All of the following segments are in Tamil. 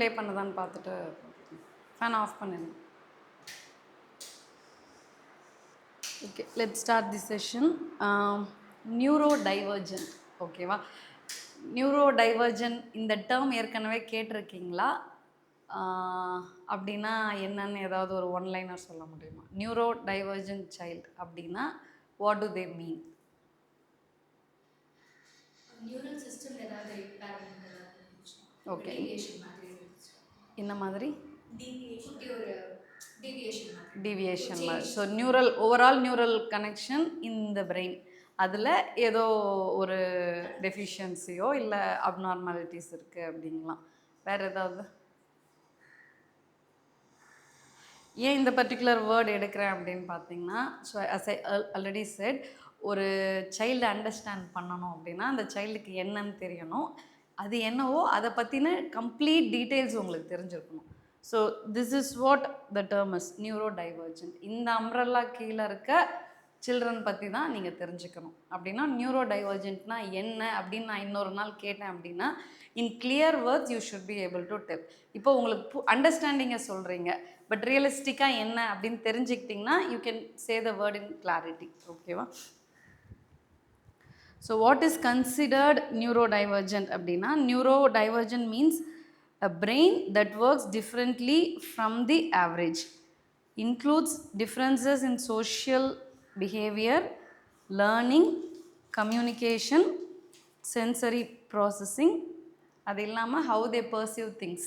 ப்ளே பண்ணுதான்னு பார்த்துட்டு ஃபேன் ஆஃப் பண்ணிடுங்க. Okay, let start the session. Neuro divergent. ஓகேவா? நியூரோ டைவர்ஜென்ட் இந்த டேர்ம் ஏற்கனவே கேட்டிருக்கீங்களா? அப்படின்னா என்னன்னு ஏதாவது ஒரு ஒன்லைனர் சொல்ல முடியுமா? நியூரோ டைவர்ஜென்ட் சைல்டு அப்படின்னா what to they mean? Neural system ஏதாவது ஓகே, என்ன மாதிரி? டீவியேஷன் மாதிரி. So neural, overall neural connection in the brain, அதில் ஏதோ ஒரு டெஃபிஷியன்சியோ இல்லை அப்நார்மாலிட்டிஸ் இருக்குது அப்படிங்கலாம். வேறு ஏதாவது? ஏன் இந்த பர்டிகுலர் வேர்டு எடுக்கிறேன் அப்படின்னு பார்த்தீங்கன்னா, so as I already said, ஒரு சைல்டை அண்டர்ஸ்டாண்ட் பண்ணணும் அப்படின்னா அந்த சைல்டுக்கு என்னன்னு தெரியணும். அது என்னவோ அதை பற்றின கம்ப்ளீட் டீட்டெயில்ஸ் உங்களுக்கு தெரிஞ்சிருக்கணும். So this is what the term is neuro divergent. இந்த அம்ப்ரெல்லா கீழே இருக்க சில்ட்ரன் பற்றி தான் நீங்கள் தெரிஞ்சுக்கணும். அப்படின்னா நியூரோ டைவர்ஜென்ட்னா என்ன அப்படின்னு நான் இன்னொரு நாள் கேட்டேன் அப்படின்னா, in clear words you should be able to tell. இப்போ உங்களுக்கு அண்டர்ஸ்டாண்டிங்கை சொல்கிறீங்க, பட் ரியலிஸ்டிக்காக என்ன அப்படின்னு தெரிஞ்சுக்கிட்டிங்கன்னா you can say the word in clarity. ஓகேவா? So what is considered neurodivergent அப்படின்னா, neurodivergent means a brain that works differently from the average, includes differences in social behavior, learning, communication, sensory processing, அது இல்லாமல் how they perceive things,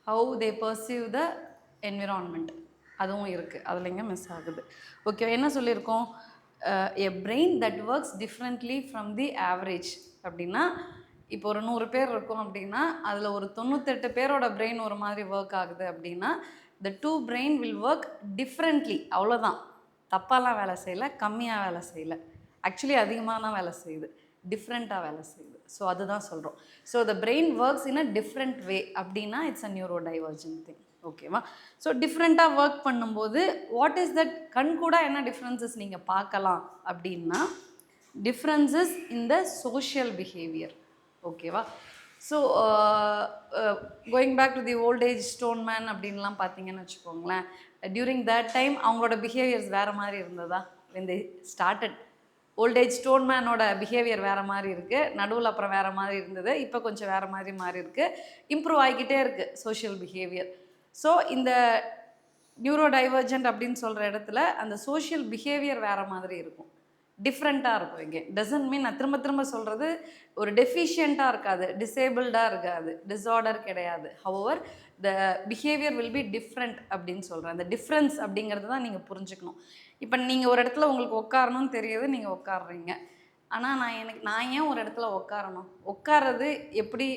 how they perceive the environment, அதுவும் இருக்குது. அதில் எங்கே மிஸ் ஆகுது? ஓகே, என்ன சொல்லியிருக்கோம்? a brain that works differently from the average அப்படின்னா, இப்போ ஒரு 100 பேர் இருக்கும் அப்படின்னா அதில் ஒரு 98 பேரோட பிரெயின் ஒரு மாதிரி ஒர்க் ஆகுது அப்படின்னா the two brain will work differently. அவ்வளோதான். தப்பாலாம் வேலை செய்யலை, கம்மியாக வேலை செய்யலை, ஆக்சுவலி அதிகமாக தான் வேலை செய்யுது, டிஃப்ரெண்ட்டாக வேலை செய்யுது. ஸோ அதுதான் சொல்கிறோம். So the brain works in a different way அப்படின்னா it's a neurodivergent thing. ஓகேவா? ஸோ டிஃப்ரெண்ட்டாக ஒர்க் பண்ணும்போது வாட் இஸ் தட், கண் கூட என்ன டிஃப்ரென்சஸ் நீங்கள் பார்க்கலாம் அப்படின்னா, differences in the social behaviour. ஓகேவா? So going back to the old age stone man அப்படின்லாம் பார்த்தீங்கன்னு வச்சுக்கோங்களேன், டியூரிங் தட் டைம் அவங்களோட பிஹேவியர்ஸ் வேறு மாதிரி இருந்ததா? when they started, old age stone மேனோட பிஹேவியர் வேறு மாதிரி இருக்குது, நடுவில் அப்புறம் வேறு மாதிரி இருந்தது, இப்போ கொஞ்சம் வேறு மாதிரி மாறி இருக்குது, இம்ப்ரூவ் ஆகிக்கிட்டே இருக்குது சோஷியல் பிஹேவியர். ஸோ இந்த நியூரோ டைவர்ஜென்ட் அப்படின்னு சொல்கிற இடத்துல அந்த சோஷியல் பிஹேவியர் வேறு மாதிரி இருக்கும், டிஃப்ரெண்ட்டாக இருக்கும். இங்கே டசன்ட் மீன், நான் திரும்ப திரும்ப சொல்கிறது, ஒரு டெஃபிஷியண்ட்டாக இருக்காது, டிசேபிள்டாக இருக்காது, டிஸார்டர் கிடையாது. However the behaviour will be different அப்படின்னு சொல்கிறேன். அந்த டிஃப்ரென்ஸ் அப்படிங்கிறது தான் நீங்கள் புரிஞ்சுக்கணும். இப்போ நீங்கள் ஒரு இடத்துல உங்களுக்கு உட்காரணும்னு தெரியுது, நீங்கள் உட்காடுறீங்க. ஆனால் நான் ஏன் ஒரு இடத்துல உட்காரணும்? உட்கார்றது எப்படி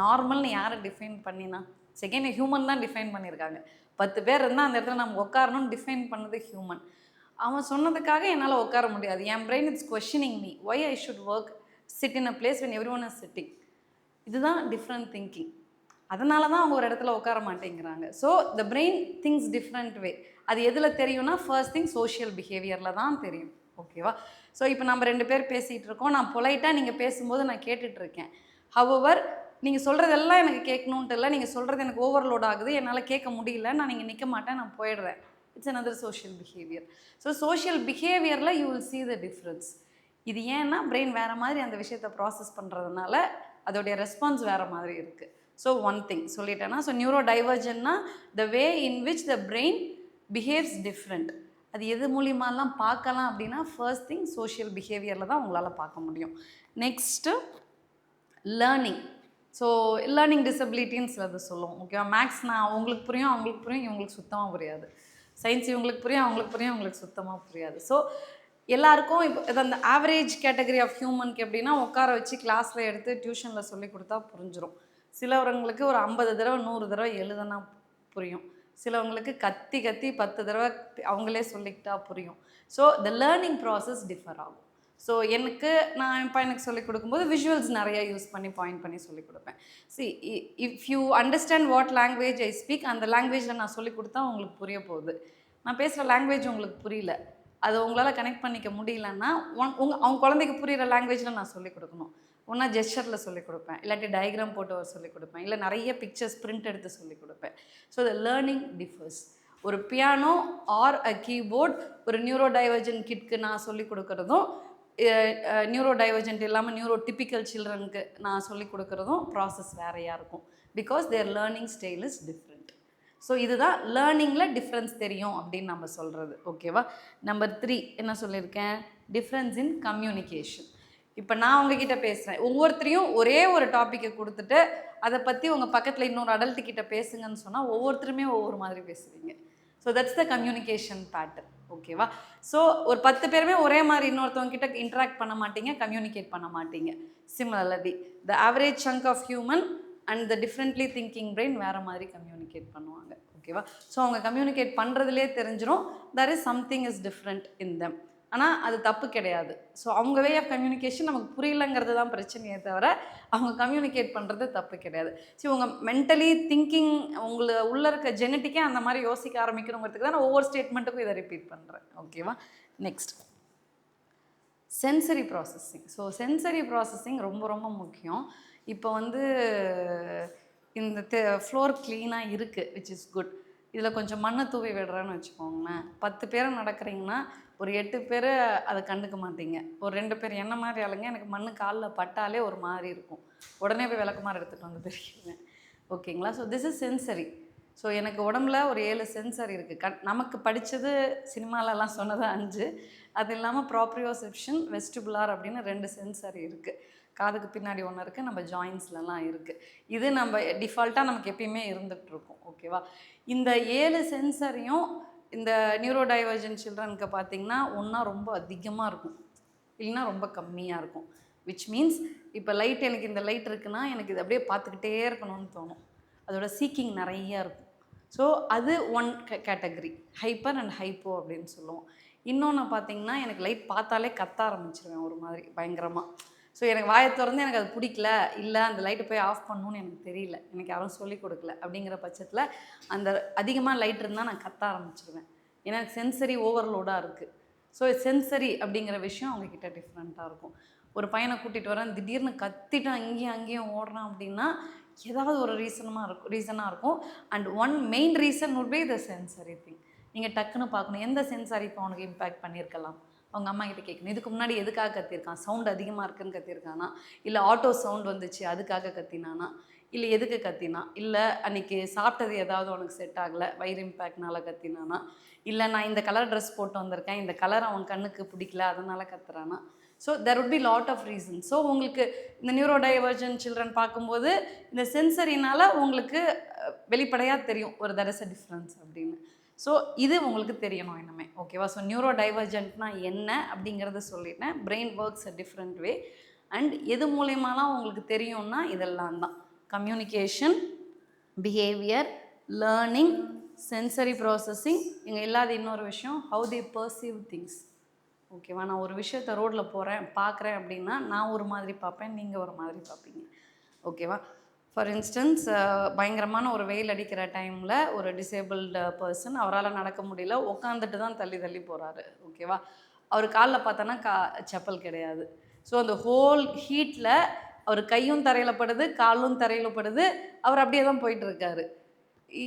நார்மல்னு யாரை டிஃபைன் பண்ணினா? செகண்ட் ஹியூமன் தான் டிஃபைன் பண்ணியிருக்காங்க. 10 பேர் இருந்தால் அந்த இடத்துல நம்ம உட்காரணும்னு டிஃபைன் பண்ணது ஹியூமன். அவன் சொன்னதுக்காக என்னால் உட்கார முடியாது. என் brain it's questioning me why I should work sit in a place when every one is sitting. இதுதான் டிஃப்ரெண்ட் திங்கிங். அதனால தான் அவங்க ஒரு இடத்துல உட்கார மாட்டேங்கிறாங்க. So the brain thinks different way. அது எதில் தெரியும்னா, ஃபர்ஸ்ட் திங் சோஷியல் பிஹேவியரில் தான் தெரியும். ஓகேவா? ஸோ இப்போ நம்ம 2 பேர் பேசிகிட்டு இருக்கோம், நான் பொலைட்டாக நீங்கள் பேசும்போது நான் கேட்டுட்ருக்கேன். ஹவவர் நீங்கள் சொல்கிறதெல்லாம் எனக்கு கேட்கணுன்ட்டு இல்லை, நீங்கள் சொல்கிறது எனக்கு ஓவர்லோட் ஆகுது, என்னால் கேட்க முடியல, நான் நீங்கள் நிற்க மாட்டேன், நான் போயிடுறேன். It's another social behavior. So social பிஹேவியரில் you will see the difference. இது ஏன்னா பிரெயின் வேறு மாதிரி அந்த விஷயத்தை ப்ராசஸ் பண்ணுறதுனால அதோடைய ரெஸ்பான்ஸ் வேறு மாதிரி இருக்குது. ஸோ ஒன் திங் சொல்லிட்டேன்னா, ஸோ நியூரோ டைவர்ஜன்னா the way in which the brain behaves different. அது எது மூலியமாலாம் பார்க்கலாம் அப்படின்னா, ஃபர்ஸ்ட் திங் சோஷியல் பிஹேவியரில் தான் உங்களால் பார்க்க முடியும். Next learning. ஸோ லேர்னிங் டிசபிலிட்டின்னு சிலது சொல்லுவோம். ஓகேவா? மேக்ஸ் நான் உங்களுக்கு புரியும், அவங்களுக்கு புரியும், இவங்களுக்கு சுத்தமாக புரியாது. சயின்ஸ் இவங்களுக்கு புரியும், அவங்களுக்கு புரியும், அவங்களுக்கு சுத்தமாக புரியாது. ஸோ எல்லாருக்கும் இப்போ இது அந்த ஆவரேஜ் கேட்டகரி ஆஃப் ஹியூமனுக்கு எப்படின்னா, உட்கார வச்சு கிளாஸில் எடுத்து டியூஷனில் சொல்லி கொடுத்தா புரிஞ்சிடும். சிலவங்களுக்கு ஒரு 50 தடவை 100 தடவை எழுதுனா புரியும். சிலவங்களுக்கு கத்தி 10 தடவை அவங்களே சொல்லிக்கிட்டா புரியும். So the learning process differ ஆகும். ஸோ நான் என் பையனுக்கு சொல்லிக் கொடுக்கும்போது விஷுவல்ஸ் நிறையா யூஸ் பண்ணி பாயிண்ட் பண்ணி சொல்லிக் கொடுப்பேன். If you understand what language I speak, அந்த லாங்குவேஜில் நான் சொல்லிக் கொடுத்தா உங்களுக்கு புரிய போகுது. நான் பேசுகிற லாங்குவேஜ் உங்களுக்கு புரியல, அதை உங்களால் கனெக்ட் பண்ணிக்க முடியலன்னா அவங்க குழந்தைக்கு புரிகிற லாங்குவேஜில் நான் சொல்லிக் கொடுக்கணும். ஒன்றா ஜெஸ்டரில் சொல்லிக் கொடுப்பேன், இல்லாட்டி டயக்ராம் போட்டு வர சொல்லிக் கொடுப்பேன், இல்லை நிறைய பிக்சர்ஸ் பிரிண்ட் எடுத்து சொல்லிக் கொடுப்பேன். So the learning differs. ஒரு பியானோ ஆர் அ கீபோர்ட் ஒரு நியூரோ டைவர்ஜென்ட் கிட்க்கு நான் சொல்லிக் கொடுக்குறதும், நியூரோ டைவர்ஜென்ட் இல்லாமல் நியூரோ டிப்பிக்கல் சில்ட்ரனுக்கு நான் சொல்லிக் கொடுக்குறதும் ப்ராசஸ் வேறையாக இருக்கும். Because their learning style is different. So இதுதான் லேர்னிங்கில் டிஃப்ரென்ஸ் தெரியும் அப்படின்னு நம்ம சொல்கிறது. ஓகேவா? நம்பர் 3 என்ன சொல்லியிருக்கேன்? Difference in communication. இப்போ நான் உங்ககிட்ட பேசுகிறேன், ஒவ்வொருத்தரையும் ஒரே ஒரு டாப்பிக்கை கொடுத்துட்டு அதை பற்றி உங்கள் பக்கத்தில் இன்னொரு அடல்ட்டுக்கிட்ட பேசுங்கன்னு சொன்னால் ஒவ்வொருத்தருமே ஒவ்வொரு மாதிரி பேசுவீங்க. So that's the communication pattern. ஓகேவா? ஸோ ஒரு 10 பேருமே ஒரே மாதிரி இன்னொருத்தவங்க கிட்ட இன்ட்ராக்ட் பண்ண மாட்டீங்க, கம்யூனிகேட் பண்ண மாட்டீங்க. Similarly the average chunk of human and the differently thinking brain வேறு மாதிரி கம்யூனிகேட் பண்ணுவாங்க. ஓகேவா? ஸோ அவங்க கம்யூனிகேட் பண்ணுறதுலே தெரிஞ்சிடும் that is something is different in them. ஆனால் அது தப்பு கிடையாது. ஸோ அவங்க வே ஆஃப் கம்யூனிகேஷன் நமக்கு புரியலங்கிறது தான் பிரச்சனையே தவிர அவங்க கம்யூனிகேட் பண்ணுறது தப்பு கிடையாது. ஸோ உங்கள் மென்டலி திங்கிங் உள்ளே இருக்க ஜெனட்டிக்கே அந்த மாதிரி யோசிக்க ஆரம்பிக்கணுங்கிறதுக்கு தான் நான் ஒவ்வொரு ஸ்டேட்மெண்ட்டுக்கும் இதை ரிப்பீட் பண்ணுறேன். ஓகேவா? Next sensory processing. So sensory processing ரொம்ப ரொம்ப முக்கியம். இப்போ இந்த ஃப்ளோர் க்ளீனாக இருக்குது, விச் இஸ் குட். இதில் கொஞ்சம் மண்ணை தூவி விடுறேன்னு வச்சுக்கோங்களேன். 10 பேரும் நடக்கிறீங்கன்னா ஒரு 8 பேர் அதை கண்டுக்க மாட்டீங்க. ஒரு 2 பேர் என்ன மாதிரி ஆளுங்க எனக்கு மண் காலில் பட்டாலே ஒரு மாதிரி இருக்கும், உடனே போய் விளக்குமாறு எடுத்துகிட்டு வந்து தெரியுவேன். ஓகேங்களா? So this is sensory. So எனக்கு உடம்புல ஒரு 7 சென்சரி இருக்குது. நமக்கு படித்தது சினிமாலெலாம் சொன்னது 5. அது இல்லாமல் ப்ராப்ரியோசெப்ஷன், வெஸ்டிபுலார் அப்படின்னு 2 சென்சரி இருக்குது. காதுக்கு பின்னாடி ஒன்று இருக்குது, நம்ம ஜாயின்ஸ்லலாம் இருக்குது. இது நம்ம டிஃபால்ட்டாக நமக்கு எப்பயுமே இருந்துகிட்ருக்கோம். ஓகேவா? இந்த 7 சென்சரியும் இந்த நியூரோ டைவர்ஜென்ட் சில்ட்ரனுக்கு பார்த்திங்கன்னா ஒன்றா ரொம்ப அதிகமாக இருக்கும், இல்லைன்னா ரொம்ப கம்மியாக இருக்கும். விச் மீன்ஸ் இப்போ லைட், எனக்கு இந்த லைட் இருக்குன்னா எனக்கு இது அப்படியே பார்த்துக்கிட்டே இருக்கணும்னு தோணும். அதோட சீக்கிங் நிறையா இருக்கும். ஸோ அது one category, hyper and hypo அப்படின்னு சொல்லுவோம். இன்னொன்று பார்த்திங்கன்னா எனக்கு லைட் பார்த்தாலே கத்த ஆரம்பிச்சிருவேன் ஒரு மாதிரி பயங்கரமாக. ஸோ எனக்கு வாயை திறந்து எனக்கு அது பிடிக்கல, இல்லை அந்த லைட்டை போய் ஆஃப் பண்ணணுன்னு எனக்கு தெரியல, எனக்கு யாரும் சொல்லிக் கொடுக்கல அப்படிங்கிற பட்சத்தில் அந்த அதிகமாக லைட் இருந்தால் நான் கத்த ஆரம்பிச்சிடுவேன். ஏன்னா சென்சரி ஓவர்லோடாக இருக்குது. ஸோ சென்சரி அப்படிங்கிற விஷயம் அவங்கக்கிட்ட டிஃப்ரெண்ட்டாக இருக்கும். ஒரு பையனை கூட்டிகிட்டு வரேன், திடீர்னு கத்திட்டு அங்கேயும் ஓடுறான் அப்படின்னா ஏதாவது ஒரு ரீசனாக இருக்கும். And one main reason would be the sensory thing. நீங்கள் டக்குன்னு பார்க்கணும் எந்த சென்சாரி இப்போ அவனுக்கு இம்பேக்ட் பண்ணியிருக்கலாம். அவங்க அம்மா கிட்ட கேட்கணும், இதுக்கு முன்னாடி எதுக்காக கத்திருக்கான்? சவுண்ட் அதிகமாக இருக்குன்னு கத்திருக்கானா, இல்லை ஆட்டோ சவுண்ட் வந்துச்சு அதுக்காக கத்தினானா, இல்லை எதுக்கு கத்தினா, இல்லை அன்றைக்கி சாப்பிட்டது ஏதாவது உனக்கு செட் ஆகலை வயிறு இம்பேக்ட்னால கத்தினானா, இல்லை நான் இந்த கலர் ட்ரெஸ் போட்டு வந்திருக்கேன், இந்த கலர் அவன் கண்ணுக்கு பிடிக்கல அதனால் கத்துறானா. So there would be lot of reasons. So உங்களுக்கு இந்த நியூரோ டைவர்ஜென்ட் சில்ட்ரன் பார்க்கும்போது இந்த சென்சரினால் உங்களுக்கு வெளிப்படையாக தெரியும் ஒரு there is a difference அப்படின்னு. ஸோ இது உங்களுக்கு தெரியணும் இன்னுமே. ஓகேவா? ஸோ நியூரோ டைவர்ஜென்ட்னா என்ன அப்படிங்கிறத சொல்லிட்டேன். Brain works a different way. And எது மூலயமாலாம் உங்களுக்கு தெரியும்னா இதெல்லாம் தான்: communication, behaviour, learning, sensory processing. இங்கே இல்லாத இன்னொரு விஷயம், ஹவு தே பர்சீவ் திங்ஸ். ஓகேவா? நான் ஒரு விஷயத்தை ரோட்டில் பார்க்குறேன் அப்படின்னா நான் ஒரு மாதிரி பார்ப்பேன், நீங்கள் ஒரு மாதிரி பார்ப்பீங்க. ஓகேவா? ஃபார் இன்ஸ்டன்ஸ், பயங்கரமான ஒரு வெயில் அடிக்கிற டைமில் ஒரு டிசேபிள்டு பர்சன், அவரால் நடக்க முடியல, உட்காந்துட்டு தான் தள்ளி போகிறாரு. ஓகேவா? அவர் காலில் பார்த்தோன்னா செப்பல் கிடையாது. ஸோ அந்த ஹோல் ஹீட்டில் அவர் கையும் தரையில் படுது, காலும் தரையில் படுது, அவர் அப்படியே தான் போயிட்டுருக்காரு.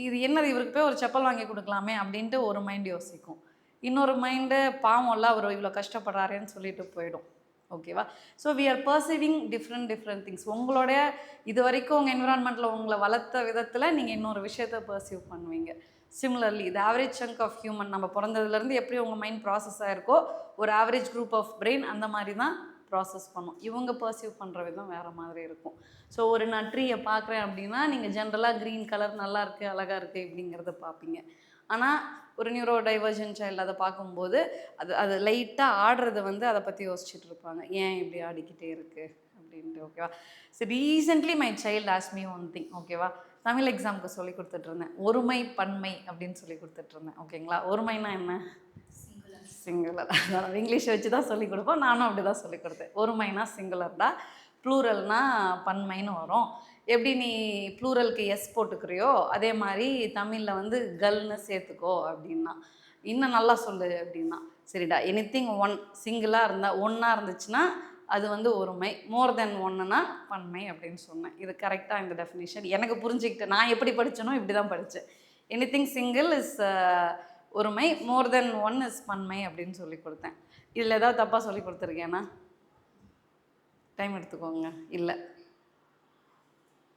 இது என்னது, இவருக்கு போய் ஒரு செப்பல் வாங்கி கொடுக்கலாமே அப்படின்ட்டு ஒரு மைண்ட் யோசிக்கும். இன்னொரு மைண்டு பாவம்ல அவர் இவ்வளோ கஷ்டப்படுறாருன்னு சொல்லிட்டு போயிடும். ஓகேவா? So we are perceiving different things. உங்களுடைய இது வரைக்கும் உங்கள் என்விரான்மெண்ட்டில் உங்களை வளர்த்த விதத்தில் நீங்கள் இன்னொரு விஷயத்தை பர்சீவ் பண்ணுவீங்க. சிமிலர்லி இது ஆவரேஜ் சங்க் ஆஃப் ஹியூமன், நம்ம பிறந்ததுலேருந்து எப்படி உங்கள் மைண்ட் ப்ராசஸ் ஆகிருக்கோ ஒரு ஆவரேஜ் குரூப் ஆஃப் பிரெயின் அந்த மாதிரி தான் ப்ராசஸ் பண்ணும். இவங்க பர்சீவ் பண்ணுற விதம் வேறு மாதிரி இருக்கும். ஸோ ஒரு நான் ட்ரீயை பார்க்குறேன் அப்படின்னா நீங்கள் ஜென்ரலாக க்ரீன் கலர் நல்லா இருக்குது அழகாக இருக்குது இப்படிங்கிறத பார்ப்பீங்க. ஆனால் ஒரு நியூரோ டைவர்ஜென்ட் சைல்டு அதை பார்க்கும்போது அது லைட்டாக ஆடுறது அதை பற்றி யோசிச்சுட்டு இருப்பாங்க, ஏன் இப்படி ஆடிக்கிட்டே இருக்குது அப்படின்ட்டு. ஓகேவா? So recently my child ask me one thing. ஓகேவா? தமிழ் எக்ஸாமுக்கு சொல்லி கொடுத்துட்ருந்தேன், ஒருமை பன்மை அப்படின்னு சொல்லி கொடுத்துட்ருந்தேன். ஓகேங்களா? ஒருமைனா என்ன? சிங்குலர். அதனால் இங்கிலீஷ் வச்சு தான் சொல்லிக் கொடுப்போம், நானும் அப்படி தான் சொல்லிக் கொடுத்தேன். ஒருமைனா சிங்குலர் தான், ப்ளூரல்னா பன்மைன்னு வரும். எப்படி நீ ப்ளூரலுக்கு எஸ் போட்டுக்கிறியோ அதே மாதிரி தமிழில் கல்னு சேர்த்துக்கோ அப்படின்னா. இன்னும் நல்லா சொல்லு அப்படின்னா, சரிடா எனிதிங் ஒன் சிங்கிளாக இருந்தால் ஒன்றா இருந்துச்சுன்னா அது வந்து ஒருமை. மோர் தென் ஒன்றுனா பன்மை அப்படின்னு சொன்னேன். இது கரெக்டாக இந்த டெஃபினிஷன் எனக்கு புரிஞ்சுக்கிட்டு நான் எப்படி படித்தனோ இப்படி தான் படித்தேன். எனிதிங் சிங்கிள் இஸ் ஒருமை, மோர் தென் ஒன் இஸ் பன்மை அப்படின்னு சொல்லி கொடுத்தேன். இதில் ஏதாவது தப்பாக சொல்லி கொடுத்துருக்கேன்னா டைம் எடுத்துக்கோங்க. இல்லை,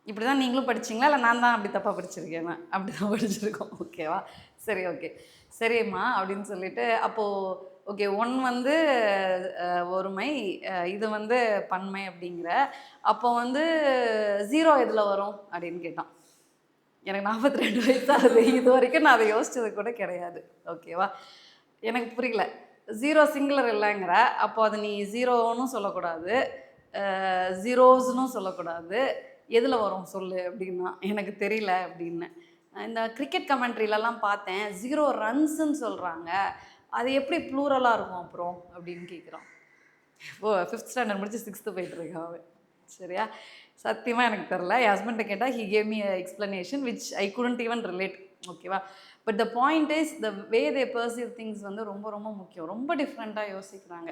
இப்படி தான் நீங்களும் படிச்சிங்களா இல்லை நான் தான் அப்படி தப்பாக படிச்சிருக்கேன்னா? அப்படி தான் படிச்சிருக்கோம். ஓகேவா? சரி, ஓகே, சரிம்மா அப்படின்னு சொல்லிட்டு அப்போது ஓகே, ஒன் வந்து ஒருமை, இது வந்து பன்மை அப்படிங்கிற. அப்போ வந்து 0 எதில் வரும் அப்படின்னு கேட்டான். எனக்கு 42 வயசு ஆகுது, இது வரைக்கும் நான் அதை யோசிச்சது கூட கிடையாது. ஓகேவா? எனக்கு புரியல. 0 சிங்குலர் இல்லைங்கிற, அப்போ அதை நீ 0ன்னு சொல்லக்கூடாது, ஜீரோஸ்னும் சொல்லக்கூடாது, எதில் வரும் சொல்லு அப்படின்னா. எனக்கு தெரியல அப்படின்னு. இந்த கிரிக்கெட் கமெண்ட்ரிலலாம் பார்த்தேன், 0 ரன்ஸுன்னு சொல்கிறாங்க, அது எப்படி ப்ளூரலாக இருக்கும் அப்புறம் அப்படின்னு கேட்குறான். இப்போது 5th ஸ்டாண்டர்ட் முடிச்சு 6th போயிட்டுருக்கான் அவன். சரியா? சத்தியமாக எனக்கு தெரில. என் ஹஸ்பண்டை கேட்டால் he gave me explanation which I couldn't even relate. ஓகேவா? But the point is the way they perceive things வந்து ரொம்ப ரொம்ப முக்கியம். ரொம்ப டிஃப்ரெண்ட்டாக யோசிக்கிறாங்க.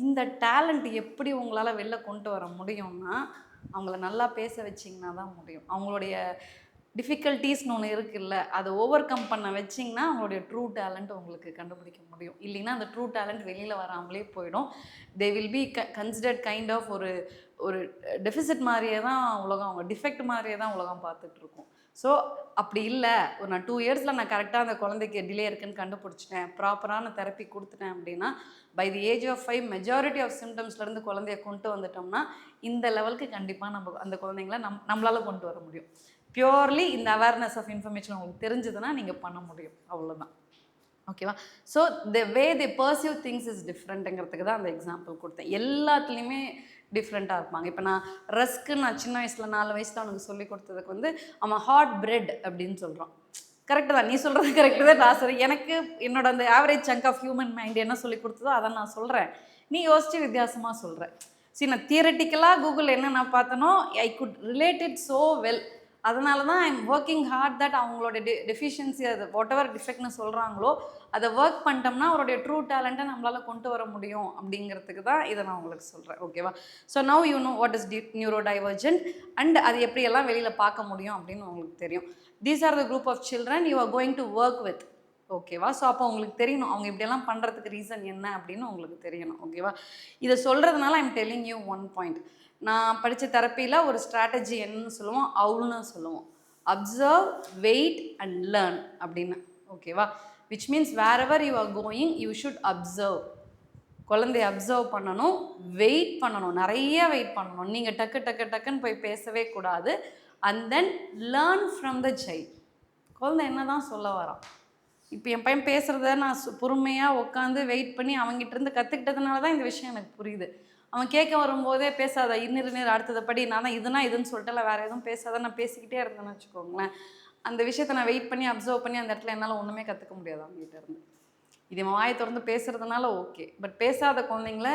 இந்த டேலண்ட் எப்படி உங்களால் வெளில கொண்டு வர முடியும்னா, அவங்கள நல்லா பேச வச்சிங்கன்னா தான் முடியும். அவங்களுடைய டிஃபிகல்ட்டிஸ்னு ஒன்று இருக்குல்ல, அதை ஓவர் கம் பண்ண வச்சிங்கன்னா அவங்களுடைய ட்ரூ டேலண்ட் உங்களுக்கு கண்டுபிடிக்க முடியும். இல்லைன்னா அந்த ட்ரூ டேலண்ட் வெளியில் வராமலே போயிடும். They will be considered kind of ஒரு ஒரு டெஃபிசிட் மாதிரியே தான் உலகம், அவங்க டிஃபெக்ட் மாதிரியே தான் உலகம் பார்த்துட்ருக்கோம். ஸோ அப்படி இல்லை, ஒரு நான் 2 இயர்ஸில் நான் கரெக்டாக அந்த குழந்தைக்கு டிலே இருக்குன்னு கண்டுபிடிச்சிட்டேன், ப்ராப்பரான தெரப்பி கொடுத்துட்டேன் அப்படின்னா, by the age of 5 majority of சிம்டம்ஸ்லேருந்து குழந்தைய கொண்டு வந்துட்டோம்னா இந்த லெவலுக்கு கண்டிப்பாக நம்ம அந்த குழந்தைங்கள நம்மளால் கொண்டு வர முடியும். பியூர்லி இந்த அவேர்னஸ் ஆஃப் இன்ஃபர்மேஷன் உங்களுக்கு தெரிஞ்சதுன்னா நீங்கள் பண்ண முடியும். அவ்வளோதான். ஓகேவா? So the way they perceive things is டிஃப்ரெண்ட்டுங்கிறதுக்கு தான் அந்த எக்ஸாம்பிள் கொடுத்தேன். எல்லாத்துலேயுமே டிஃப்ரெண்ட்டாக இருப்பாங்க. இப்போ நான் ரஸ்க்கு நான் சின்ன வயசில் 4 வயசில் அவனுக்கு சொல்லி கொடுத்ததுக்கு வந்து அவன் ஹாட் பிரெட் அப்படின்னு சொல்கிறான். கரெக்டு தான், நீ சொல்கிறது கரெக்டு தான். நான் சொல்கிறேன், எனக்கு என்னோட அந்த average chunk of human mind என்ன சொல்லி கொடுத்ததோ அதை நான் சொல்கிறேன், நீ யோசித்து வித்தியாசமாக சொல்கிறேன். சரி, நான் தியரட்டிக்கலாக கூகுள் என்ன நான் பார்த்தனோ I could relate it so well. அதனால தான் ஐம் ஒர்க்கிங் ஹார்ட் தட் அவங்களோட டெஃபிஷியன்சி, அது வாட் எவர் டிஃபெக்ட்னு சொல்கிறாங்களோ அதை ஒர்க் பண்ணிட்டோம்னா அவருடைய ட்ரூ டேலண்ட்டை நம்மளால் கொண்டு வர முடியும் அப்படிங்கிறதுக்கு தான் இதை நான் உங்களுக்கு சொல்கிறேன். ஓகேவா? So now you know what is neurodivergent and அது எப்படியெல்லாம் வெளியில் பார்க்க முடியும் அப்படின்னு உங்களுக்கு தெரியும். These are the group of children you are going to work with. ஓகேவா? ஸோ அப்போ உங்களுக்கு தெரியணும் அவங்க இப்படியெல்லாம் பண்ணுறதுக்கு ரீசன் என்ன அப்படின்னு உங்களுக்கு தெரியணும். ஓகேவா? இதை சொல்கிறதுனால I'm telling you one point. நான் படித்த தெரப்பியில் ஒரு ஸ்ட்ராட்டஜி என்னன்னு சொல்லுவோம், அவுல்னு சொல்லுவோம். அப்சர்வ், வெயிட் அண்ட் லேர்ன் அப்படின்னு. ஓகேவா? Which means wherever you are going you should observe. குழந்தைய அப்சர்வ் பண்ணணும், வெயிட் பண்ணணும், நிறைய வெயிட் பண்ணணும். நீங்கள் டக்குன்னு போய் பேசவே கூடாது. And then learn from the child. குழந்தை என்ன தான் சொல்ல வரான். இப்போ என் பையன் பேசுகிறத நான் பொறுமையாக உட்காந்து வெயிட் பண்ணி அவங்ககிட்டருந்து கற்றுக்கிட்டதுனால தான் இந்த விஷயம் எனக்கு புரியுது. அவன் கேட்க வரும்போதே பேசாத, இன்னிரு அடுத்ததை படி, நான் தான் இதுன்னு சொல்லிட்டு வேறு எதுவும் பேசாத, நான் பேசிக்கிட்டே இருந்தேன்னு வச்சுக்கோங்களேன், அந்த விஷயத்தை நான் வெயிட் பண்ணி அப்சர்வ் பண்ணி அந்த இடத்துல என்னால் ஒன்றுமே கற்றுக்க முடியாது அவங்ககிட்ட இருந்து. இது வாயை திறந்து பேசுகிறதுனால ஓகே, பட் பேசாத குழந்தைங்கள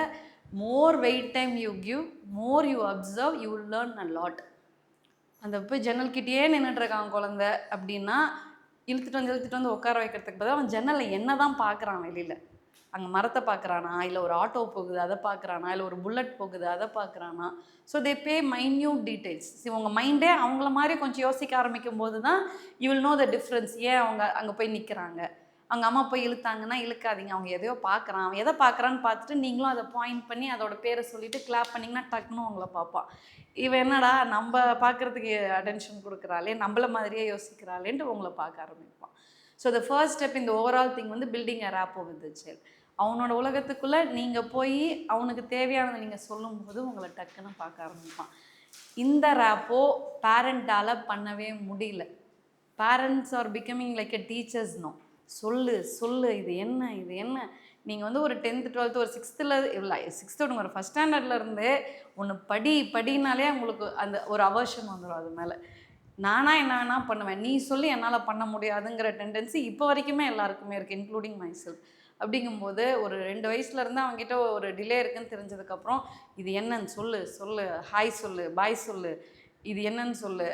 more wait time you give, more you observe, you will learn a lot. அந்த போய் ஜன்னல்கிட்டயே நின்றுட்டுருக்கான் குழந்தை அப்படின்னா இழுத்துட்டு வந்து உட்கார வைக்கிறதுக்கு பதிலாக அவன் ஜன்னலில் என்ன தான் பார்க்குறான், வெளியில் அங்கே மரத்தை பார்க்குறானா, இல்லை ஒரு ஆட்டோ போகுது அதை பார்க்குறானா, இல்லை ஒரு புல்லட் போகுது அதை பார்க்குறானா. So they pay minute details. உங்கள் மைண்டே அவங்கள மாதிரி கொஞ்சம் யோசிக்க ஆரம்பிக்கும் போது தான் you will know the difference. ஏன் அவங்க அங்கே போய் நிற்கிறாங்க, அவங்க அம்மா போய் இழுத்தாங்கன்னா இழுக்காதீங்க, அவங்க எதையோ பார்க்குறான், அவன் எதை பார்க்குறான்னு பார்த்துட்டு நீங்களும் அதை பாயிண்ட் பண்ணி அதோட பேரை சொல்லிவிட்டு கிளாப் பண்ணிங்கன்னா டக்குன்னு அவங்கள பார்ப்பான். இவன் என்னடா நம்ம பார்க்குறதுக்கு அட்டென்ஷன் கொடுக்குறாளே, நம்மள மாதிரியே யோசிக்கிறாளேன்ட்டு உங்களை பார்க்க ஆரம்பிப்பான். ஸோ த ஃபர்ஸ்ட் ஸ்டெப் இந்த ஓவரால் திங் வந்து building a rapport with the child. அவனோட உலகத்துக்குள்ளே நீங்கள் போய் அவனுக்கு தேவையானதை நீங்கள் சொல்லும்போது உங்களை டக்குன்னு பார்க்க ஆரம்பிப்பான். இந்த ரேப்போ பேரண்ட்டால் பண்ணவே முடியல. Parents are becoming like a teachers. No, சொல்லு இது என்ன. நீங்கள் வந்து ஒரு 10th 12th ஒரு 6th இல்லை 6th விடுங்க, ஒரு 1st ஸ்டாண்டர்ட்லேருந்து ஒன்று படினாலே உங்களுக்கு அந்த ஒரு அவர்ஷன் வந்துடும் அது மேலே. நானாக என்ன வேணால் பண்ணுவேன், நீ சொல்லி என்னால் பண்ண முடியாதுங்கிற டெண்டன்சி இப்போ வரைக்குமே எல்லாருக்குமே இருக்குது, இன்க்ளூடிங் மை செல்ஃப். அப்படிங்கும்போது ஒரு 2 வயசுலேருந்து அவங்ககிட்ட ஒரு டிலே இருக்குன்னு தெரிஞ்சதுக்கப்புறம் இது என்னன்னு சொல்லு, ஹாய் சொல்லு, பாய் சொல்லு, இது என்னன்னு சொல்லு,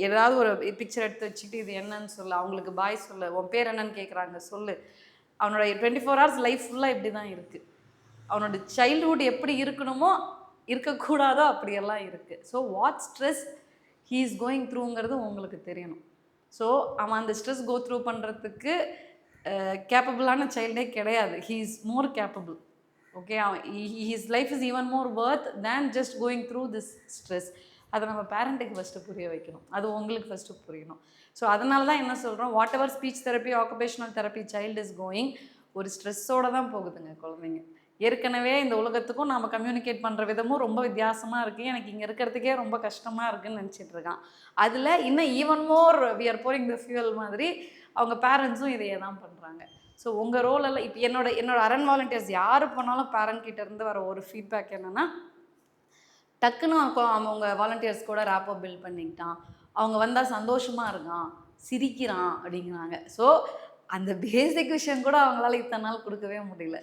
ஏதாவது ஒரு பிக்சர் எடுத்து வச்சுக்கிட்டு இது என்னன்னு சொல்லு, அவங்களுக்கு பாய் சொல்லு, உன் பேர் என்னன்னு கேட்குறாங்க சொல்லு. அவனோட 24 hours லைஃப் ஃபுல்லாக இப்படி தான் இருக்குது. அவனோட சைல்டுஹுட் எப்படி இருக்கணுமோ இருக்கக்கூடாதோ அப்படியெல்லாம் இருக்குது. So what stress he is going த்ரூங்கிறது உங்களுக்கு தெரியணும். ஸோ அவன் அந்த ஸ்ட்ரெஸ் கோ த்ரூ பண்ணுறதுக்கு கேப்பபிளான சைல்டே கிடையாது. He is more capable. Okay, his life is even more worth than just going through this stress. அதை நம்ம பேரண்ட்டுக்கு ஃபஸ்ட்டு புரிய வைக்கணும், அது உங்களுக்கு ஃபஸ்ட்டு புரியணும். ஸோ அதனால தான் என்ன சொல்கிறோம், what ever speech therapy, occupational therapy child is going, ஒரு ஸ்ட்ரெஸ்ஸோடு தான் போகுதுங்க குழந்தைங்க. ஏற்கனவே இந்த உலகத்துக்கும் நம்ம கம்யூனிகேட் பண்ணுற விதமும் ரொம்ப வித்தியாசமாக இருக்குது, எனக்கு இங்கே இருக்கிறதுக்கே ரொம்ப கஷ்டமாக இருக்குதுன்னு நினச்சிட்டு இருக்கான். அதில் இன்னும் even more we are pouring the fuel மாதிரி அவங்க பேரண்ட்ஸும் இதையே தான் பண்ணுறாங்க. ஸோ உங்கள் ரோல் எல்லாம் இப்போ என்னோட அரண் வாலண்டியர்ஸ் யார் போனாலும் பேரண்ட் கிட்ட இருந்து வர ஒரு ஃபீட்பேக் என்னென்னா, டக்குன்னு அவங்க வாலண்டியர்ஸ் கூட ரேப்போ பில்ட் பண்ணிக்கிட்டான், அவங்க வந்தால் சந்தோஷமாக இருக்கான், சிரிக்கிறான் அப்படிங்கிறாங்க. ஸோ அந்த பேசிக் விஷயம் கூட அவங்களால இத்தனை நாள் கொடுக்கவே முடியல.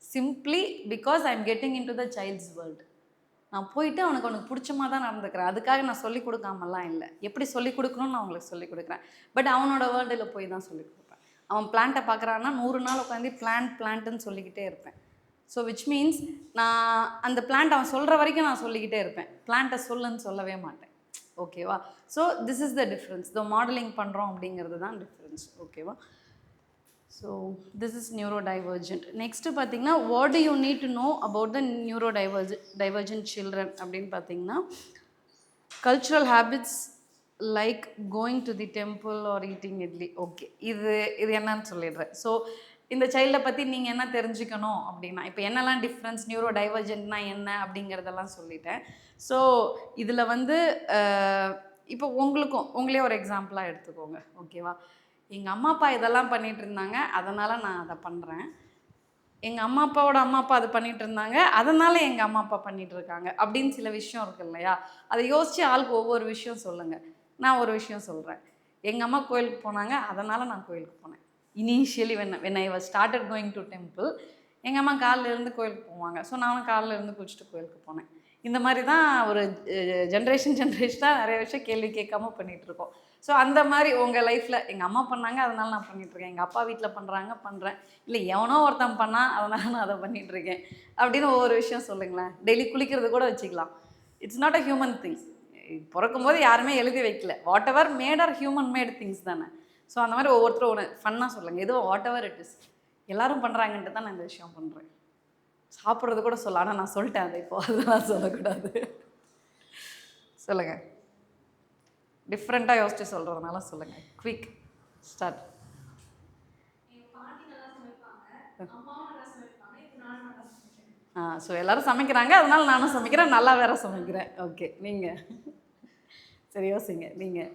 Simply because I am getting in to the child's world. நான் போயிட்டு அவனுக்கு பிடிச்சமாக தான் நடந்துக்கிறேன். அதுக்காக நான் சொல்லிக் கொடுக்காமலாம் இல்லை, எப்படி சொல்லிக் கொடுக்கணும்னு நான் அவங்களுக்கு சொல்லிக் கொடுக்குறேன். பட் அவனோட வேர்ல்டில் போய் தான் சொல்லிக் கொடுப்பேன். அவன் பிளான்ட்டை பார்க்குறான்னா 100 நாள் உட்காந்து பிளான்ட்டுன்னு சொல்லிக்கிட்டே இருப்பேன். ஸோ விச் மீன்ஸ் நான் அந்த பிளான்ட் அவன் சொல்கிற வரைக்கும் நான் சொல்லிக்கிட்டே இருப்பேன், பிளான்ட்டை சொல்லுன்னு சொல்லவே மாட்டேன். ஓகேவா? So this is the difference. The modelling பண்ணுறோம் அப்படிங்கிறது தான் டிஃப்ரென்ஸ். ஓகேவா? So this is neurodivergent. Next பார்த்தீங்கன்னா, what do you need to know about the neurodivergent children அப்படின்னு பார்த்தீங்கன்னா, cultural habits like going to the temple or eating idli. Okay, இது என்னன்னு சொல்லிடுறேன். ஸோ இந்த சைல்டை பற்றி நீங்கள் என்ன தெரிஞ்சுக்கணும் அப்படின்னா, இப்போ என்னெல்லாம் டிஃப்ரென்ஸ், நியூரோ டைவர்ஜென்ட்னா என்ன அப்படிங்கிறதெல்லாம் சொல்லிட்டேன். ஸோ இதில் வந்து இப்போ உங்களே ஒரு எக்ஸாம்பிளாக எடுத்துக்கோங்க. ஓகேவா? எங்கள் அம்மா அப்பா இதெல்லாம் பண்ணிகிட்டு இருந்தாங்க, அதனால் நான் அதை பண்ணுறேன். எங்கள் அம்மா அப்பாவோட அம்மா அப்பா அது பண்ணிகிட்டு இருந்தாங்க, அதனால் எங்கள் அம்மா அப்பா பண்ணிகிட்டு இருக்காங்க அப்படின்னு சில விஷயம் இருக்குது இல்லையா? அதை யோசித்து ஆளுக்கு ஒவ்வொரு விஷயம் சொல்லுங்கள். நான் ஒரு விஷயம் சொல்கிறேன். எங்கள் அம்மா கோயிலுக்கு போனாங்க, அதனால் நான் கோயிலுக்கு போனேன். Initially when I was started going to temple, எங்கள் அம்மா காலைல இருந்து கோயிலுக்கு போவாங்க. ஸோ நானும் காலைல இருந்து குளிச்சுட்டு கோயிலுக்கு போனேன். இந்த மாதிரி தான் ஒரு ஜென்ரேஷனாக நிறைய விஷயம் கேள்வி கேட்காம பண்ணிகிட்ருக்கோம். ஸோ அந்த மாதிரி உங்கள் லைஃப்பில் எங்கள் அம்மா பண்ணாங்க, அதனால் நான் பண்ணிகிட்ருக்கேன், எங்கள் அப்பா வீட்டில் பண்ணுறேன், இல்லை எவனோ ஒருத்தன் பண்ணால் அதனால் நான் அதை பண்ணிகிட்ருக்கேன் அப்படின்னு ஒவ்வொரு விஷயம் சொல்லுங்களேன். டெய்லி குளிக்கிறது கூட வச்சுக்கலாம். It's not a human thing. பிறக்கும் போது யாருமே எழுதி வைக்கல. Whatever made are human made things தானே. ஸோ அந்த மாதிரி ஒவ்வொருத்தரும் ஒன்று ஃபன்னாக சொல்லுங்கள், எதுவும் வாட் எவர் இட் இஸ் எல்லோரும் பண்ணுறாங்கன்ட்டு தான் நான் இந்த விஷயம் பண்ணுறேன். சாப்பிட்றது கூட சொல்ல, ஆனால் நான் சொல்லிட்டேன் அதை, இப்போ அதெல்லாம் சொல்லக்கூடாது. சொல்லுங்கள், டிஃப்ரெண்ட்டாக யோசிச்சு சொல்கிறதுனால சொல்லுங்கள். Quick start. ஸோ எல்லோரும் சமைக்கிறாங்க, அதனால நானும் சமைக்கிறேன், நல்லா வேற சமைக்கிறேன். ஓகே, நீங்கள் சரி யோசிங்க. நீங்கள்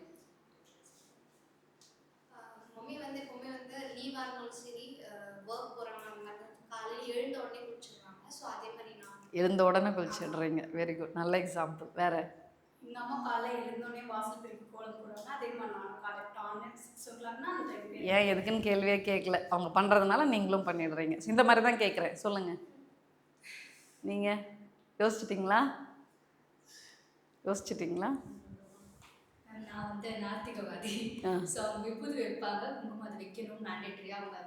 மம்மி வந்து எப்பவுமே வந்து லீவாக இருந்தாலும் சரி, ஒர்க் போகிறாங்க, காலையில் எழுந்த உடனே குளிச்சிடுறாங்க. ஸோ அதே மாதிரி நான் எழுந்த உடனே குளிச்சிடுறீங்க. வெரி குட், நல்ல எக்ஸாம்பிள். வேறு எங்கள் அம்மா காலையில் எழுந்தோடனே வாசல் பெருக்கி கோலம் போடுவாங்க. அதே மாதிரி நானும் காலையில் 6 o'clock அந்த டைம். ஏன் எதுக்குன்னு கேள்வியே கேட்கல, அவங்க பண்ணுறதுனால நீங்களும் பண்ணிடுறீங்க. இந்த மாதிரி தான் கேட்குறேன். சொல்லுங்கள், நீங்கள் யோசிச்சிட்டிங்களா? நான் வந்து நாத்திகவாதி. ஸோ அவங்க விபூதி வைப்பாங்க, குங்குமம் அது வைக்கணும், மேண்டேட்டரியாக அவங்க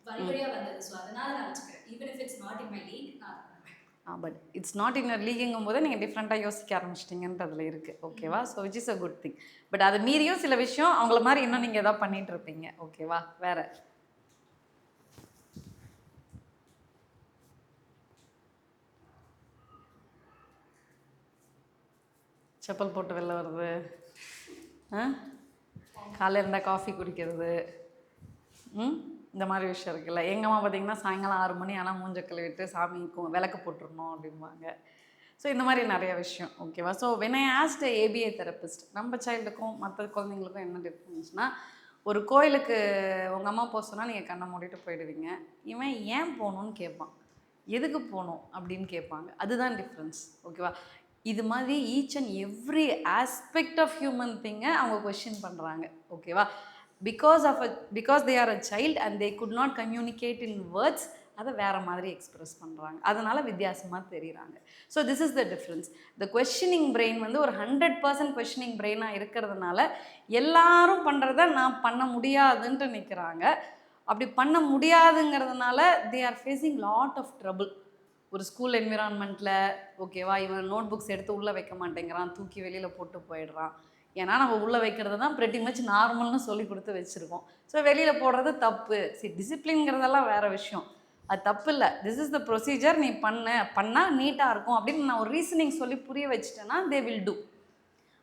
வழிவழியாக வந்தது. ஸோ அதனால் நான் வச்சுக்கிறேன். Even if it's not in my league, நான் அதை பண்ணுவேன். But it's not in your லீக்குங்கும் போது நீங்கள் டிஃப்ரெண்ட்டாக யோசிக்க ஆரம்பிச்சிட்டிங்கன்றதுல இருக்குது. ஓகேவா? So which is a good thing. But அதை மீறியும் சில விஷயம் அவங்கள மாதிரி இன்னும் நீங்கள் எதாவது பண்ணிகிட்டு இருப்பீங்க. ஓகேவா? வேறு செப்பல் போட்டு வெளில வருது, காலையில் இருந்தால் காஃபி குடிக்கிறது, இந்த மாதிரி விஷயம் இருக்குல்ல. எங்கள் அம்மா பார்த்திங்கன்னா சாயங்காலம் 6 மணி ஆனால் மூஞ்ச கழுவிட்டு சாமிக்கும் விளக்கு போட்டுருணும் அப்படிம்பாங்க. ஸோ இந்த மாதிரி நிறைய விஷயம். ஓகேவா? So when I asked a ABA therapist, நம்ம சைல்டுக்கும் மற்ற குழந்தைங்களுக்கும் என்ன டிஃப்ரென்ஸ்னால், ஒரு கோயிலுக்கு உங்கள் அம்மா போக சொன்னால் நீங்கள் கண்ணை மூடிட்டு போயிடுவீங்க. இவன் ஏன் போகணுன்னு கேட்பான், எதுக்கு போகணும் அப்படின்னு கேட்பாங்க. அதுதான் டிஃப்ரென்ஸ். ஓகேவா? இது மாதிரி each and every aspect of human திங்கை அவங்க கொஸ்டின் பண்ணுறாங்க. ஓகேவா? Because they are a child and they could not communicate in words, அதை வேறு மாதிரி எக்ஸ்ப்ரெஸ் பண்ணுறாங்க. அதனால் வித்தியாசமாக தெரியுறாங்க. So this is the difference. The questioning brain வந்து ஒரு 100% கொஸ்டினிங் பிரெயினாக இருக்கிறதுனால எல்லாரும் பண்ணுறத நான் பண்ண முடியாதுன்ட்டு நிற்கிறாங்க. அப்படி பண்ண முடியாதுங்கிறதுனால they are facing lot of trouble. ஒரு ஸ்கூல் என்விரான்மெண்ட்டில் ஓகேவா, இவன் நோட் புக்ஸ் எடுத்து உள்ளே வைக்க மாட்டேங்கிறான், தூக்கி வெளியில் போட்டு போயிடுறான். ஏன்னா நம்ம உள்ளே வைக்கிறது தான் pretty much நார்மல்னு சொல்லி கொடுத்து வச்சுருக்கோம். ஸோ வெளியில் போடுறது தப்பு. சரி, டிசிப்ளின்ங்கிறதெல்லாம் வேறு விஷயம், அது தப்பு இல்லை. திஸ் இஸ் த ப்ரொசீஜர், நீ பண்ணால் நீட்டாக இருக்கும் அப்படின்னு நான் ஒரு ரீசனிங் சொல்லி புரிய வச்சுட்டேன்னா தே வில் டூ.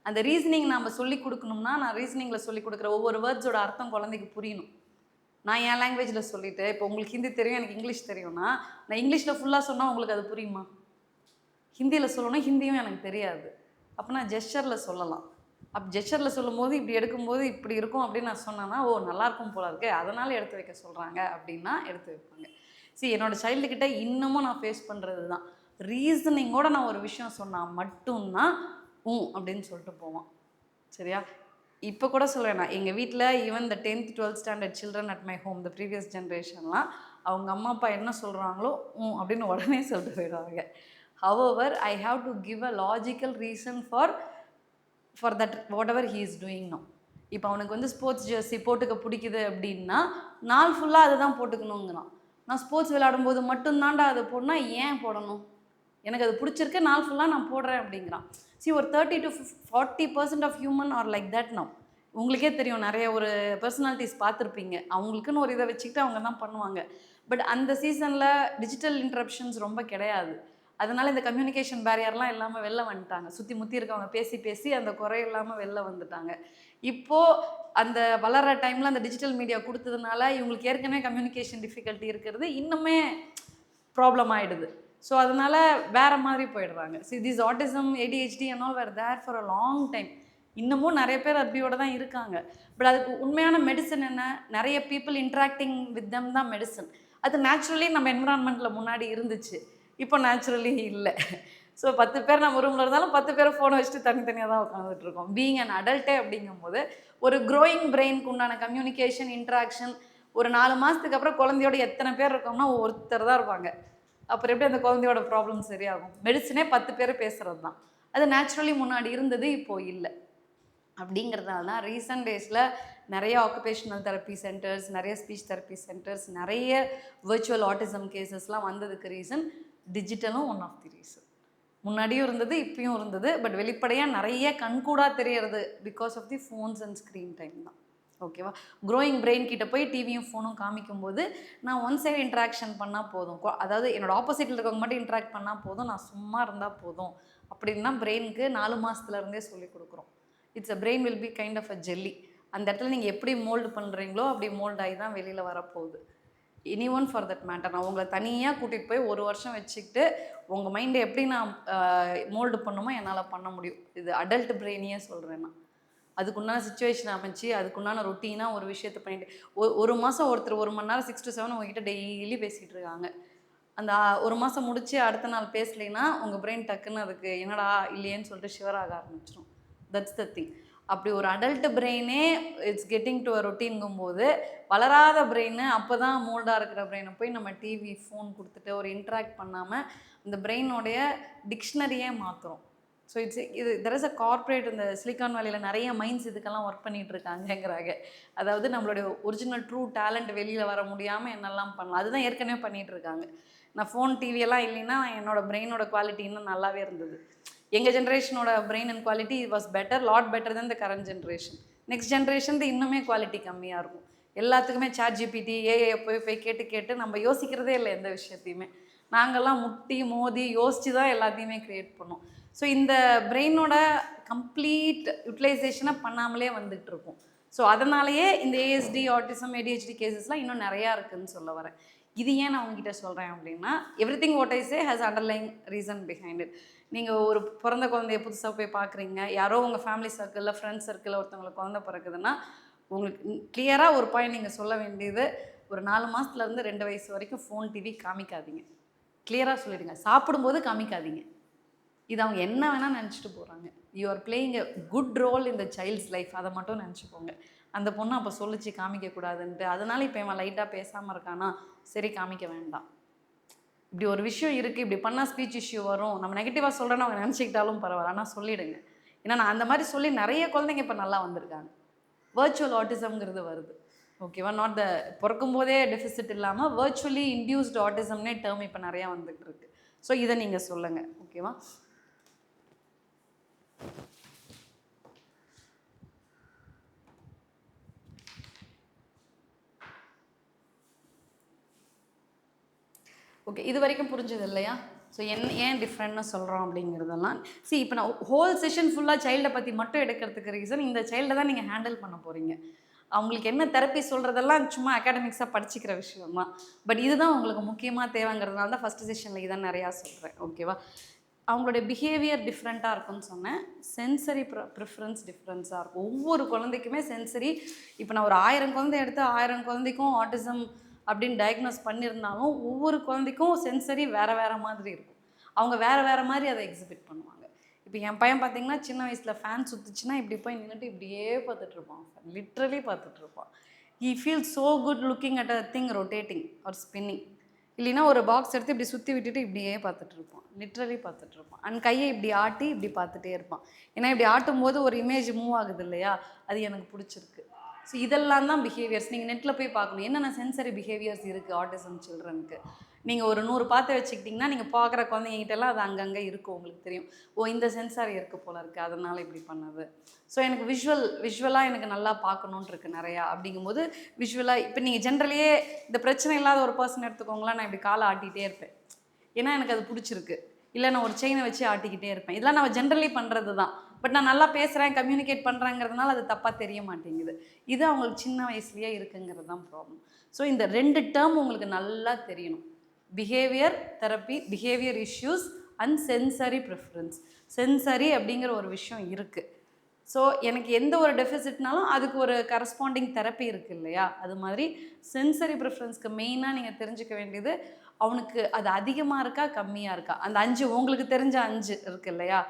அந்த ரீசனிங் நம்ம சொல்லி கொடுக்கணும்னா, நான் ரீசனிங்கில் சொல்லி கொடுக்குற ஒவ்வொரு வேர்ட்ஸோட அர்த்தம் குழந்தைக்கு புரியணும். நான் என் லாங்குவேஜில் சொல்லிவிட்டு, இப்போ உங்களுக்கு ஹிந்தி தெரியும், எனக்கு இங்கிலீஷ் தெரியும்னா, நான் இங்கிலீஷில் ஃபுல்லாக சொன்னால் உங்களுக்கு அது புரியுமா? ஹிந்தியில் சொல்லணும், ஹிந்தியும் எனக்கு தெரியாது. அப்போ நான் ஜெஸ்டரில் சொல்லலாம். அப்போ ஜெஸ்டரில் சொல்லும்போது இப்படி எடுக்கும்போது இப்படி இருக்கும் அப்படின்னு நான் சொன்னேன்னா, ஓ நல்லாயிருக்கும் போல இருக்கு, அதனால் எடுத்து வைக்க சொல்கிறாங்க அப்படின்னா எடுத்து வைப்பாங்க. சரி, என்னோடய சைல்டுக்கிட்ட இன்னமும் நான் ஃபேஸ் பண்ணுறது தான். ரீசனிங்கோடு நான் ஒரு விஷயம் சொன்னால் மட்டும்தான் அப்படின்னு சொல்லிட்டு போவான். சரியா? இப்போ கூட சொல்லுவேன், நான் எங்கள் வீட்டில் even the 10th 12th standard children at my home, the previous ஜென்ரேஷன்லாம் அவங்க அம்மா அப்பா என்ன சொல்கிறாங்களோ அப்படின்னு உடனே சொல்லிட்டு போயிடுவாங்க. However I have to give a logical reason for that whatever he is doing no. இப்போ அவனுக்கு வந்து ஸ்போர்ட்ஸ் ஜெர்சி போட்டுக்க பிடிக்குது அப்படின்னா நாள் ஃபுல்லாக அதுதான் போட்டுக்கணுங்கிறான். நான் ஸ்போர்ட்ஸ் விளையாடும்போது மட்டும்தான்டா அதை போடணும், ஏன் போடணும்? எனக்கு அது பிடிச்சிருக்கு, நாள் ஃபுல்லாக நான் போடுறேன் அப்படிங்கிறான். ஒரு 30 to 40% of human are like that now. உங்களுக்கே தெரியும், நிறைய ஒரு பர்சனாலிட்டிஸ் பார்த்துருப்பீங்க, அவங்களுக்குன்னு ஒரு இதை வச்சுக்கிட்டு அவங்க தான் பண்ணுவாங்க. பட் அந்த சீசனில் டிஜிட்டல் இன்ட்ரப்ஷன்ஸ் ரொம்ப கிடையாது. அதனால் இந்த கம்யூனிகேஷன் பேரியர்லாம் இல்லாமல் வெளில வந்துட்டாங்க. சுற்றி முற்றி இருக்கவங்க பேசி பேசி அந்த குறை இல்லாமல் வெளில வந்துட்டாங்க. இப்போது அந்த வளர்கிற டைமில் அந்த டிஜிட்டல் மீடியா கொடுத்ததுனால இவங்களுக்கு ஏற்கனவே கம்யூனிகேஷன் டிஃபிகல்ட்டி இருக்கிறது இன்னுமே ப்ராப்ளம் ஆகிடுது. ஸோ அதனால் வேறு மாதிரி போயிடுறாங்க. This autism, ADHD and all were there for a long time. இன்னமும் நிறைய பேர் அப்படியோட தான் இருக்காங்க. பட் அதுக்கு உண்மையான மெடிசன் என்ன? நிறைய பீப்புள் இன்ட்ராக்டிங் வித் தெம் தான் மெடிசன். அது நேச்சுரலி நம்ம என்விரான்மெண்ட்டில் முன்னாடி இருந்துச்சு, இப்போ நேச்சுரலி இல்லை. ஸோ 10 பேர் நம்ம ரூமில் இருந்தாலும் 10 பேரை ஃபோனை வச்சுட்டு தனித்தனியாக தான் உட்காந்துட்டு இருக்கோம். பீயிங் அன் அடல்ட்டே அப்படிங்கும்போது ஒரு க்ரோயிங் பிரெயினுக்கு உண்டான கம்யூனிகேஷன், இன்ட்ராக்ஷன் ஒரு 4 மாதத்துக்கு அப்புறம் குழந்தையோட எத்தனை பேர் இருக்கோம்னா ஒருத்தர் தான் இருப்பாங்க. அப்புறம் எப்படி அந்த குழந்தையோட ப்ராப்ளம் சரியாகும்? மெடிசனே 10 பேர் பேசுகிறது தான். அது நேச்சுரலி முன்னாடி இருந்தது, இப்போது இல்லை. அப்படிங்கிறதுனால தான் ரீசன்ட் டேஸில் நிறைய ஆக்குபேஷனல் தெரப்பி சென்டர்ஸ், நிறைய ஸ்பீச் தெரப்பி சென்டர்ஸ், நிறைய விர்ச்சுவல் ஆட்டிசம் கேசஸ்லாம் வந்ததுக்கு ரீசன் டிஜிட்டலும் ஒன் ஆஃப் தி ரீசன். முன்னாடியும் இருந்தது, இப்பயும் இருந்தது. பட் வெளிப்படையாக நிறைய கண்கூடாக தெரியறது because of the phones and screen time தான். ஓகேவா? க்ரோயிங் பிரெயின் கிட்ட போய் டிவியும் ஃபோனும் காமிக்கும்போது நான் ஒன் சைடு இன்ட்ராக்ஷன் பண்ணால் போதும், அதாவது என்னோடய ஆப்போசிட்டில் இருக்கவங்க மட்டும் இன்ட்ராக்ட் பண்ணால் போதும், நான் சும்மா இருந்தால் போதும் அப்படின்னு தான் பிரெயினுக்கு 4 மாதத்துலேருந்தே சொல்லி கொடுக்குறோம். It's a brain will be kind of a jelly. அந்த இடத்துல நீங்கள் எப்படி மோல்டு பண்ணுறீங்களோ அப்படி மோல்ட் ஆகி தான் வெளியில் வரப்போகுது. Any one for that matter. நான் உங்களை தனியாக கூட்டிகிட்டு போய் 1 வருஷம் வச்சுக்கிட்டு உங்கள் மைண்டை எப்படி நான் மோல்டு பண்ணுமோ என்னால் பண்ண முடியும். இது அடல்ட் பிரெயினையே சொல்கிறேன் நான். அதுக்குண்டான சுச்சுவேஷன் அமைச்சு, அதுக்குண்டான ரொட்டீனாக ஒரு விஷயத்தை பண்ணிட்டு ஒரு மாதம் ஒருத்தர் 1 மணி நேரம் 6 to 7 உங்ககிட்ட டெய்லி பேசிகிட்டு இருக்காங்க. அந்த 1 மாதம் முடித்து அடுத்த நாள் பேசலைன்னா உங்கள் பிரெயின் டக்குன்னு அதுக்கு என்னடா இல்லையேன்னு சொல்லிட்டு ஷிவர் ஆக ஆரம்பிச்சிடும். That's the thing. அப்படி ஒரு அடல்ட் பிரெயினே இட்ஸ் கெட்டிங் டு அ ரொட்டீன்ங்கும்போது வளராத பிரெயின், அப்போ தான் மோல்டாக இருக்கிற பிரெயினை போய் நம்ம டிவி ஃபோன் கொடுத்துட்டு ஒரு இன்ட்ராக்ட் பண்ணாமல் அந்த பிரெயினோடைய டிக்ஷனரியே மாற்றுறோம். ஸோ இது தெர் இஸ் அ கார்ப்பரேட், இந்த சிலிக்கான் வேலியில் நிறைய மைண்ட்ஸ் இதுக்கெல்லாம் ஒர்க் பண்ணிகிட்டு இருக்காங்கங்கிறாங்க. அதாவது நம்மளுடைய ஒரிஜினல் ட்ரூ டேலண்ட் வெளியில் வர முடியாமல் என்னெல்லாம் பண்ணலாம், அதுதான் ஏற்கனவே பண்ணிகிட்டு இருக்காங்க. நான் ஃபோன் டிவியெல்லாம் இல்லைன்னா என்னோடய பிரெயினோட குவாலிட்டி இன்னும் நல்லாவே இருந்தது. எங்கள் ஜென்ரேஷனோட brain and quality was better, lot better then the current generation. Next generation இன்னுமே குவாலிட்டி கம்மியாக இருக்கும். எல்லாத்துக்குமே ChatGPT, AI போய் கேட்டு நம்ம யோசிக்கிறதே இல்லை எந்த விஷயத்தையுமே. நாங்கள்லாம் முட்டி மோதி யோசித்து தான் எல்லாத்தையுமே க்ரியேட் பண்ணோம். ஸோ இந்த பிரெயினோட கம்ப்ளீட் யூட்டிலைசேஷனை பண்ணாமலே வந்துட்டு இருக்கும். ஸோ அதனாலேயே இந்த ASD, ஆட்டிசம், ADHD கேசஸ்லாம் இன்னும் நிறையா இருக்குதுன்னு சொல்ல வரேன். இது ஏன் நான் உங்ககிட்ட சொல்கிறேன் அப்படின்னா, everything what I say has underlying reason behind it. நீங்கள் ஒரு பிறந்த குழந்தைய புதுசாக போய் பார்க்குறீங்க, யாரோ உங்கள் ஃபேமிலி சர்க்கிளில், ஃப்ரெண்ட்ஸ் சர்க்கிளில் ஒருத்தவங்களுக்கு குழந்தை பிறக்குதுன்னா உங்களுக்கு கிளியராக ஒரு பாயிண்ட் நீங்கள் சொல்ல வேண்டியது, ஒரு 4 மாதத்துலேருந்து 2 வயசு வரைக்கும் ஃபோன் டிவி காமிக்காதீங்க. கிளியராக சொல்லிடுங்க. சாப்பிடும்போது காமிக்காதீங்க. இது அவங்க என்ன வேணால் நினச்சிட்டு போகிறாங்க. You are playing a good role in the child's life, அதை மட்டும் நினச்சிக்கோங்க. அந்த பொண்ணு அப்போ சொல்லிச்சு காமிக்கக்கூடாதுன்ட்டு, அதனால் இப்போ இவன் லைட்டாக பேசாமல் இருக்கானா, சரி காமிக்க வேண்டாம். இப்படி ஒரு விஷயம் இருக்குது, இப்படி பண்ணால் ஸ்பீச் இஷ்யூ வரும், நம்ம நெகட்டிவாக சொல்கிறேன்னு அவங்க நினச்சிக்கிட்டாலும் பரவாயில்ல, ஆனால் சொல்லிவிடுங்க. ஏன்னா நான் அந்த மாதிரி சொல்லி நிறைய குழந்தைங்க இப்போ நல்லா வந்திருக்காங்க. வர்ச்சுவல் ஆட்டிசம்ங்கிறது வருது, ஓகேவா? நாட் த பிறக்கும் போதே டெஃபிசிட் இல்லாமல் வர்ச்சுவலி இன்டியூஸ்டு ஆட்டிசம்னே டேர்ம் இப்போ நிறையா வந்துட்டு இருக்கு. ஸோ இதை நீங்கள் சொல்லுங்கள். ஓகேவா? ஓகே, இது வரைக்கும் புரிஞ்சது இல்லையா? ஸோ ஏன் டிஃப்ரெண்ட்னு சொல்கிறோம் அப்படிங்கிறதெல்லாம் இப்போ நான் ஹோல் செஷன் ஃபுல்லாக சைல்டை பற்றி மட்டும் எடுக்கிறதுக்கு ரீசன், இந்த சைல்டை தான் நீங்கள் ஹேண்டில் பண்ண போகிறீங்க. அவங்களுக்கு என்ன தெரப்பி சொல்கிறதெல்லாம் சும்மா அகாடமிக்ஸாக படிச்சுக்கிற விஷயம் தான். பட் இதுதான் உங்களுக்கு முக்கியமாக தேவைங்கிறதுனால தான் ஃபஸ்ட்டு செஷனில் இதான் நிறையா சொல்கிறேன். ஓகேவா? அவங்களுடைய பிஹேவியர் டிஃப்ரெண்ட்டாக இருக்கும்னு சொன்னேன். சென்சரி ப்ரிஃபரன்ஸ் டிஃப்ரென்ஸாக இருக்கும். ஒவ்வொரு குழந்தைக்குமே சென்சரி, இப்போ நான் ஒரு 1000 குழந்தை எடுத்து 1000 குழந்தைக்கும் ஆட்டிசம் அப்படின்னு டயக்னோஸ் பண்ணியிருந்தாலும் ஒவ்வொரு குழந்தைக்கும் சென்சரி வேறு மாதிரி இருக்கும். அவங்க வேறு மாதிரி அதை எக்ஸிபிட் பண்ணுவாங்க. இப்போ என் பையன் பார்த்தீங்கன்னா சின்ன வயசில் ஃபேன் சுற்றுச்சுன்னா இப்படி போய் நின்றுட்டு இப்படியே பார்த்துட்ருப்பான். லிட்ரலி பார்த்துட்ருப்பான். He feel so good looking at a thing rotating or spinning. இல்லைன்னா ஒரு பாக்ஸ் எடுத்து இப்படி சுற்றி விட்டுட்டு இப்படியே பார்த்துட்ருப்பான். லிட்ரலி பார்த்துட்ருப்பான். அண்ட் கையை இப்படி ஆட்டி இப்படி பார்த்துட்டே இருப்பான். ஏன்னா இப்படி ஆட்டும் போது ஒரு இமேஜ் மூவ் ஆகுது இல்லையா, அது எனக்கு பிடிச்சிருக்கு. ஸோ இதெல்லாம் தான் பிஹேவியர்ஸ். நீங்கள் நெட்டில் போய் பார்க்கணும் என்னென்ன சென்சரி பிஹேவியர்ஸ் இருக்குது ஆட்டிசம் சில்ட்ரனுக்கு. நீங்கள் ஒரு 100 பார்த்து வச்சுக்கிட்டிங்கன்னா நீங்கள் பார்க்குற குழந்தைங்கிட்டலாம் அது அங்கங்கே இருக்கும். உங்களுக்கு தெரியும், ஓ இந்த சென்சார் இருக்குது போல இருக்குது, அதனால் இப்படி பண்ணுது. ஸோ எனக்கு விஷுவலாக எனக்கு நல்லா பார்க்கணுன்ட்டு இருக்குது நிறையா. அப்படிங்கும்போது விஷுவலாக இப்போ நீங்கள் ஜென்ரலியே இந்த பிரச்சனை இல்லாத ஒரு பர்சன் எடுத்துக்கோங்களேன், நான் இப்படி காலை ஆட்டிகிட்டே இருப்பேன். ஏன்னா எனக்கு அது பிடிச்சிருக்கு. இல்லை நான் ஒரு செயினை வச்சு ஆட்டிக்கிட்டே இருப்பேன். இதெல்லாம் நம்ம ஜென்ரலி பண்ணுறது தான். பட் நான் நல்லா பேசுகிறேன், கம்யூனிகேட் பண்ணுறேங்கிறதுனால அது தப்பாக தெரிய மாட்டேங்குது. இது அவங்களுக்கு சின்ன வயசுலேயே இருக்குங்கிறது தான் ப்ராப்ளம். ஸோ இந்த 2 டேர்ம் உங்களுக்கு நல்லா தெரியணும். Behaviour therapy, behaviour issues and sensory preference. Sensory அப்படிங்கிற ஒரு விஷயம் இருக்குது. ஸோ எனக்கு எந்த ஒரு டெஃபிசிட்னாலும் அதுக்கு ஒரு கரஸ்பாண்டிங் தெரப்பி இருக்குது இல்லையா? அது மாதிரி சென்சரி ப்ரிஃபரன்ஸ்க்கு மெயினாக நீங்கள் தெரிஞ்சுக்க வேண்டியது, அவனுக்கு அது அதிகமாக இருக்கா கம்மியாக இருக்கா. அந்த 5 உங்களுக்கு தெரிஞ்ச 5 இருக்குது இல்லையா?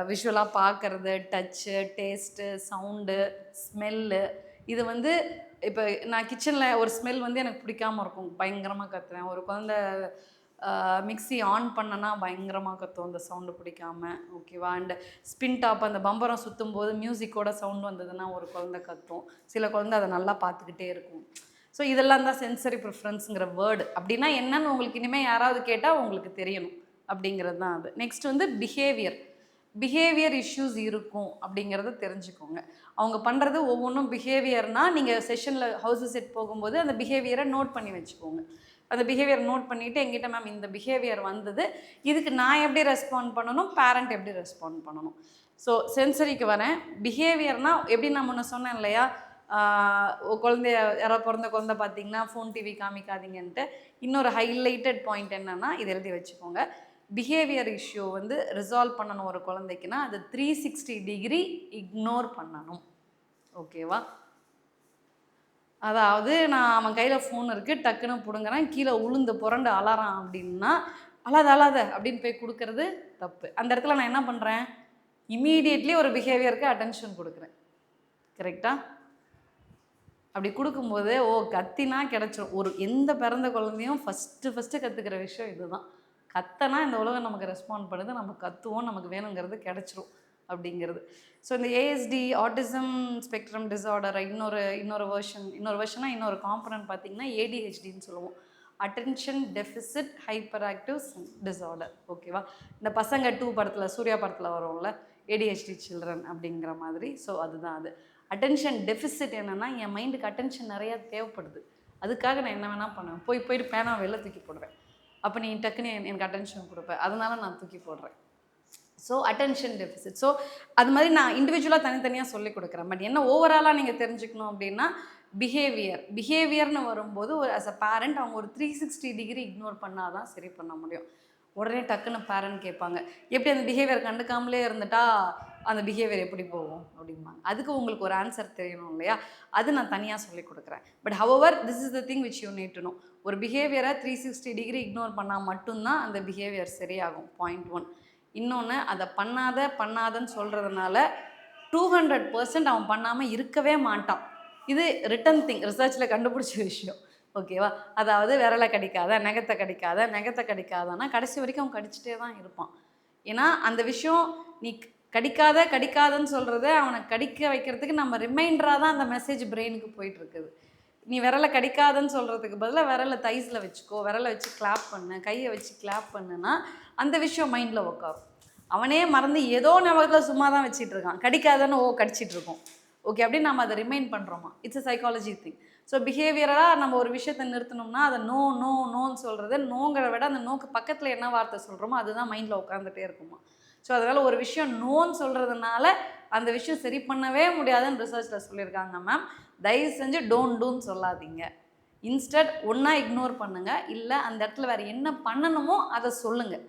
விஷுவலாக பார்க்குறது, டச்சு, டேஸ்ட்டு, சவுண்டு, ஸ்மெல்லு. இது வந்து இப்போ நான் கிச்சனில் ஒரு ஸ்மெல் வந்து எனக்கு பிடிக்காமல் இருக்கும், பயங்கரமாக கத்துறேன். ஒரு குழந்த மிக்ஸி ஆன் பண்ணனா பயங்கரமாக கத்தும், அந்த சவுண்டு பிடிக்காம. ஓகேவா? அண்டு ஸ்பின் டாப் அந்த பம்பரம் சுற்றும் போது மியூசிக்கோட சவுண்ட் வந்ததுன்னா ஒரு குழந்தை கத்தும். சில குழந்தை அதை நல்லா பார்த்துக்கிட்டே இருக்கும். ஸோ இதெல்லாம் தான் சென்சரி ப்ரிஃபரன்ஸுங்கிற வேர்டு. அப்படின்னா என்னன்னு உங்களுக்கு இனிமேல் யாராவது கேட்டால் உங்களுக்கு தெரியணும் அப்படிங்கிறது தான் அது. நெக்ஸ்ட் வந்து பிஹேவியர் இஷ்யூஸ் இருக்கும் அப்படிங்கிறத தெரிஞ்சுக்கோங்க. அவங்க பண்ணுறது ஒவ்வொன்றும் பிஹேவியர்னால் நீங்கள் செஷனில் ஹவுஸ் விசிட் போகும்போது அந்த பிஹேவியரை நோட் பண்ணி வச்சுக்கோங்க. அந்த பிஹேவியர் நோட் பண்ணிவிட்டு எங்கிட்ட மேம் இந்த பிஹேவியர் வந்தது, இதுக்கு நான் எப்படி ரெஸ்பாண்ட் பண்ணணும், பேரண்ட் எப்படி ரெஸ்பாண்ட் பண்ணணும். ஸோ சென்சரிக்கு வரேன். பிஹேவியர்னால் எப்படி நான் முன்ன சொன்னேன் இல்லையா, குழந்தைய யாராவது பிறந்த குழந்தை பார்த்தீங்கன்னா ஃபோன் டிவி காமிக்காதீங்கன்ட்டு. இன்னொரு ஹைலைட்டட் பாயிண்ட் என்னென்னா, இது எழுதி வச்சுக்கோங்க. பிஹேவியர் இஷ்யூ வந்து ரிசால்வ் பண்ணணும் ஒரு குழந்தைக்குன்னா அது 360 டிகிரி இக்னோர் பண்ணணும். ஓகேவா? அதாவது நான் அவன் கையில் ஃபோன் இருக்குது, டக்குன்னு பிடுங்குறேன், கீழே உளுந்து புரண்டு அலறான் அப்படின்னா அழாத அப்படின்னு போய் கொடுக்கறது தப்பு. அந்த இடத்துல நான் என்ன பண்ணுறேன், இமீடியட்லி ஒரு பிஹேவியருக்கு அட்டென்ஷன் கொடுக்குறேன். கரெக்டாக? அப்படி கொடுக்கும்போது கத்தினா கிடச்சிரும். எந்த பிறந்த குழந்தையும் ஃபஸ்ட்டு கற்றுக்கிற விஷயம் இதுதான். கத்தனா இந்த உலகம் நமக்கு ரெஸ்பாண்ட் பண்ணுது, நம்ம கத்துவோம், நமக்கு வேணுங்கிறது கிடச்சிரும் அப்படிங்கிறது. ஸோ இந்த ஏஎஸ்டி ஆட்டிசம் ஸ்பெக்ட்ரம் டிஸார்டரை இன்னொரு வெர்ஷனாக இன்னொரு காம்பனன்ட் பார்த்திங்கன்னா ஏடிஹெச்டின்னு சொல்லுவோம். Attention deficit hyper active disorder. ஓகேவா? இந்த பசங்க 2 படத்தில், சூர்யா படத்தில் வரும்ல, ஏடிஹெச்டி சில்ட்ரன் அப்படிங்கிற மாதிரி. ஸோ அதுதான் அது. அட்டென்ஷன் டெஃபிசிட் என்னென்னா, என் மைண்டுக்கு அட்டென்ஷன் நிறையா தேவைப்படுது, அதுக்காக நான் என்ன வேணால் பண்ணுவேன். போயிட்டு பேனா வெளில தூக்கி போடுவேன். அப்போ நீ டக்குன்னு எனக்கு அட்டென்ஷன் கொடுப்பேன், அதனால நான் தூக்கி போடுறேன். So attention deficit. ஸோ அது மாதிரி நான் இண்டிவிஜுவலாக தனித்தனியாக சொல்லி கொடுக்குறேன். பட் என்ன ஓவராலாக நீங்கள் தெரிஞ்சுக்கணும் அப்படின்னா, பிஹேவியர்னு வரும்போது ஆஸ் அ பேரண்ட் அவங்க ஒரு 360 டிகிரி இக்னோர் பண்ணால் தான் சரி பண்ண முடியும். உடனே டக்குன்னு பேரண்ட் கேட்பாங்க, எப்படி அந்த பிஹேவியர் கண்டுக்காமலே இருந்துட்டா அந்த பிஹேவியர் எப்படி போகும் அப்படிம்பாங்க. அதுக்கு உங்களுக்கு ஒரு ஆன்சர் தெரியணும் இல்லையா? அது நான் தனியாக சொல்லி கொடுக்குறேன். But however this is the thing which you need to no. ஒரு பிஹேவியரை 360 டிகிரி இக்னோர் பண்ணால் மட்டும்தான் அந்த பிஹேவியர் சரியாகும். பாயிண்ட் 1. இன்னொன்று, அதை பண்ணாதன்னு சொல்கிறதுனால 200% அவன் பண்ணாமல் இருக்கவே மாட்டான். இது ரிட்டன் திங், ரிசர்ச்சில் கண்டுபிடிச்ச விஷயம். ஓகேவா? அதாவது விரலை கடிக்காத, நகத்தை கடிக்காதன்னா கடைசி வரைக்கும் அவன் கடிச்சிட்டே தான் இருப்பான். ஏன்னா அந்த விஷயம் நீ கடிக்காதன்னு சொல்கிறத அவனை கடிக்க வைக்கிறதுக்கு நம்ம ரிமைண்டராக தான் அந்த மெசேஜ் பிரெயினுக்கு போயிட்டுருக்குது. நீ விரலை கடிக்காதன்னு சொல்கிறதுக்கு பதிலாக விரலை தைஸில் வச்சுக்கோ, விரலை வச்சு கிளாப் பண்ணு, கையை வச்சு கிளாப் பண்ணுன்னா அந்த விஷயம் மைண்டில் உட்காரும். அவனே மறந்து ஏதோ ஞாபகத்தில் சும்மா தான் வச்சிட்டு இருக்கான், கடிக்காதன்னு கடிச்சிட்டு இருக்கோம். ஓகே, அப்படின்னு நம்ம அதை ரிமைண்ட் பண்ணுறோமா, it's a psychology thing. So பிஹேவியராக நம்ம ஒரு விஷயத்தை நிறுத்தணும்னா அதை நோ நோ நோன்னு சொல்கிறது, நோங்கிற விட அந்த நோக்கு பக்கத்தில் என்ன வார்த்தை சொல்கிறோமோ அதுதான் மைண்டில் உட்காந்துட்டே இருக்குமா. ஸோ அதனால் ஒரு விஷயம் நோன்னு சொல்கிறதுனால அந்த விஷயம் சரி பண்ணவே முடியாதுன்னு ரிசர்ச்சில் சொல்லியிருக்காங்க மேம். தயவு செஞ்சு டோன்ட் சொல்லாதீங்க. இன்ஸ்டட் ஒன்றா இக்னோர் பண்ணுங்கள், இல்லை அந்த இடத்துல வேறு என்ன பண்ணணுமோ அதை சொல்லுங்கள்.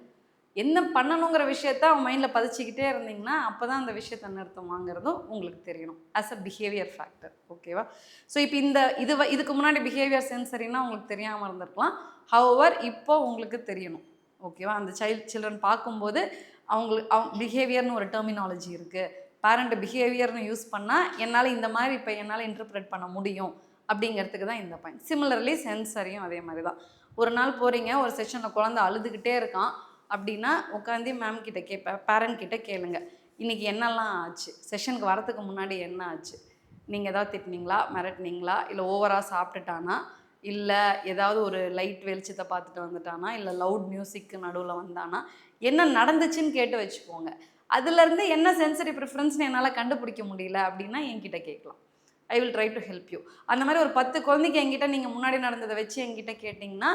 என்ன பண்ணணுங்கிற விஷயத்த அவன் மைண்டில் பதிச்சிக்கிட்டே இருந்தீங்கன்னா அப்போ தான் அந்த விஷயத்தை நிறுத்தமாங்கிறதும் உங்களுக்கு தெரியணும் ஆஸ் அ பிஹேவியர் ஃபேக்டர். ஓகேவா? ஸோ இப்போ இதுக்கு முன்னாடி பிஹேவியர் சென்சரின்னா உங்களுக்கு தெரியாமல் இருந்திருக்கலாம். ஹவவர் இப்போ உங்களுக்கு தெரியணும். ஓகேவா? அந்த சில்ட்ரன் பார்க்கும்போது அவங்க பிஹேவியர்னு ஒரு டெர்மினாலஜி இருக்குது. பேரண்ட் பிஹேவியர்னு யூஸ் பண்ணால் என்னால் இந்த மாதிரி இப்போ என்னால் இன்டர்பிரேட் பண்ண முடியும் அப்படிங்கிறதுக்கு தான் இந்த பாயிண்ட். சிமிலர்லி சென்சரியும் அதே மாதிரி தான். ஒரு நாள் போகிறீங்க, ஒரு செஷனில் குழந்தை அழுதுகிட்டே இருக்கான் அப்படின்னா உட்காந்து மேம் கிட்ட கேட்பேன், பேரண்ட் கிட்ட கேளுங்க, இன்றைக்கி என்னெல்லாம் ஆச்சு, செஷனுக்கு வரத்துக்கு முன்னாடி என்ன ஆச்சு, நீங்கள் ஏதாவது திட்டினீங்களா, மிரட்டினீங்களா, இல்லை ஓவராக சாப்பிட்டுட்டானா, இல்லை ஏதாவது ஒரு லைட் வெளிச்சத்தை பார்த்துட்டு வந்துட்டானா, இல்லை லவுட் மியூசிக்கு நடுவில் வந்தானா, என்ன நடந்துச்சுன்னு கேட்டு வச்சுக்கோங்க. அதுலேருந்து என்ன சென்சரி ப்ரிஃபரன்ஸ்னு என்னால் கண்டுபிடிக்க முடியல அப்படின்னா என்கிட்ட கேட்கலாம். I will try to help you. அந்த மாதிரி ஒரு 10 குழந்தைக்கு என்கிட்ட நீங்கள் முன்னாடி நடந்ததை வச்சு என்கிட்ட கேட்டிங்கன்னா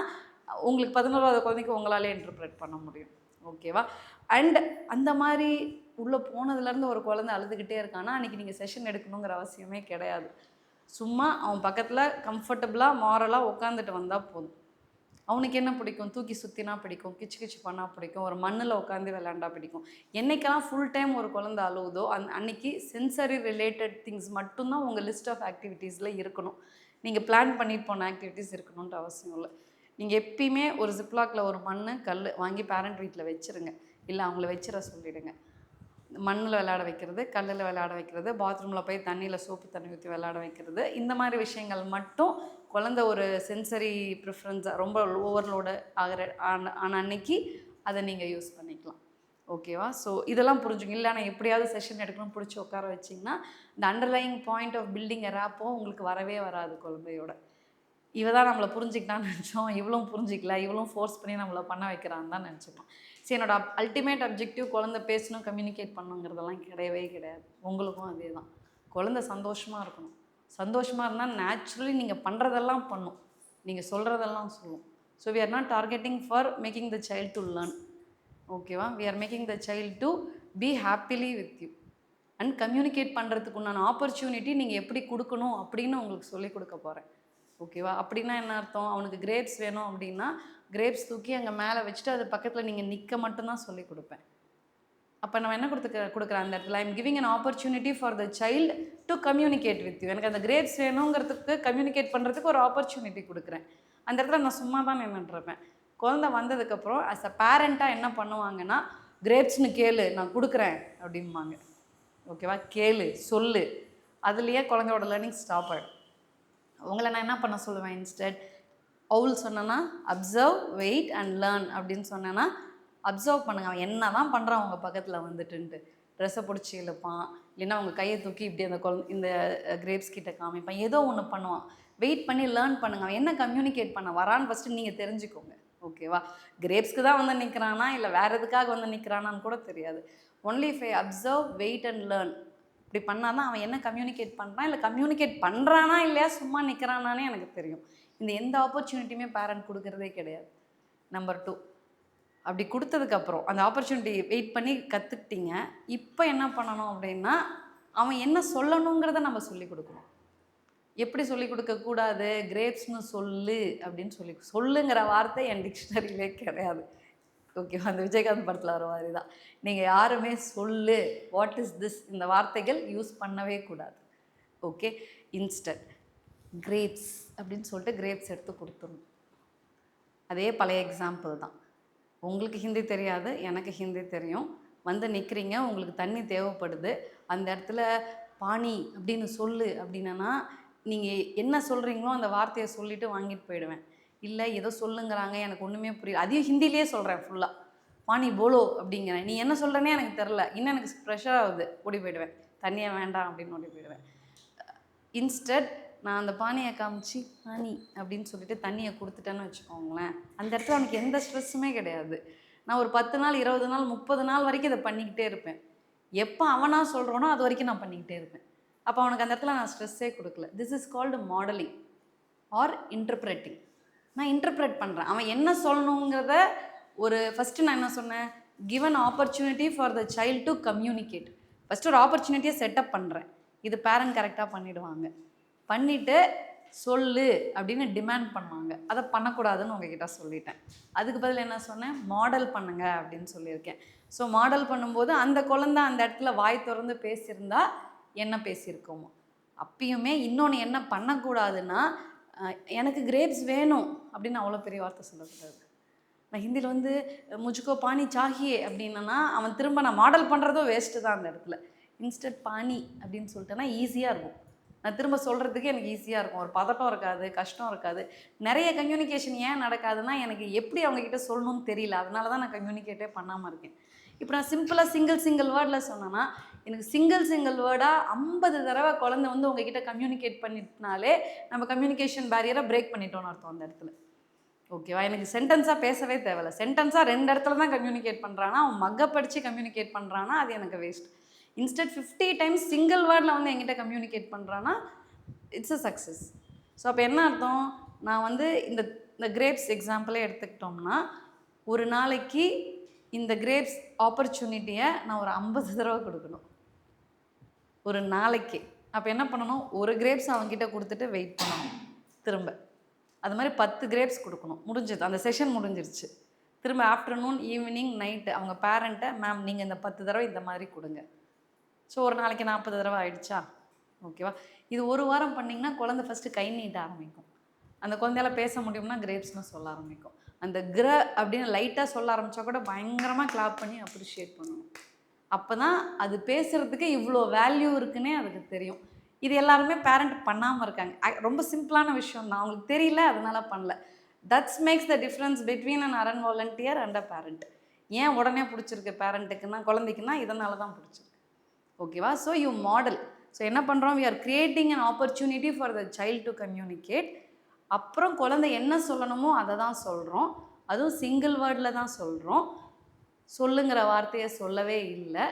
உங்களுக்கு 11வது குழந்தைக்கு உங்களாலே இன்டர்பிரேட் பண்ண முடியும். ஓகேவா? அண்ட் அந்த மாதிரி உள்ளே போனதுலேருந்து ஒரு குழந்தை அழுதுகிட்டே இருக்கான்னா அன்றைக்கி நீங்கள் செஷன் எடுக்கணுங்கிற அவசியமே கிடையாது. சும்மா அவன் பக்கத்தில் கம்ஃபர்டபுளாக மாரலாக உட்காந்துட்டு வந்தால் போதும். அவனுக்கு என்ன பிடிக்கும், தூக்கி சுற்றினா பிடிக்கும், கிச்சு கிச்சு பண்ணால் பிடிக்கும், ஒரு மண்ணில் உட்காந்து விளையாண்டா பிடிக்கும். என்றைக்கெல்லாம் ஃபுல் டைம் ஒரு குழந்தை அழுவுதோ அன்றைக்கி சென்சரி ரிலேட்டட் திங்ஸ் மட்டும்தான் உங்கள் லிஸ்ட் ஆஃப் ஆக்டிவிட்டீஸில் இருக்கணும். நீங்கள் பிளான் பண்ணிட்டு போன ஆக்டிவிட்டீஸ் இருக்கணுன்ட்டு அவசியம் இல்லை. நீங்கள் எப்பயுமே ஒரு ஜிப்லாக்கில் ஒரு மண் கல் வாங்கி பேரண்ட் வீட்டில் வச்சுருங்க, இல்லை அவங்கள வச்சிட சொல்லிவிடுங்க. மண்ணில் விளையாட வைக்கிறது, கல்லில் விளையாட வைக்கிறது, பாத்ரூமில் போய் தண்ணியில் சோப்பு தண்ணி ஊற்றி விளையாட வைக்கிறது, இந்த மாதிரி விஷயங்கள் மட்டும் குழந்த ஒரு சென்சரி ப்ரிஃபரன்ஸாக ரொம்ப ஓவர்லோடு ஆன அன்னைக்கு அதை நீங்கள் யூஸ் பண்ணிக்கலாம். ஓகேவா? ஸோ இதெல்லாம் புரிஞ்சுங்க. இல்லை நான் எப்படியாவது செஷன் எடுக்கணும்னு பிடிச்சி உட்கார வச்சிங்கன்னா இந்த underlying point of building a rapport உங்களுக்கு வரவே வராது. குழந்தையோட இவ தான் நம்மளை புரிஞ்சிக்கிட்டான்னு நினச்சோம், இவளும் புரிஞ்சிக்கல, இவளும் ஃபோர்ஸ் பண்ணி நம்மளை பண்ண வைக்கிறான்னு தான் நினச்சிக்கலாம். சரி, என்னோட அல்டிமேட் அப்ஜெக்டிவ் குழந்தை பேசணும், கம்யூனிகேட் பண்ணணுங்கிறதெல்லாம் கிடையவே கிடையாது. உங்களுக்கும் அதே தான். குழந்தை சந்தோஷமாக இருக்கணும். சந்தோஷமாக இருந்தால் நேச்சுரலி நீங்கள் பண்ணுறதெல்லாம் பண்ணும், நீங்கள் சொல்கிறதெல்லாம் சொல்லும். So we are not targeting for making the child to learn. ஓகேவா? We are making the child to be happily with you and communicate பண்ணுறதுக்கு உண்டான ஆப்பர்ச்சுனிட்டி நீங்கள் எப்படி கொடுக்கணும் அப்படின்னு உங்களுக்கு சொல்லிக் கொடுக்க போகிறேன். ஓகேவா? அப்படின்னா என்ன அர்த்தம்? அவனுக்கு கிரேப்ஸ் வேணும் அப்படின்னா கிரேப்ஸ் தூக்கி அங்கே மேலே வச்சுட்டு அது பக்கத்தில் நீங்கள் நிற்க மட்டும்தான் சொல்லி கொடுப்பேன். அப்போ நம்ம என்ன கொடுக்குறேன் அந்த இடத்துல? I am giving an opportunity for the child to communicate with you. எனக்கு அந்த கிரேப்ஸ் வேணுங்கிறதுக்கு கம்யூனிகேட் பண்ணுறதுக்கு ஒரு ஆப்பர்ச்சுனிட்டி கொடுக்குறேன். அந்த இடத்துல நான் சும்மா தான் நின்றுட்டுருப்பேன். குழந்தை வந்ததுக்கப்புறம் ஆஸ் அ பேரண்ட்டாக என்ன பண்ணுவாங்கன்னா, கிரேப்ஸ்னு கேளு, நான் கொடுக்குறேன் அப்படிம்பாங்க. ஓகேவா? கேளு, சொல்லு. அதுலேயே குழந்தையோட லேர்னிங் ஸ்டாப் ஆகிடும். உங்களை நான் என்ன பண்ண சொல்லுவேன்? இன்ஸ்டெட் அவுல் சொன்னேன்னா அப்சர்வ், வெயிட் அண்ட் லேர்ன் அப்படின்னு சொன்னேன்னா அப்சர்வ் பண்ணுங்க. அவன் என்ன தான் பண்ணுறான் உங்கள் பக்கத்தில் வந்துட்டுன்ட்டு. ட்ரெஸ்ஸை பிடிச்சி இழுப்பான், இல்லைன்னா அவங்க கையை தூக்கி இப்படி அந்த இந்த கிரேப்ஸ் கிட்ட காமிப்பான், ஏதோ ஒன்று பண்ணுவான். வெயிட் பண்ணி லேர்ன் பண்ணுங்க. அவன் என்ன கம்யூனிகேட் பண்ண வரான்னு ஃபஸ்ட்டு நீங்கள் தெரிஞ்சுக்கோங்க. ஓகேவா? கிரேப்ஸ்க்கு தான் வந்து நிற்கிறானா இல்லை வேறு எதுக்காக வந்து நிற்கிறானான்னு கூட தெரியாது. Only if I observe, wait and learn இப்படி பண்ணால் தான் அவன் என்ன கம்யூனிகேட் பண்ணுறான், இல்லை கம்யூனிகேட் பண்ணுறானா இல்லையா சும்மா நிற்கிறானானே எனக்கு தெரியும். இந்த எந்த ஆப்பர்ச்சுனிட்டியுமே பேரண்ட் கொடுக்குறதே கிடையாது. நம்பர் 2, அப்படி கொடுத்ததுக்கப்புறம் அந்த ஆப்பர்ச்சுனிட்டி வெயிட் பண்ணி கற்றுக்கிட்டீங்க. இப்போ என்ன பண்ணணும் அப்படின்னா அவன் என்ன சொல்லணுங்கிறத நம்ம சொல்லிக் கொடுக்கணும். எப்படி சொல்லிக் கொடுக்கக்கூடாது? கிரேப்ஸ்னு சொல்லு அப்படின்னு சொல்லுங்கிற வார்த்தை என் டிக்ஷனரியிலே கிடையாது. ஓகேவா? அந்த விஜயகாந்த் படத்தில் வர மாதிரி தான். நீங்கள் யாருமே சொல்லு, வாட் இஸ் திஸ், இந்த வார்த்தைகள் யூஸ் பண்ணவே கூடாது. ஓகே? இன்ஸ்டன்ட் கிரேப்ஸ் அப்படின்னு சொல்லிட்டு கிரேப்ஸ் எடுத்து கொடுத்துடணும். அதே பழைய எக்ஸாம்பிள் தான். உங்களுக்கு ஹிந்தி தெரியாது, எனக்கு ஹிந்தி தெரியும். வந்து நிற்கிறீங்க, உங்களுக்கு தண்ணி தேவைப்படுது. அந்த இடத்துல பானி அப்படின்னு சொல்லு அப்படின்னா நீங்கள் என்ன சொல்கிறீங்களோ அந்த வார்த்தையை சொல்லிவிட்டு வாங்கிட்டு போயிடுவேன். இல்லை ஏதோ சொல்லுங்கிறாங்க, எனக்கு ஒன்றுமே புரியல, அதையும் ஹிந்திலேயே சொல்கிறேன் ஃபுல்லாக. பானி போலோ அப்படிங்கிறேன், நீ என்ன சொல்கிறேனே எனக்கு தெரில, இன்னும் எனக்கு ப்ரெஷர் ஆகுது, ஓடி போயிடுவேன். தண்ணியை வேண்டாம் அப்படின்னு ஓடி போயிடுவேன். இன்ஸ்டட் நான் அந்த பானியை காமிச்சு பானி அப்படின்னு சொல்லிட்டு தண்ணியை கொடுத்துட்டேன்னு வச்சுக்கோங்களேன், அந்த இடத்துல அவனுக்கு எந்த ஸ்ட்ரெஸ்ஸுமே கிடையாது. நான் ஒரு 10 நாள் 20 நாள் 30 நாள் வரைக்கும் இதை பண்ணிக்கிட்டே இருப்பேன். எப்போ அவனா சொல்கிறானோ அது வரைக்கும் நான் பண்ணிக்கிட்டே இருப்பேன். அப்போ அவனுக்கு அந்த இடத்துல நான் ஸ்ட்ரெஸ்ஸே கொடுக்கல. This is called modelling or interpreting. நான் இன்டர்பிரட் பண்ணுறேன். அவன் என்ன சொல்லணுங்கிறத ஃபஸ்ட்டு நான் என்ன சொன்னேன், given opportunity for the child to communicate. First ஒரு ஆப்பர்ச்சுனிட்டியை செட்டப் பண்ணுறேன். இது பேரண்ட் கரெக்டாக பண்ணிவிடுவாங்க. பண்ணிவிட்டு சொல்லு அப்படின்னு டிமாண்ட் பண்ணுவாங்க. அதை பண்ணக்கூடாதுன்னு உங்ககிட்ட சொல்லிட்டேன். அதுக்கு பதில் என்ன சொன்னேன், மாடல் பண்ணுங்க அப்படின்னு சொல்லியிருக்கேன். ஸோ மாடல் பண்ணும்போது அந்த குழந்தை அந்த இடத்துல வாய் திறந்து பேசியிருந்தா என்ன பேசியிருக்கோமோ. அப்பயுமே இன்னொன்று என்ன பண்ணக்கூடாதுன்னா, எனக்கு கிரேப்ஸ் வேணும் அப்படின்னு அவ்வளோ பெரிய வார்த்தை சொல்லக்கூடாது. நான் ஹிந்தியில் வந்து முஜ்கோ பானி சாஹியே அப்படின்னா அவன் திரும்ப நான் மாடல் பண்ணுறதும் வேஸ்ட்டு தான் அந்த இடத்துல. இன்ஸ்டன்ட் பானி அப்படின்னு சொல்லிட்டேன்னா ஈஸியாக இருக்கும். நான் திரும்ப சொல்கிறதுக்கு எனக்கு ஈஸியாக இருக்கும். ஒரு பதட்டம் இருக்காது, கஷ்டம் இருக்காது. நிறைய கம்யூனிகேஷன் ஏன் நடக்காதுன்னா, எனக்கு எப்படி அவங்கக்கிட்ட சொல்லணும்னு தெரியல. அதனால தான் நான் கம்யூனிகேட்டே பண்ணாமல் இருக்கேன். இப்போ நான் சிம்பிளாக சிங்கிள் வேர்டில் சொன்னேன்னா, எனக்கு சிங்கிள் வேர்டாக 50 தடவை குழந்தை வந்து உங்ககிட்ட கம்யூனிகேட் பண்ணிட்டனாலே நம்ம கம்யூனிகேஷன் பேரியரை பிரேக் பண்ணிட்டோன்னு அர்த்தம் அந்த இடத்துல. ஓகேவா? எனக்கு சென்டென்ஸாக பேசவே தேவையில்ல. சென்டென்ஸாக 2 இடத்துல தான் கம்யூனிகேட் பண்ணுறான்னா, அவன் மக்க படித்து கம்யூனிகேட் பண்ணுறான்னா அது எனக்கு வேஸ்ட். இன்ஸ்டெட் 50 டைம்ஸ் சிங்கிள் வேர்டில் வந்து என்கிட்ட கம்யூனிகேட் பண்ணுறான்னா இட்ஸ் அ சக்ஸஸ். ஸோ அப்போ என்ன அர்த்தம், நான் வந்து இந்த கிரேப்ஸ் எக்ஸாம்பிளே எடுத்துக்கிட்டோம்னா, ஒரு நாளைக்கு இந்த கிரேப்ஸ் ஆப்பர்ச்சுனிட்டியை நான் ஒரு 50 தடவை கொடுக்கணும் ஒரு நாளைக்கு. அப்போ என்ன பண்ணணும், ஒரு கிரேப்ஸ் அவங்ககிட்ட கொடுத்துட்டு வெயிட் பண்ணணும் திரும்ப. அது மாதிரி 10 கிரேப்ஸ் கொடுக்கணும். முடிஞ்சது, அந்த செஷன் முடிஞ்சிருச்சு. திரும்ப ஆஃப்டர்நூன் ஈவினிங் நைட்டு அவங்க பேரண்ட்டை, மேம் நீங்கள் இந்த 10 தடவை இந்த மாதிரி கொடுங்க. ஸோ ஒரு நாளைக்கு 40 தடவை ஆயிடுச்சா? ஓகேவா? இது ஒரு வாரம் பண்ணிங்கன்னா குழந்தை ஃபஸ்ட்டு கை நீட்ட ஆரம்பிக்கும். அந்த குழந்தையால பேச முடியும்னா கிரேப்ஸ்னு சொல்ல ஆரம்பிக்கும். அந்த அப்படின்னு லைட்டாக சொல்ல ஆரம்பித்தா கூட பயங்கரமாக கிளாப் பண்ணி அப்ரிஷியேட் பண்ணணும். அப்போ தான் அது பேசுகிறதுக்கு இவ்வளோ வேல்யூ இருக்குன்னே அதுக்கு தெரியும். இது எல்லாருமே பேரண்ட் பண்ணாமல் இருக்காங்க. ரொம்ப சிம்பிளான விஷயம் தான், அவங்களுக்கு தெரியல அதனால பண்ணல. That's makes the difference between an அரன் வாலண்டியர் அண்ட் அ பேரண்ட். ஏன் உடனே பிடிச்சிருக்கு பேரண்ட்டுக்குன்னா, குழந்தைக்குன்னா இதனால தான் பிடிச்சிருக்கு. ஓகேவா? So you model. ஸோ என்ன பண்ணுறோம், we are creating an opportunity for the child to communicate. அப்புறம் குழந்தை என்ன சொல்லணுமோ அதை தான் சொல்கிறோம். அதுவும் சிங்கிள் வேர்டில் தான் சொல்கிறோம். சொல்லுங்கிற வார்த்தையை சொல்லவே இல்லை.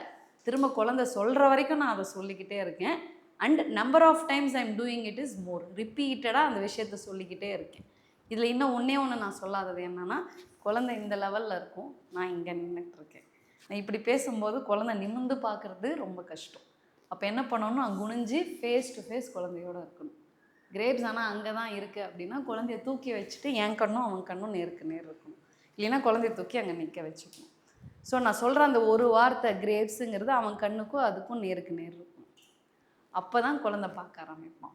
திரும்ப குழந்தை சொல்கிற வரைக்கும் நான் அதை சொல்லிக்கிட்டே இருக்கேன். And number of times I am doing it is more. ரிப்பீட்டடாக அந்த விஷயத்தை சொல்லிக்கிட்டே இருக்கேன். இதில் இன்னும் ஒன்று நான் சொல்லாதது என்னென்னா, குழந்தை இந்த லெவலில் இருக்கும், நான் இங்கே நின்றுட்டுருக்கேன். நான் இப்படி பேசும்போது குழந்தை நிமிர்ந்து பார்க்குறது ரொம்ப கஷ்டம். அப்போ என்ன பண்ணணும்னா, குனிஞ்சு ஃபேஸ் டு ஃபேஸ் குழந்தையோடு இருக்கணும். கிரேப்ஸ் ஆனால் அங்கே தான் இருக்குது அப்படின்னா, குழந்தைய தூக்கி வச்சுட்டு என் கண்ணும் அவன் கண்ணும் நேருக்கு நேர் இருக்கணும். இல்லைன்னா குழந்தைய தூக்கி அங்கே நிற்க வச்சுக்கணும். ஸோ நான் சொல்கிற அந்த ஒரு வார்த்தை கிரேப்ஸுங்கிறது அவன் கண்ணுக்கும் அதுக்கும் நேருக்கு நேர் இருக்கணும். அப்போ தான் குழந்தை பார்க்க ஆரம்பிப்பான்.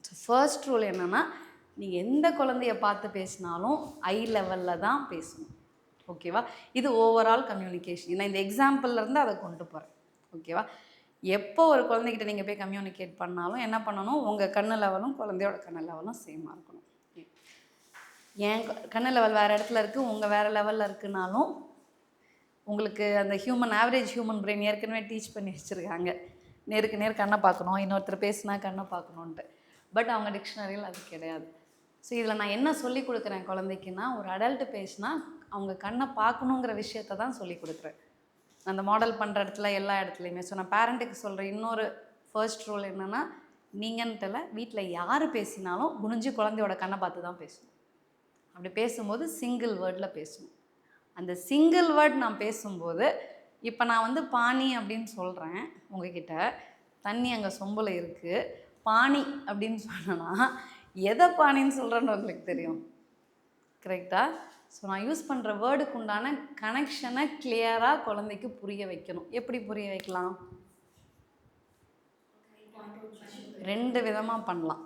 ஸோ ஃபர்ஸ்ட் ரூல் என்னென்னா, நீங்கள் எந்த குழந்தைய பார்த்து பேசினாலும் ஐ லெவலில் தான் பேசணும். ஓகேவா? இது ஓவரால் கம்யூனிகேஷன். நான் இந்த எக்ஸாம்பிள்லேருந்து அதை கொண்டு போகிறேன். ஓகேவா? எப்போ ஒரு குழந்தைகிட்ட நீங்கள் போய் கம்யூனிகேட் பண்ணாலும் என்ன பண்ணணும், உங்கள் கண்ணு லெவலும் குழந்தையோட கண்ணு லெவலும் சேமாக இருக்கணும். என் கண்ணு லெவல் வேறு இடத்துல இருக்குது, உங்கள் வேறு லெவலில் இருக்குனாலும் உங்களுக்கு அந்த ஆவரேஜ் ஹியூமன் பிரெயின் ஏற்கனவே டீச் பண்ணி வச்சுருக்காங்க. நேருக்கு நேர் கண்ணை பார்க்கணும், இன்னொருத்தர் பேசினா கண்ணை பார்க்கணுன்ட்டு. பட் அவங்க டிக்ஷனரியில் அது கிடையாது. ஸோ இதில் நான் என்ன சொல்லி கொடுக்குறேன் குழந்தைக்குன்னா, ஒரு அடல்ட்டு பேசினா அவங்க கண்ணை பார்க்கணுங்கிற விஷயத்தை தான் சொல்லி கொடுக்குறேன். அந்த மாடல் பண்ணுற இடத்துல எல்லா இடத்துலையுமே. ஸோ நான் பேரண்ட்டுக்கு சொல்கிற இன்னொரு ஃபர்ஸ்ட் ரூல் என்னென்னா, நீங்கன்ட்டுல வீட்டில் யார் பேசினாலும் குனிஞ்சு குழந்தையோட கண்ணை பார்த்து தான் பேசணும். அப்படி பேசும்போது சிங்கிள் வேர்டில் பேசணும். அந்த சிங்கிள் வேர்ட் நான் பேசும்போது, இப்போ நான் வந்து பானி அப்படின்னு சொல்கிறேன் உங்ககிட்ட, தண்ணி அங்கே சொம்பில் இருக்குது, பானி அப்படின்னு சொன்னேன்னா எதை பானின்னு சொல்கிறேன்னு உங்களுக்கு தெரியும். கரெக்டாக? ஸோ நான் யூஸ் பண்ணுற வேர்டுக்கு உண்டான கனெக்ஷனை கிளியராக குழந்தைக்கு புரிய வைக்கணும். எப்படி புரிய வைக்கலாம்? 2 விதமாக பண்ணலாம்.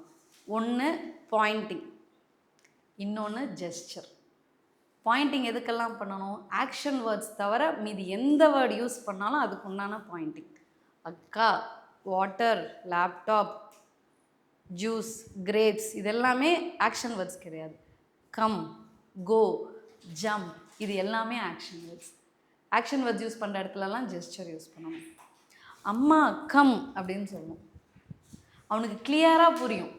ஒன்று பாயிண்டிங், இன்னொன்று ஜெஸ்சர். பாயிண்டிங் எதுக்கெல்லாம் பண்ணணும், ஆக்ஷன் வேர்ட்ஸ் தவிர மீதி எந்த வேர்டு யூஸ் பண்ணாலும் அதுக்கு உண்டான பாயிண்டிங். அக்கா, வாட்டர், லேப்டாப், ஜூஸ், கிரேப்ஸ் இதெல்லாமே ஆக்ஷன் வேர்ட்ஸ் கிடையாது. கம், கோ, ஜம்ப் இது எல்லாமே action words. Action words use பண்ணுற இடத்துலலாம் ஜெஸ்சர் யூஸ் பண்ணணும். அம்மா கம் அப்படின்னு சொல்லணும். அவனுக்கு கிளியராக புரியும்.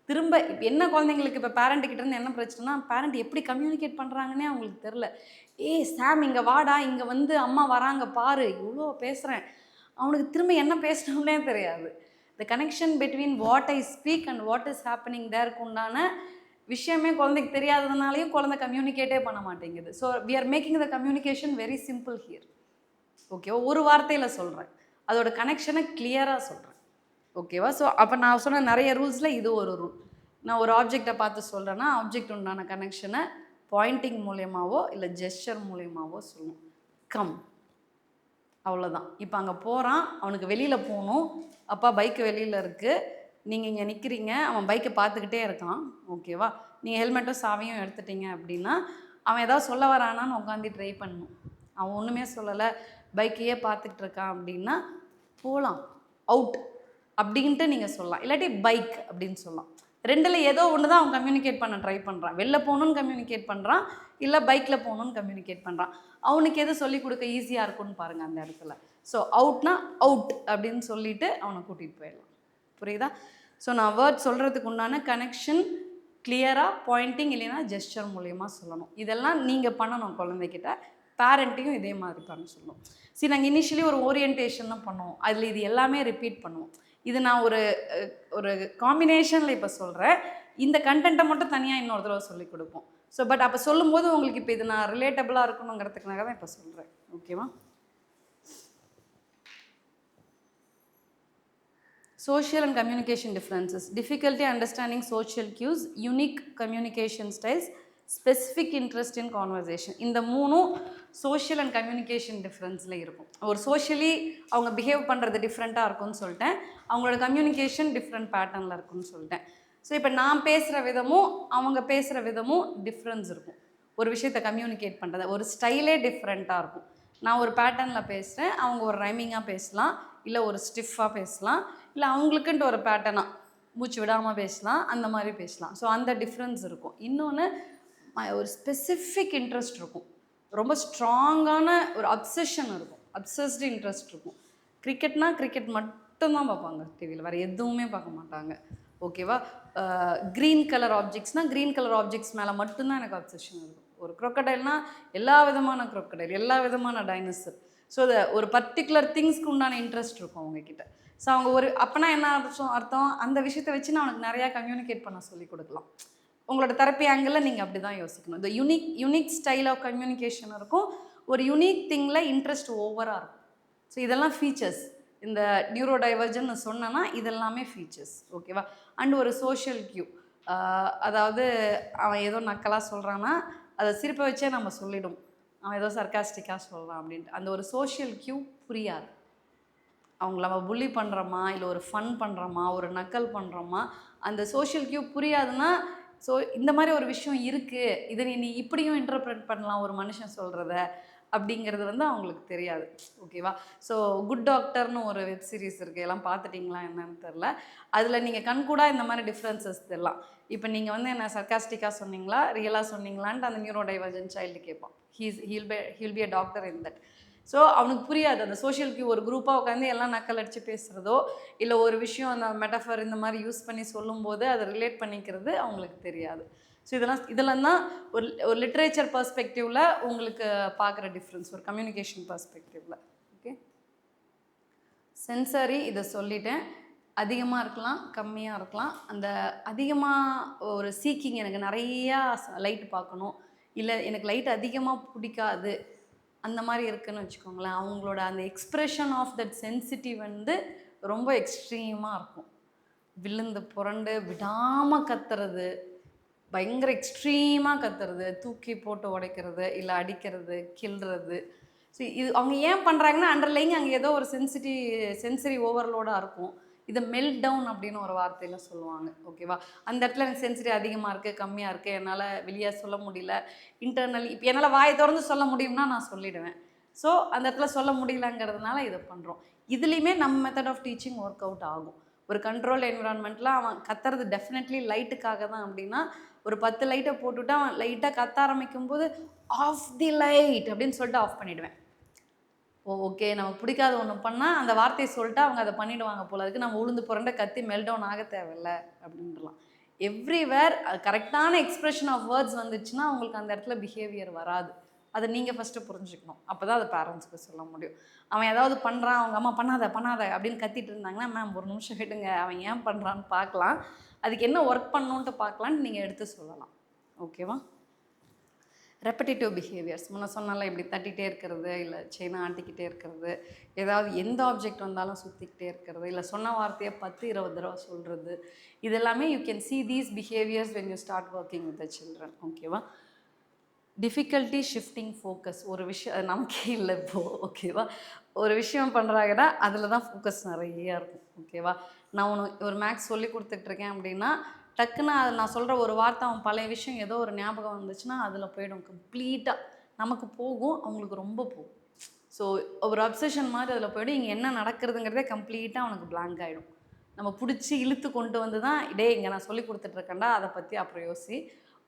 திரும்ப இப்போ என்ன குழந்தைங்களுக்கு இப்போ பேரண்ட்டுக்கிட்ட இருந்து என்ன பிரச்சனைனா, பேரண்ட் எப்படி கம்யூனிகேட் பண்ணுறாங்கன்னே அவங்களுக்கு தெரில. ஏய் சாம் இங்கே வாடா, இங்கே வந்து அம்மா வராங்க பாரு, இவ்வளோ பேசுகிறேன். அவனுக்கு திரும்ப என்ன பேசணும்னே தெரியாது. The connection between what I speak and what is happening தேருக்கு உண்டான விஷயமே குழந்தைக்கு தெரியாததுனாலையும் குழந்தை கம்யூனிகேட்டே பண்ண மாட்டேங்குது. So we are making the communication very simple here. ஓகேவா? ஒரு வார்த்தையில் சொல்கிறேன், அதோட கனெக்ஷனை கிளியராக சொல்கிறேன். ஓகேவா? ஸோ அப்போ நான் சொன்ன நிறைய ரூல்ஸில் இது ஒரு ரூல். நான் ஒரு ஆப்ஜெக்டை பார்த்து சொல்கிறேன்னா ஆப்ஜெக்ட் உண்டான கனெக்ஷனை பாயிண்டிங் மூலியமாவோ இல்லை ஜெஸ்டர் மூலியமாவோ சொல்லணும். கம், அவ்வளோதான். இப்போ அங்கே போகிறான், அவனுக்கு வெளியில் போகணும். அப்பா பைக்கு வெளியில் இருக்குது, நீங்கள் இங்கே நிற்கிறீங்க, அவன் பைக்கை பார்த்துக்கிட்டே இருக்கான். ஓகேவா? நீங்கள் ஹெல்மெட்டும் சாவியும் எடுத்துட்டீங்க அப்படின்னா அவன் ஏதாவது சொல்ல வரானான்னு உட்காந்து ட்ரை பண்ணணும். அவன் ஒன்றுமே சொல்லலை, பைக்கையே பார்த்துக்கிட்டு இருக்கான் அப்படின்னா போகலாம், அவுட் அப்படின்ட்டு நீங்கள் சொல்லலாம். இல்லாட்டி பைக் அப்படின்னு சொல்லலாம். ரெண்டில் ஏதோ ஒன்று தான் அவன் கம்யூனிகேட் பண்ண ட்ரை பண்ணுறான். வெளில போகணுன்னு கம்யூனிகேட் பண்ணுறான், இல்லை பைக்கில் போகணுன்னு கம்யூனிகேட் பண்ணுறான். அவனுக்கு எது சொல்லிக் கொடுக்க ஈஸியாக இருக்கும்னு பாருங்கள் அந்த இடத்துல. ஸோ அவுட்னா அவுட் அப்படின்னு சொல்லிவிட்டு அவனை கூட்டிகிட்டு போயிடலாம். புரியுதா? ஸோ நான் வேர்ட் சொல்கிறதுக்கு உண்டான கனெக்ஷன் கிளியராக பாயிண்டிங் இல்லைன்னா ஜெஸ்டர் மூலயமா சொல்லணும். இதெல்லாம் நீங்கள் பண்ணணும் குழந்தைகிட்ட. பேரண்ட்டையும் இதே மாதிரி பண்ண சொல்லணும். சரி, நாங்கள் இனிஷியலி ஒரு ஓரியன்டேஷன் தான் பண்ணுவோம், அதில் இது எல்லாமே ரிப்பீட் பண்ணுவோம். இது நான் ஒரு காம்பினேஷனில் இப்போ சொல்கிறேன். இந்த கண்டென்ட்டை மட்டும் தனியாக இன்னொரு தடவை சொல்லிக் கொடுப்போம். ஸோ பட் அப்போ சொல்லும்போது உங்களுக்கு இப்போ இது நான் ரிலேட்டபிளாக இருக்கணுங்கிறதுக்காக தான் இப்போ சொல்கிறேன். ஓகேவா? Social and communication differences. Difficulty understanding social cues, unique communication styles, specific interest in conversation. இந்த மூணும் சோஷியல் அண்ட் கம்யூனிகேஷன் டிஃப்ரென்ஸில் இருக்கும். ஒரு சோஷியலி அவங்க பிஹேவ் பண்ணுறது டிஃப்ரெண்ட்டாக இருக்கும்னு சொல்லிட்டேன், அவங்களோட கம்யூனிகேஷன் டிஃப்ரெண்ட் பேட்டர்னில் இருக்கும்னு சொல்லிட்டேன். ஸோ இப்போ நான் பேசுகிற விதமும் அவங்க பேசுகிற விதமும் டிஃப்ரென்ஸ் இருக்கும். ஒரு விஷயத்தை கம்யூனிகேட் பண்ணுறது ஒரு ஸ்டைலே டிஃப்ரெண்ட்டாக இருக்கும். நான் ஒரு பேட்டர்னில் பேசுகிறேன், அவங்க ஒரு ரைமிங்காக பேசலாம், இல்லை ஒரு ஸ்டிஃபாக பேசலாம், இல்லை அவங்களுக்குன்ட்டு ஒரு பேட்டர்னாக மூச்சு விடாமல் பேசலாம், அந்த மாதிரி பேசலாம். ஸோ அந்த டிஃப்ரென்ஸ் இருக்கும். இன்னொன்று ஒரு ஸ்பெசிஃபிக் இன்ட்ரெஸ்ட் இருக்கும், ரொம்ப ஸ்ட்ராங்கான ஒரு அப்சஷன் இருக்கும், அப்சஸ்டு இன்ட்ரெஸ்ட் இருக்கும். கிரிக்கெட்னா கிரிக்கெட் மட்டும்தான் பார்ப்பாங்க டிவியில், வேறு எதுவுமே பார்க்க மாட்டாங்க. ஓகேவா? க்ரீன் கலர் ஆப்ஜெக்ட்ஸ்னால் க்ரீன் கலர் ஆப்ஜெக்ட்ஸ் மேலே மட்டும்தான் எனக்கு அப்சஷன் இருக்கும். ஒரு க்ரொக்கடைல்னால் எல்லா விதமான க்ரொக்கடைல், எல்லா விதமான டைனோசர். ஸோ ஒரு பர்டிகுலர் திங்ஸ்க்கு உண்டான இன்ட்ரெஸ்ட் இருக்கும் அவங்கக்கிட்ட. ஸோ அவங்க ஒரு அப்போனா என்ன அர்த்தம், அந்த விஷயத்தை வச்சு நான் அவனுக்கு நிறையா கம்யூனிகேட் பண்ண சொல்லி கொடுக்கலாம். உங்களோட தெரப்பி ஆங்கிளில் நீங்கள் அப்படி தான் யோசிக்கணும். இந்த யூனிக் ஸ்டைல் ஆஃப் கம்யூனிகேஷன் இருக்கும், ஒரு யூனிக் திங்கில் இன்ட்ரெஸ்ட் ஓவராக இருக்கும். ஸோ இதெல்லாம் ஃபீச்சர்ஸ். இந்த நியூரோ டைவர்ஜன் சொன்னேன்னா இதெல்லாமே ஃபீச்சர்ஸ். ஓகேவா? அண்ட் ஒரு சோஷியல் கியூ, அதாவது அவன் ஏதோ நக்கலாக சொல்கிறான்னா அதை சிரிப்பை வச்சே நம்ம சொல்லிடும், அவன் ஏதோ சர்க்காஸ்டிக்காக சொல்கிறான் அப்படின்ட்டு. அந்த ஒரு சோஷியல் கியூ புரியாது. அவங்கள நம்ம புள்ளி பண்ணுறோமா, இல்லை ஒரு ஃபன் பண்ணுறோமா, ஒரு நக்கல் பண்ணுறோமா, அந்த சோஷியல் கியூ புரியாதுன்னா, ஸோ இந்த மாதிரி ஒரு விஷயம் இருக்குது, இதை நீ இப்படியும் இன்டர்ப்ரெட் பண்ணலாம் ஒரு மனுஷன் சொல்கிறத அப்படிங்கிறது அவங்களுக்கு தெரியாது. ஓகேவா? ஸோ குட் டாக்டர்னு ஒரு வெப் சீரிஸ் இருக்குது, எல்லாம் பார்த்துட்டிங்களா என்னன்னு தெரில. அதில் நீங்கள் கண்கூடாக இந்த மாதிரி டிஃப்ரென்சஸ் தெரியலாம். இப்போ நீங்கள் என்ன சர்க்காஸ்டிக்காக சொன்னீங்களா, ரியலாக சொன்னீங்களான்ட்டு அந்த நியூரோ டைவர்ஜன் சைல்டு கேட்பான். He'll be a doctor in that. So அவனுக்கு புரியாது. அந்த சோஷியல் கியூ ஒரு குரூப்பாக உட்காந்து எல்லாம் நக்கல் அடித்து பேசுகிறதோ, இல்லை ஒரு விஷயம் அந்த மெட்டஃபர் இந்த மாதிரி யூஸ் பண்ணி சொல்லும்போது அதை ரிலேட் பண்ணிக்கிறது அவங்களுக்கு தெரியாது. ஸோ இதெல்லாம் தான் ஒரு லிட்ரேச்சர் பர்ஸ்பெக்டிவில் உங்களுக்கு பார்க்குற டிஃப்ரென்ஸ், ஒரு கம்யூனிகேஷன் பர்ஸ்பெக்டிவில். ஓகே, சென்சரி இதை சொல்லிட்டேன். அதிகமாக இருக்கலாம், கம்மியாக இருக்கலாம். அந்த அதிகமாக ஒரு சீக்கிங், எனக்கு நிறையா லைட் பார்க்கணும், இல்லை எனக்கு லைட் அதிகமாக பிடிக்காது, அந்த மாதிரி இருக்குதுன்னு வச்சுக்கோங்களேன். அவங்களோட அந்த எக்ஸ்ப்ரெஷன் ஆஃப் தட் சென்சிட்டிவ் ரொம்ப எக்ஸ்ட்ரீமாக இருக்கும். விழுந்து புரண்டு விடாமல் கத்துறது, பயங்கர எக்ஸ்ட்ரீமாக கத்துறது, தூக்கி போட்டு உடைக்கிறது, இல்லை அடிக்கிறது, கிள்றது. ஸோ இது அவங்க ஏன் பண்ணுறாங்கன்னா அண்டர்லைங் அங்கே ஏதோ ஒரு சென்சரி ஓவர்லோடாக இருக்கும். இதை மெல்ட் டவுன் அப்படின்னு ஒரு வார்த்தையில் சொல்லுவாங்க. ஓகேவா? அந்த இடத்துல எனக்கு சென்சரி அதிகமாக இருக்குது, கம்மியாக இருக்குது, என்னால் வெளியே சொல்ல முடியல, இன்டர்னலி இப்போ என்னால் வாயை திறந்து சொல்ல முடியும்னா நான் சொல்லிவிடுவேன். ஸோ அந்த இடத்துல சொல்ல முடியலங்கிறதுனால இதை பண்ணுறோம். இதுலேயுமே நம்ம method of teaching work out ஆகும். ஒரு கண்ட்ரோல் என்விரான்மெண்ட்டில் அவன் கத்துறது டெஃபினெட்லி லைட்டுக்காக தான் அப்படின்னா, ஒரு 10 லைட்டை போட்டுவிட்டு அவன் லைட்டாக கத்த ஆரம்பிக்கும் போது ஆஃப் தி லைட் அப்படின்னு சொல்லிட்டு ஆஃப் பண்ணிவிடுவேன். ஓகே, நமக்கு பிடிக்காத ஒன்று பண்ணால் அந்த வார்த்தையை சொல்லிட்டு அவங்க அதை பண்ணிவிடுவாங்க போல, அதுக்கு நம்ம உளுந்து புரண்ட கத்தி மெல்டவுன் ஆக தேவையில்லை அப்படின்றலாம். எவ்ரிவேர் கரெக்டான எக்ஸ்பிரஷன் ஆஃப் வேர்ட்ஸ் வந்துச்சுன்னா அவங்களுக்கு அந்த இடத்துல பிஹேவியர் வராது. அதை நீங்கள் ஃபஸ்ட்டு புரிஞ்சுக்கணும். அப்போ தான் அதை பேரண்ட்ஸ்க்கு சொல்ல முடியும். அவன் ஏதாவது பண்ணுறான், அவங்க அம்மா பண்ணாத பண்ணாத அப்படின்னு கத்திட்டு இருந்தாங்கன்னா, மேம் ஒரு நிமிஷம் விடுங்க, அவன் ஏன் பண்ணுறான்னு பார்க்கலாம், அதுக்கு என்ன ஒர்க் பண்ணணுன்ட்டு பார்க்கலான்னு நீங்கள் எடுத்து சொல்லலாம். ஓகேவா? ரெப்படேட்டிவ் பிஹேவியர்ஸ் முன்ன சொன்னால இப்படி தட்டிகிட்டே இருக்கிறது, இல்லை செயினை ஆட்டிக்கிட்டே இருக்கிறது, ஏதாவது எந்த ஆப்ஜெக்ட் வந்தாலும் சுற்றிக்கிட்டே இருக்கிறது, இல்லை சொன்ன வார்த்தையை 10-20 தடவை சொல்கிறது, இது எல்லாமே you can see these behaviors when you start working with the children. ஓகேவா? டிஃபிகல்ட்டி ஷிஃப்டிங் ஃபோக்கஸ், ஒரு விஷயம் அது நமக்கே இல்லை இப்போது. ஓகேவா? ஒரு விஷயம் பண்ணுறாங்கன்னா அதில் தான் ஃபோக்கஸ் நிறையா இருக்கும். ஓகேவா? நான் உனக்கு ஒரு மேக்ஸ் சொல்லி கொடுத்துட்ருக்கேன் அப்படின்னா டக்குன்னு அது நான் சொல்கிற ஒரு வார்த்தை அவன் பழைய விஷயம் ஏதோ ஒரு ஞாபகம் வந்துச்சுன்னா அதில் போய்டும் கம்ப்ளீட்டாக. நமக்கு போகும், அவங்களுக்கு ரொம்ப போகும். ஸோ ஒரு அப்சஷன் மாதிரி அதில் போய்டும். இங்கே என்ன நடக்கிறதுங்கிறதே கம்ப்ளீட்டாக அவனுக்கு பிளாங்க் ஆகிடும். நம்ம பிடிச்சி இழுத்து கொண்டு வந்து தான் இங்கே நான் சொல்லி கொடுத்துட்ருக்கேன்டா அதை பற்றி அப்புறம் யோசி,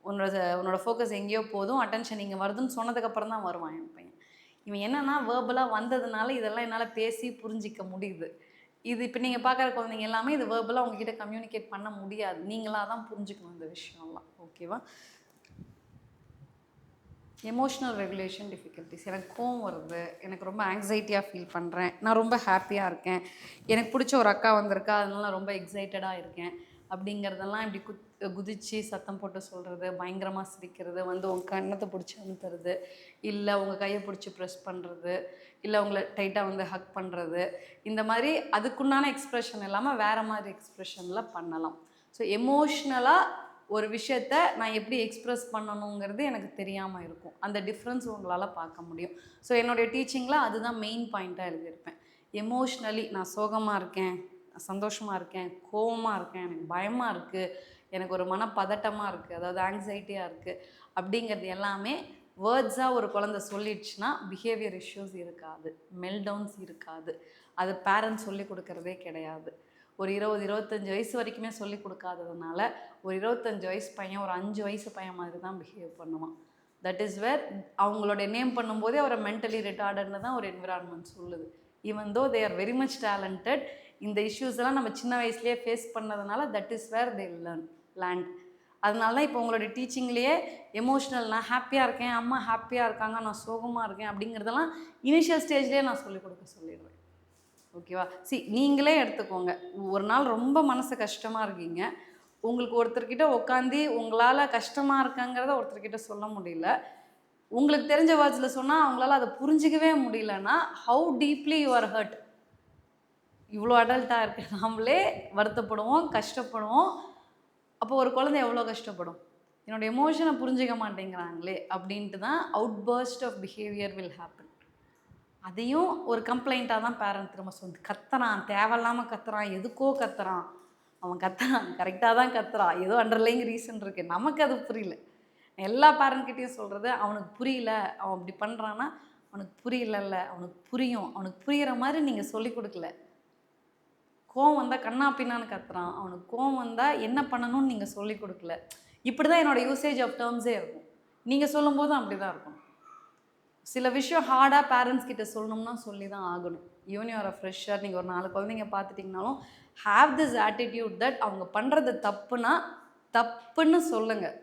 உன்னோட ஃபோக்கஸ் எங்கேயோ போதும், அட்டென்ஷன் இங்கே வருதுன்னு சொன்னதுக்கப்புறம் தான் வருவான் என் பையன். இவன் என்னென்னா வேர்பலாக வந்ததுனால இதெல்லாம் என்னால் பேசி புரிஞ்சிக்க முடியுது. இது இப்போ நீங்கள் பார்க்குற குழந்தைங்க எல்லாமே இது வேர்பலாக உங்ககிட்ட கம்யூனிகேட் பண்ண முடியாது. நீங்களாக தான் புரிஞ்சுக்கணும் இந்த விஷயம்லாம். ஓகேவா? Emotional regulation difficulties. எனக்கு கோவம் வருது, எனக்கு ரொம்ப ஆங்ஸைட்டியாக ஃபீல் பண்ணுறேன், நான் ரொம்ப ஹாப்பியாக இருக்கேன், எனக்கு பிடிச்ச ஒரு அக்கா வந்திருக்கா அதனால ரொம்ப எக்ஸைட்டடாக இருக்கேன் அப்படிங்கிறதெல்லாம் இப்படி குதித்து சத்தம் போட்டு சொல்கிறது, பயங்கரமாக சிரிக்கிறது, வந்து உங்கள் கண்ணத்தை பிடிச்சி அனுப்புறது, இல்லை உங்கள் கையை பிடிச்சி ப்ரெஸ் பண்ணுறது, இல்லை உங்களை டைட்டாக வந்து ஹக் பண்ணுறது, இந்த மாதிரி அதுக்குண்டான எக்ஸ்ப்ரெஷன் இல்லாமல் வேறு மாதிரி எக்ஸ்ப்ரெஷனில் பண்ணலாம். ஸோ எமோஷ்னலாக ஒரு விஷயத்த நான் எப்படி எக்ஸ்ப்ரெஸ் பண்ணணுங்கிறது எனக்கு தெரியாமல் இருக்கும். அந்த டிஃப்ரென்ஸ் உங்களால் பார்க்க முடியும். ஸோ என்னுடைய டீச்சிங்கில் அதுதான் மெயின் பாயிண்ட்டாக எழுதியிருப்பேன். எமோஷ்னலி நான் சோகமாக இருக்கேன், சந்தோஷமாக இருக்கேன், கோவமாக இருக்கேன், எனக்கு பயமாக இருக்குது, எனக்கு ஒரு மனப்பதட்டமாக இருக்குது, அதாவது ஆங்ஸைட்டியாக இருக்குது அப்படிங்கிறது எல்லாமே வேர்ட்ஸாக ஒரு குழந்தை சொல்லிடுச்சுன்னா பிஹேவியர் இஷ்யூஸ் இருக்காது, மெல்டவுன்ஸ் இருக்காது. அது பேரண்ட்ஸ் சொல்லி கொடுக்குறதே கிடையாது. ஒரு 20-25 வயசு வரைக்குமே சொல்லி கொடுக்காததுனால ஒரு 25 வயசு பையன் ஒரு 5 வயசு பையன் மாதிரி தான் பிஹேவ் பண்ணுவான். தட் இஸ் வேர் அவங்களோட நேம் பண்ணும்போதே அவரை மென்டலி ரிட்டார்டுன்னு தான் ஒரு என்விரான்மெண்ட் சொல்லுது. Even though they are very much talented, இந்த இஷ்யூஸ் எல்லாம் நம்ம சின்ன வயசுலேயே ஃபேஸ் பண்ணதுனால that is where they land. அதனால தான் இப்போ உங்களோட டீச்சிங்லேயே எமோஷ்னல், நான் ஹாப்பியாக இருக்கேன், அம்மா ஹாப்பியாக இருக்காங்க, நான் சோகமாக இருக்கேன் அப்படிங்கிறதெல்லாம் இனிஷியல் ஸ்டேஜ்லேயே நான் சொல்லிக் கொடுக்க சொல்லிடுறேன். ஓகேவா? நீங்களே எடுத்துக்கோங்க, ஒரு நாள் ரொம்ப மனசு கஷ்டமாக இருக்கீங்க, உங்களுக்கு ஒருத்தர்கிட்ட உட்காந்து உங்களால் கஷ்டமாக இருக்காங்கிறத ஒருத்தர்கிட்ட சொல்ல முடியல, உங்களுக்கு தெரிஞ்ச வேர்ட்ஸில் சொன்னால் அவங்களால அதை புரிஞ்சிக்கவே முடியலன்னா how deeply you are hurt. இவ்வளோ அடல்ட்டாக இருக்கு நாமளே வருத்தப்படுவோம், கஷ்டப்படுவோம். அப்போ ஒரு குழந்தை எவ்வளோ கஷ்டப்படும், என்னோடய எமோஷனை புரிஞ்சிக்க மாட்டேங்கிறாங்களே அப்படின்ட்டு தான் outburst of behaviour will happen. அதையும் ஒரு கம்ப்ளைண்ட்டாக தான் பேரண்ட் திரும்ப சொல்லி கத்துறான், தேவையில்லாமல் கத்துறான், எதுக்கோ கத்துறான், அவன் கத்துறான், கரெக்டாக தான் கத்துறான், ஏதோ அண்டர்லைங் ரீசன் இருக்குது, நமக்கு அது புரியல. எல்லா பேரண்ட்கிட்டையும் சொல்கிறது அவனுக்கு புரியல, அவன் அப்படி பண்ணுறான்னா அவனுக்கு புரியலல்ல, அவனுக்கு புரியும், அவனுக்கு புரிகிற மாதிரி நீங்கள் சொல்லிக் கொடுக்கல. கோவம் வந்தால் கண்ணா பின்னான்னு கத்துறான், அவனுக்கு கோவம் வந்தால் என்ன பண்ணணும்னு நீங்கள் சொல்லிக் கொடுக்கல. இப்படி தான் என்னோடய யூசேஜ் ஆஃப் டேர்ம்ஸே இருக்கும். நீங்கள் சொல்லும்போதும் அப்படி தான் இருக்கும். சில விஷயம் ஹார்டாக பேரண்ட்ஸ் கிட்ட சொல்லணும்னா சொல்லி தான் ஆகணும். Even you are a fresher, நீங்கள் ஒரு 4 குழந்தைங்க பார்த்துட்டிங்கனாலும் ஹாவ் திஸ் ஆட்டிடியூட் தட் அவங்க பண்ணுறது தப்புனா தப்புன்னு சொல்லுங்கள்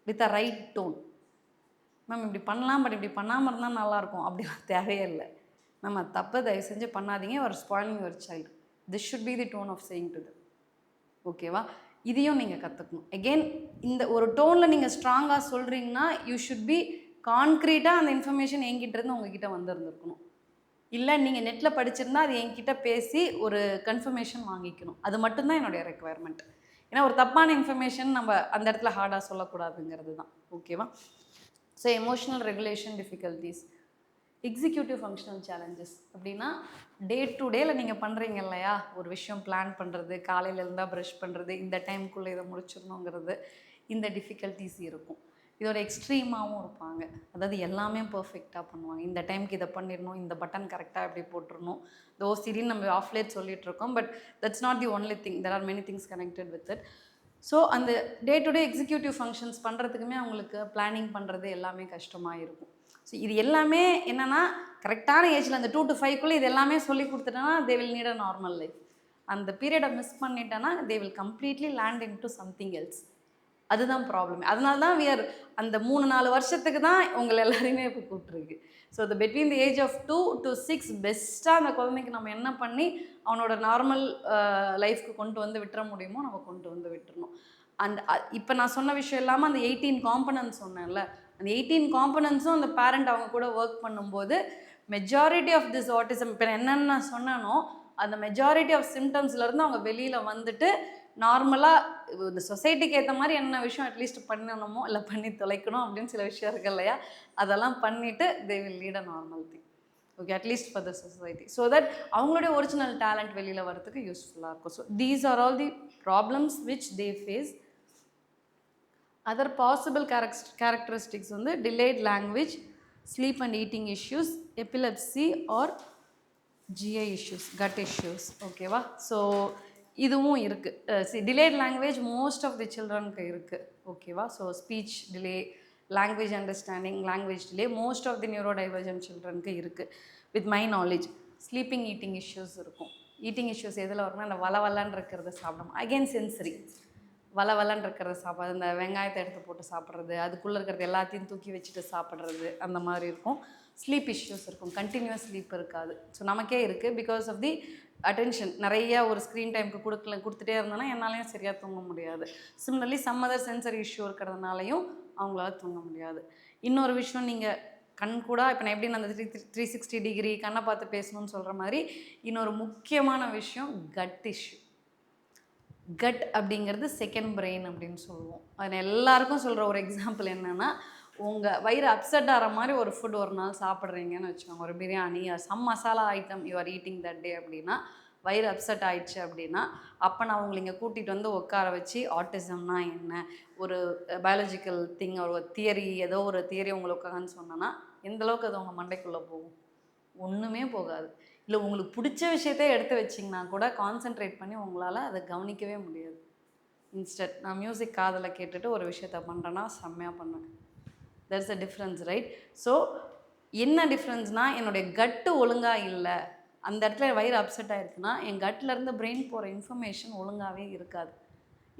with a right tone. Ma'am இப்படி பண்ணலாம், பட் இப்படி பண்ணாமல் இருந்தால் நல்லாயிருக்கும் அப்படிலாம் தேவையே இல்லை. மேம் அது தப்பு, தயவு செஞ்சு பண்ணாதீங்க, ஒரு spoiling your child, this should be the tone of saying to them. ஓகேவா? இதையும் நீங்கள் கற்றுக்கணும். எகெயின் இந்த ஒரு டோனில் நீங்கள் ஸ்ட்ராங்காக சொல்கிறீங்கன்னா யூ ஷுட் பி கான்க்ரீட்டாக அந்த இன்ஃபர்மேஷன் என்கிட்டேருந்து உங்ககிட்ட வந்துருந்துருக்கணும். இல்லை நீங்கள் நெட்டில் படிச்சிருந்தா அது என்கிட்ட பேசி ஒரு கன்ஃபர்மேஷன் வாங்கிக்கணும். அது மட்டும்தான் என்னுடைய ரெக்குவயர்மெண்ட். ஏன்னா ஒரு தப்பான இன்ஃபர்மேஷன் நம்ம அந்த இடத்துல ஹார்டாக சொல்லக்கூடாதுங்கிறது தான். ஓகேவா? So emotional regulation difficulties, executive functional challenges அப்படின்னா டே டு டேயில் நீங்கள் பண்ணுறீங்க இல்லையா, ஒரு விஷயம் பிளான் பண்ணுறது, காலையில் இருந்தால் ப்ரஷ் பண்ணுறது, இந்த டைமுக்குள்ளே இதை முடிச்சிடணுங்கிறது, இந்த டிஃபிகல்ட்டிஸ் இருக்கும். இதோட எக்ஸ்ட்ரீமாகவும் இருப்பாங்க, அதாவது எல்லாமே பர்ஃபெக்டாக பண்ணுவாங்க, இந்த டைமுக்கு இதை பண்ணிடணும், இந்த பட்டன் கரெக்டாக எப்படி போட்டுருணும், இந்த ஓசிடின்னு நம்ம ஆஃப்லேட் சொல்லிகிட்ருக்கோம், but that's not the only thing, there are many things connected with it. So அந்த day to day executive functions பண்ணுறதுக்குமே அவங்களுக்கு பிளானிங் பண்ணுறது எல்லாமே கஷ்டமாக இருக்கும். ஸோ இது எல்லாமே என்னென்னா கரெக்டான ஏஜில் அந்த 2 to 5க்குள்ளே இது எல்லாமே சொல்லி கொடுத்துட்டோன்னா they will need a normal life. அந்த பீரியடை மிஸ் பண்ணிட்டேன்னா they will completely land into something else. அதுதான் ப்ராப்ளம். அதனால தான் அந்த 3-4 வருஷத்துக்கு தான் உங்களை எல்லாரையுமே இப்போ கூப்பிட்ருக்கு. So the between the age of 2 to 6 பெஸ்ட்டாக அந்த குழந்தைக்கு நம்ம என்ன பண்ணி அவனோட நார்மல் லைஃப்க்கு கொண்டு வந்து விட்டுற முடியுமோ நம்ம கொண்டு வந்து விட்டுறணும். அண்ட் இப்போ நான் சொன்ன விஷயம் இல்லாமல் அந்த 18 காம்பனன்ட்ஸ் சொன்னேன்ல, அந்த 18 காம்பனன்ட்ஸும் அந்த பேரண்ட் அவங்க கூட ஒர்க் பண்ணும்போது மெஜாரிட்டி ஆஃப் திஸ் ஆட்டிசம் இப்போ என்னென்ன நான் சொன்னனோ அந்த மெஜாரிட்டி ஆஃப் சிம்டம்ஸ்லேருந்து அவங்க வெளியில் வந்துட்டு நார்மலாக இந்த சொசைட்டிக்கு ஏற்ற மாதிரி என்ன விஷயம் அட்லீஸ்ட் பண்ணணுமோ இல்லை பண்ணி தொலைக்கணும் அப்படின்னு சில விஷயம் இருக்கு இல்லையா, அதெல்லாம் பண்ணிவிட்டு they will lead a normal thing. Okay, at least for the society, so that அவங்களுடைய ஒரிஜினல் டேலண்ட் வெளியில் வரதுக்கு யூஸ்ஃபுல்லாக இருக்கும். So these are all the problems which they face. Other possible characteristics வந்து delayed language, sleep and eating issues, epilepsy or GI issues, gut issues. ஓகேவா? ஸோ இதுவும் இருக்குது. Delayed language most of the சில்ட்ரனுக்கு இருக்குது. ஓகேவா? So speech delay, language understanding, language delay most of the neuro divergent சில்ட்ரனுக்கு இருக்குது. With my knowledge sleeping eating issues இருக்கும். ஈட்டிங் இஷ்யூஸ் எதில் வரும்னா அந்த வளவலன்னு இருக்கிறத சாப்பிடும். அகெயின் சென்சரி, வளவலன்னு இருக்கிறத சாப்பிட்றது, இந்த வெங்காயத்தை எடுத்து போட்டு சாப்பிட்றது, அதுக்குள்ளே இருக்கிறது எல்லாத்தையும் தூக்கி வச்சுட்டு சாப்பிட்றது, அந்த மாதிரி இருக்கும். ஸ்லீப் இஷ்யூஸ் இருக்கும், கண்டினியூஸ் ஸ்லீப் இருக்காது. ஸோ நமக்கே இருக்குது பிகாஸ் ஆஃப் தி அட்டென்ஷன். நிறைய ஒரு ஸ்க்ரீன் டைமுக்கு கொடுத்துட்டே இருந்தோன்னா என்னாலையும் சரியாக தூங்க முடியாது. Similarly some other sensory issue இருக்கிறதுனாலையும் அவங்களால தூங்க முடியாது. இன்னொரு விஷயம், நீங்கள் கண் கூட இப்போ நான் எப்படி நான் அந்த 360 டிகிரி கண்ணை பார்த்து பேசணும்னு சொல்கிற மாதிரி இன்னொரு முக்கியமான விஷயம் கட் இஷ்யூ. கட் அப்படிங்கிறது செகண்ட் பிரெயின் அப்படின்னு சொல்லுவோம். அது எல்லாருக்கும் சொல்கிற ஒரு எக்ஸாம்பிள் என்னென்னா, உங்கள் வயிறு அப்செட் ஆகிற மாதிரி ஒரு ஃபுட் ஒரு நாள் சாப்பிட்றீங்கன்னு வச்சுக்கோங்க, ஒரு biryani some masala item you are eating that day அப்படின்னா, வயிறு அப்செட் ஆயிடுச்சு அப்படின்னா, அப்போ நான் உங்களை இங்கே கூட்டிகிட்டு வந்து உட்கார வச்சு ஆட்டிசம்னா என்ன, ஒரு பயாலஜிக்கல் திங், ஒரு தியரி, ஏதோ ஒரு தியரி உங்களுக்கு உட்காந்து சொன்னேன்னா எந்தளவுக்கு அது உங்கள் மண்டைக்குள்ளே போகும்? ஒன்றுமே போகாது. இல்லை உங்களுக்கு பிடிச்ச விஷயத்தை எடுத்து வச்சிங்கன்னா கூட கான்சென்ட்ரேட் பண்ணி உங்களால் அதை கவனிக்கவே முடியாது. இன்ஸ்டன்ட் நான் மியூசிக் காதில் கேட்டுட்டு ஒரு விஷயத்த பண்ணுறேன்னா செம்மையாக பண்ணுவேன். there's a difference, right? So என்ன டிஃப்ரென்ஸ்னால், என்னுடைய கட்டு ஒழுங்காக இல்லை, அந்த இடத்துல வயிறு அப்செட் ஆகிருக்குன்னா என் கட்டிலேருந்து பிரெயின் போகிற இன்ஃபர்மேஷன் ஒழுங்காகவே இருக்காது.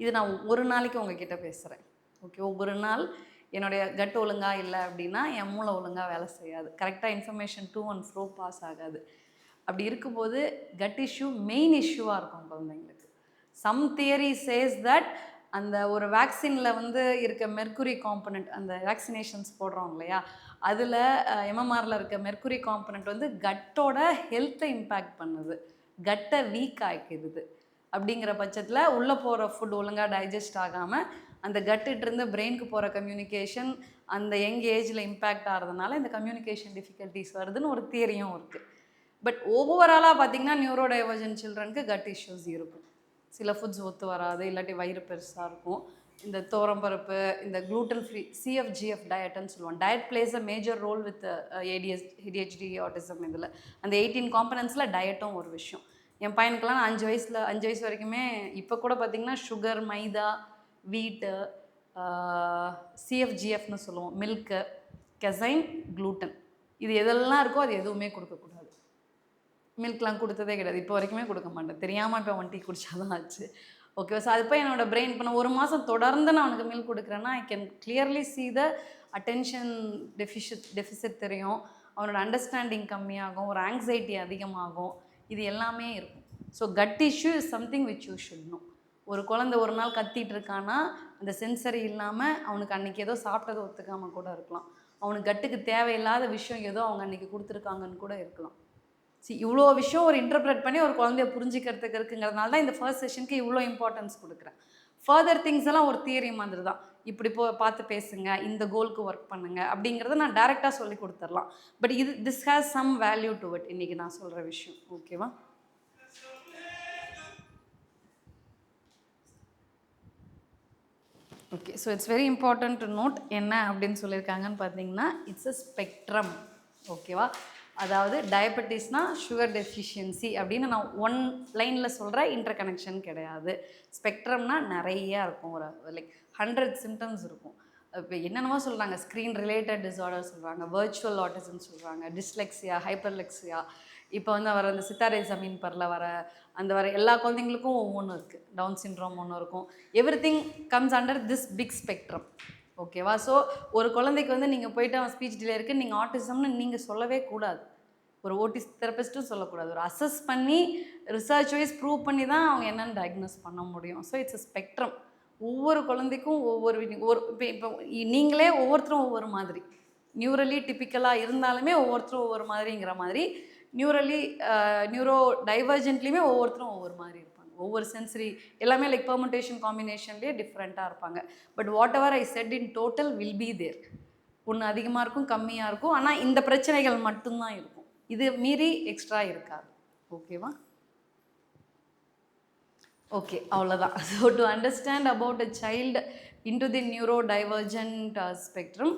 இது நான் ஒரு நாளைக்கு உங்ககிட்ட பேசுகிறேன். ஓகே, ஒவ்வொரு நாள் என்னுடைய கட்டு ஒழுங்காக இல்லை அப்படின்னா என் மூளை ஒழுங்காக வேலை செய்யாது, கரெக்டாக information to and fro pass ஆகாது. அப்படி இருக்கும்போது கட் இஷ்யூ மெயின் இஷ்யூவாக இருக்கும் குழந்தைங்களுக்கு. சம் தியரி சேஸ் தட் அந்த ஒரு வேக்சினில் வந்து இருக்க மெர்க்குரி காம்பனண்ட், அந்த வேக்சினேஷன்ஸ் போடுறோம் இல்லையா, அதில் எம்எம்ஆரில் இருக்க மெர்க்குரி காம்பனண்ட் வந்து கட்டோட ஹெல்த்தை இம்பேக்ட் பண்ணுது, கட்டை வீக் ஆக்கிடுது. அப்படிங்கிற பட்சத்தில் உள்ளே போகிற ஃபுட் ஒழுங்காக டைஜஸ்ட் ஆகாமல் அந்த கட்டுகிட்டேருந்து பிரெயினுக்கு போகிற கம்யூனிகேஷன் அந்த யங் ஏஜில் இம்பேக்ட் ஆகிறதுனால இந்த கம்யூனிகேஷன் டிஃபிகல்ட்டிஸ் வருதுன்னு ஒரு தியரியும் இருக்குது. பட் ஓவராலாக பார்த்திங்கன்னா நியூரோ டைவர்ஜென்ட் சில்ட்ரனுக்கு கட் இஷ்யூஸ் இருக்கும். சில ஃபுட்ஸ் ஒத்து வராது, இல்லாட்டி வயிறு பெருசாக இருக்கும். இந்த தோரம்பருப்பு, இந்த க்ளூட்டன் ஃப்ரீ CFGF டயட்டுன்னு சொல்லுவோம். Diet plays a major role with ADHD autism. இதில் அந்த 18 காம்பனன்ட்ஸில் டயட்டும் ஒரு விஷயம். என் பையனுக்கெல்லாம் நான் 5 வயசு வரைக்குமே இப்போ கூட பார்த்திங்கன்னா சுகர், மைதா, வீட்டு, CFGFன்னு சொல்லுவோம், மில்க்கு, கெசைன், க்ளூட்டன், இது எதெல்லாம் இருக்கோ அது எதுவுமே கொடுக்கக்கூடாது. மில்க்லாம் கொடுத்ததே கிடையாது, இப்போ வரைக்குமே கொடுக்க மாட்டேன். தெரியாமல் இப்போ அவன் டீ குடிச்சாதான் ஆச்சு. ஓகே, ஸோ அது போய் என்னோடய பிரெயின் இப்போ நான் 1 மாதம் தொடர்ந்து நான் அவனுக்கு மில்க் கொடுக்குறேன்னா I can clearly see the attention deficit தெரியும், அவனோட அண்டர்ஸ்டாண்டிங் கம்மியாகும், ஒரு ஆங்ஸைட்டி அதிகமாகும், இது எல்லாமே இருக்கும். So cut issue is something which you should know. ஒரு குழந்தை ஒரு நாள் கத்திட்டு இருக்கான்னா அந்த சென்சரி இல்லாமல் அவனுக்கு அன்றைக்கி ஏதோ சாப்பிட்டதை ஒத்துக்காமல் கூட இருக்கலாம், அவனுக்கு கட்டுக்கு தேவையில்லாத விஷயம் ஏதோ அவங்க அன்றைக்கி கொடுத்துருக்காங்கன்னு கூட இருக்கலாம். இவ்வளோ விஷயம் ஒரு இன்டர்பிரட் பண்ணி ஒரு குழந்தைய புரிஞ்சிக்கிறதுக்கு இருக்குங்கிறதுனால தான் இந்த ஃபர்ஸ்ட் செஷனுக்கு இவ்வளோ இம்பார்ட்டன்ஸ் கொடுக்குறேன். ஃபர்தர் திங்ஸ் எல்லாம் ஒரு தியரி மாதிரி தான், இப்படி பார்த்து பேசுங்க, இந்த கோலுக்கு ஒர்க் பண்ணுங்க அப்படிங்கிறத நான் டைரெக்டாக சொல்லி கொடுத்துடலாம். But this has some value to it, இன்றைக்கி நான் சொல்கிற விஷயம். ஓகேவா? Okay, so it's very important to note என்ன அப்படின்னு சொல்லியிருக்காங்கன்னு பார்த்தீங்கன்னா, இட்ஸ் அ ஸ்பெக்ட்ரம். ஓகேவா? அதாவது டயபெட்டிஸ்னால் சுகர் டெஃபிஷியன்சி அப்படின்னு நான் ஒன் லைனில் சொல்கிற இன்டர் கனெக்ஷன் கிடையாது. ஸ்பெக்ட்ரம்னா நிறையா இருக்கும், ஒரு லைக் 100 சிம்டம்ஸ் இருக்கும். இப்போ என்னென்னமோ சொல்கிறாங்க, ஸ்க்ரீன் ரிலேட்டட் டிஸார்டர் சொல்கிறாங்க, வர்ச்சுவல் ஆட்டிசம் சொல்கிறாங்க, டிஸ்லெக்ஸியா, ஹைப்பர்லெக்ஸியா, இப்போ வந்து வர அந்த சித்தாரே ஜமீன் பரில் வர அந்த வர எல்லா குழந்தைங்களுக்கும் ஒவ்வொன்றும் இருக்குது. டவுன் சிண்ட்ரோம் ஒன்று இருக்கும். Everything comes under this big spectrum. ஓகேவா? ஸோ ஒரு குழந்தைக்கு வந்து நீங்கள் போய்ட்டு அவன் ஸ்பீச் டிலே இருக்குது, நீங்கள் ஆட்டிசம்னு நீங்கள் சொல்லவே கூடாது. ஒரு ஓட்டிஸ் தெரபிஸ்ட்டும் சொல்லக்கூடாது. ஒரு அசஸ் பண்ணி ரிசர்ச் வைஸ் ப்ரூவ் பண்ணி தான் அவங்க என்னென்னு டயக்னோஸ் பண்ண முடியும். So it's a spectrum. ஒவ்வொரு குழந்தைக்கும் ஒவ்வொரு இப்போ நீங்களே ஒவ்வொருத்தரும் ஒவ்வொரு மாதிரி, நியூரலி டிப்பிக்கலாக இருந்தாலுமே ஒவ்வொருத்தரும் ஒவ்வொரு மாதிரிங்கிற மாதிரி, நியூரோ டைவர்ஜென்ட்லேயுமே ஒவ்வொருத்தரும் ஒவ்வொரு மாதிரி இருப்பாங்க. ஒவ்வொரு சென்சரி எல்லாமே லைக் பெர்முடேஷன் காம்பினேஷன்லேயே டிஃப்ரெண்ட்டாக இருப்பாங்க. But whatever I set in total will be there. ஒன்று அதிகமாக இருக்கும், கம்மியாக இருக்கும். ஆனால் இந்த பிரச்சனைகள் மட்டும்தான் இருக்கும். இது மீறி எக்ஸ்ட்ரா இருக்காது. ஓகேவா? ஓகே, அவ்வளோதான். So to understand about a child into the neuro divergent spectrum,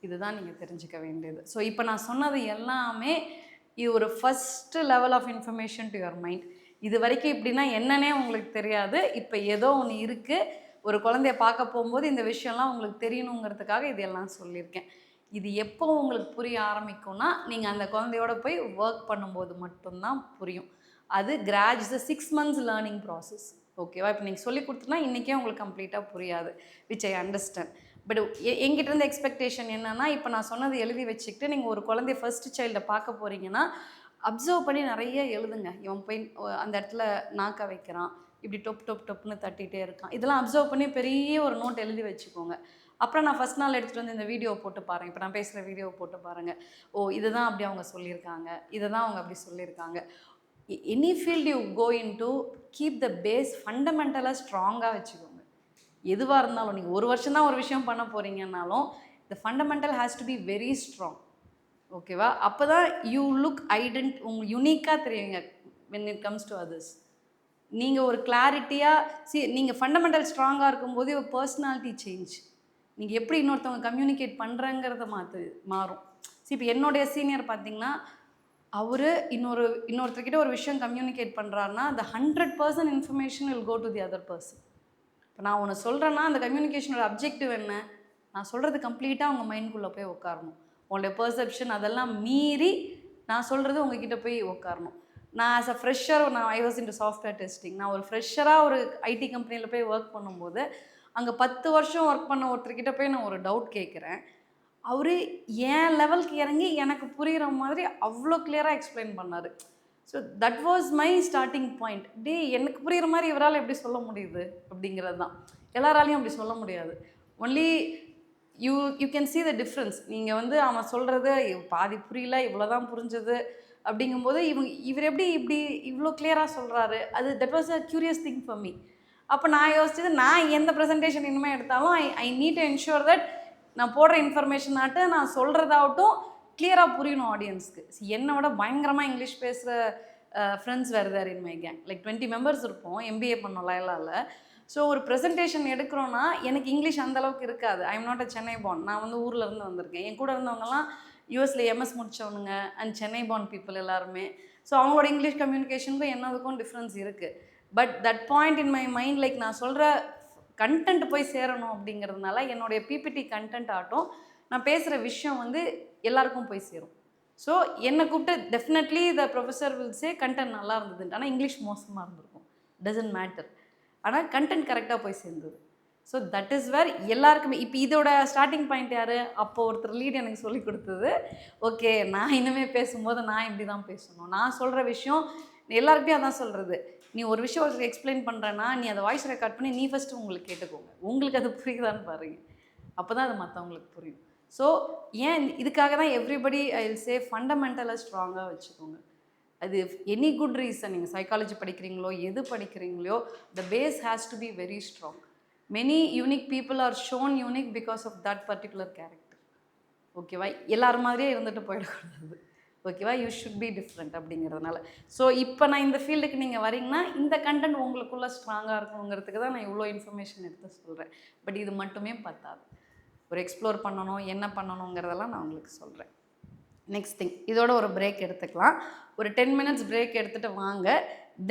இதுதான் நீங்கள் தெரிஞ்சுக்க வேண்டியது. ஸோ இப்போ நான் சொன்னது எல்லாமே இது ஒரு first level of information to your mind. இது வரைக்கும் இப்படின்னா என்னன்னே உங்களுக்கு தெரியாது. இப்போ ஏதோ ஒன்று இருக்குது, ஒரு குழந்தைய பார்க்க போகும்போது இந்த விஷயம்லாம் உங்களுக்கு தெரியணுங்கிறதுக்காக இதெல்லாம் சொல்லியிருக்கேன். இது எப்போ உங்களுக்கு புரிய ஆரம்பிக்கும்னா, நீங்கள் அந்த குழந்தையோட போய் ஒர்க் பண்ணும்போது மட்டும்தான் புரியும். அது கிராஜுவல் 6 months லேர்னிங் ப்ராசஸ். ஓகேவா? இப்போ நீங்கள் சொல்லி கொடுத்தனா இன்றைக்கே உங்களுக்கு கம்ப்ளீட்டாக புரியாது, விச் ஐ அண்டர்ஸ்டாண்ட். பட் என்கிட்ட இருந்த எக்ஸ்பெக்டேஷன் என்னென்னா, இப்போ நான் சொன்னது எழுதி வச்சுக்கிட்டு நீங்கள் ஒரு குழந்தைய ஃபர்ஸ்ட் சைல்டை பார்க்க போகிறீங்கன்னா அப்சர்வ் பண்ணி நிறைய எழுதுங்க. இவன் போய் அந்த இடத்துல நாக்க வைக்கிறான், இப்படி டொப்புன்னு தட்டிகிட்டே இருக்கான், இதெல்லாம் அப்சர்வ் பண்ணி பெரிய ஒரு நோட் எழுதி வச்சுக்கோங்க. அப்புறம் நான் ஃபஸ்ட் நாள் எடுத்துகிட்டு வந்து இந்த வீடியோ போட்டு பாருங்கள். இப்போ நான் பேசுகிற வீடியோ போட்டு பாருங்கள். ஓ, இதை தான் அப்படி அவங்க சொல்லியிருக்காங்க, இதை தான் அவங்க அப்படி சொல்லியிருக்காங்க. Any field you go in to keep the base ஃபண்டமெண்டலாக ஸ்ட்ராங்காக வச்சுக்கோங்க. எதுவாக இருந்தாலும் நீங்கள் ஒரு வருஷம் தான் ஒரு விஷயம் பண்ண போகிறீங்கன்னாலும் the fundamental has to be very strong. ஓகேவா? அப்போ தான் யூ லுக் உங்களுக்கு யூனிக்காக தெரியுங்க when it comes to others. நீங்கள் ஒரு கிளாரிட்டியாக நீங்கள் ஃபண்டமெண்டல் ஸ்ட்ராங்காக இருக்கும்போது ஒரு பர்சனாலிட்டி சேஞ்ச். நீங்கள் எப்படி இன்னொருத்தவங்க கம்யூனிகேட் பண்ணுறங்கிறத மாறும். இப்போ என்னுடைய சீனியர் பார்த்தீங்கன்னா, அவர் இன்னொருத்தர்கிட்ட ஒரு விஷயம் கம்யூனிகேட் பண்ணுறாருன்னா அந்த 100% information will go to the other person. இப்போ நான் ஒன்று சொல்கிறேன்னா அந்த கம்யூனிகேஷனோட அப்ஜெக்டிவ் என்ன, நான் சொல்கிறது கம்ப்ளீட்டாக அவங்க மைண்டுக்குள்ளே போய் உட்காரணும். உங்களுடைய பர்செப்ஷன் அதெல்லாம் மீறி நான் சொல்கிறது உங்ககிட்ட போய் உட்காரணும். நான் as a fresher, I was into software testing. நான் ஒரு ஃப்ரெஷராக ஒரு ஐடி கம்பெனியில் போய் ஒர்க் பண்ணும்போது அங்கே 10 வருஷம் ஒர்க் பண்ண ஒருத்தர்கிட்ட போய் நான் ஒரு டவுட் கேட்குறேன். அவர் என் லெவலுக்கு இறங்கி எனக்கு புரிகிற மாதிரி அவ்வளோ கிளியராக எக்ஸ்பிளைன் பண்ணார். So that was my starting point. எனக்கு புரிகிற மாதிரி இவரால் எப்படி சொல்ல முடியுது அப்படிங்கிறது தான். எல்லாராலையும் அப்படி சொல்ல முடியாது. Only you can see the difference. நீங்கள் வந்து அவன் சொல்கிறது பாதி புரியல, இவ்வளோ தான் புரிஞ்சது அப்படிங்கும்போது இவர் எப்படி இப்படி இவ்வளோ கிளியராக சொல்கிறாரு, அது that was a curious thing for me. அப்போ நான் யோசிச்சது, நான் எந்த ப்ரெசன்டேஷன் இனிமேல் எடுத்தாலும் I need to ensure that நான் போடுற இன்ஃபர்மேஷன் ஆகட்டும், நான் சொல்கிறதாகட்டும் கிளியராக புரியணும் ஆடியன்ஸ்க்கு. என்னை விட பயங்கரமாக இங்கிலீஷ் பேசுகிற ஃப்ரெண்ட்ஸ் வேறு there in my gang. Like 20 members இருப்போம், MBA பண்ணோம் லயலாவில். ஸோ ஒரு ப்ரெசன்டேஷன் எடுக்கிறோன்னா எனக்கு இங்கிலீஷ் அந்தளவுக்கு இருக்காது. I am not a Chennai born. நான் வந்து ஊரில் இருந்து வந்திருக்கேன். என் கூட இருந்தவங்கலாம் யூஎஸில் MS முடித்தவனுங்க அண்ட் சென்னை பார்ன் பீப்புள் எல்லாருமே. ஸோ அவங்களோட இங்கிலீஷ் கம்யூனிகேஷனுக்கும் என்னதுக்கும் டிஃப்ரென்ஸ் இருக்குது. But that point in my mind, like நான் சொல்கிற கண்டென்ட் போய் சேரணும் அப்படிங்கிறதுனால என்னுடைய பிபிடி கண்டென்ட் ஆகட்டும், நான் பேசுகிற விஷயம் வந்து எல்லாருக்கும் போய் சேரும். ஸோ என்னை கூப்பிட்டு definitely the professor will say content நல்லா இருந்ததுன்ட்டு. ஆனால் இங்கிலீஷ் மோசமாக இருந்திருக்கும், டசன்ட் மேட்டர். ஆனால் கண்டென்ட் கரெக்டாக போய் சேர்ந்தது. ஸோ தட் இஸ் வேர் எல்லாருக்குமே. இப்போ இதோட ஸ்டார்டிங் பாயிண்ட் யார்? அப்போது ஒருத்தர் லீட் எனக்கு சொல்லி கொடுத்தது. ஓகே, நான் இனிமேல் பேசும்போது நான் இப்படி தான் பேசணும், நான் சொல்கிற விஷயம் எல்லாருக்கிட்டையும் அதான் சொல்கிறது. நீ ஒரு விஷயம் ஒருத்தருக்கு எக்ஸ்பிளைன் பண்ணுறேன்னா நீ அதை வாய்ஸ் ரெக்கார்ட் பண்ணி நீ ஃபஸ்ட்டு உங்களுக்கு கேட்டுக்கோங்க, உங்களுக்கு அது புரியுதான்னு பாருங்கள். அப்போ தான் அது மற்றவங்களுக்கு புரியும். ஸோ ஏன் இதுக்காக தான் எவ்ரிபடி ஐ வில் சே ஃபண்டமெண்டலாக ஸ்ட்ராங்காக வச்சுக்கோங்க. அது எனி குட் ரீசன். நீங்கள் சைக்காலஜி படிக்கிறீங்களோ எது படிக்கிறீங்களோ, the base has to be very strong. Many unique people are shown unique because of that particular character. ஓகேவா? எல்லாரும் மாதிரியே இருந்துட்டு போயிடக்கூடாது. ஓகேவா? யூ ஷுட் பி டிஃப்ரெண்ட் அப்படிங்கிறதுனால. ஸோ இப்போ நான் இந்த ஃபீல்டுக்கு நீங்கள் வரீங்கன்னா இந்த கண்டென்ட் உங்களுக்குள்ளே ஸ்ட்ராங்காக இருக்கணுங்கிறதுக்கு தான் நான் இவ்வளோ இன்ஃபர்மேஷன் எடுத்து சொல்கிறேன். பட் இது மட்டுமே பத்தாது. ஒரு எக்ஸ்ப்ளோர் பண்ணணும், என்ன பண்ணணுங்கிறதெல்லாம் நான் உங்களுக்கு சொல்கிறேன். நெக்ஸ்ட் திங், இதோட ஒரு பிரேக் எடுத்துக்கலாம். ஒரு 10 minutes பிரேக் எடுத்துகிட்டு வாங்க.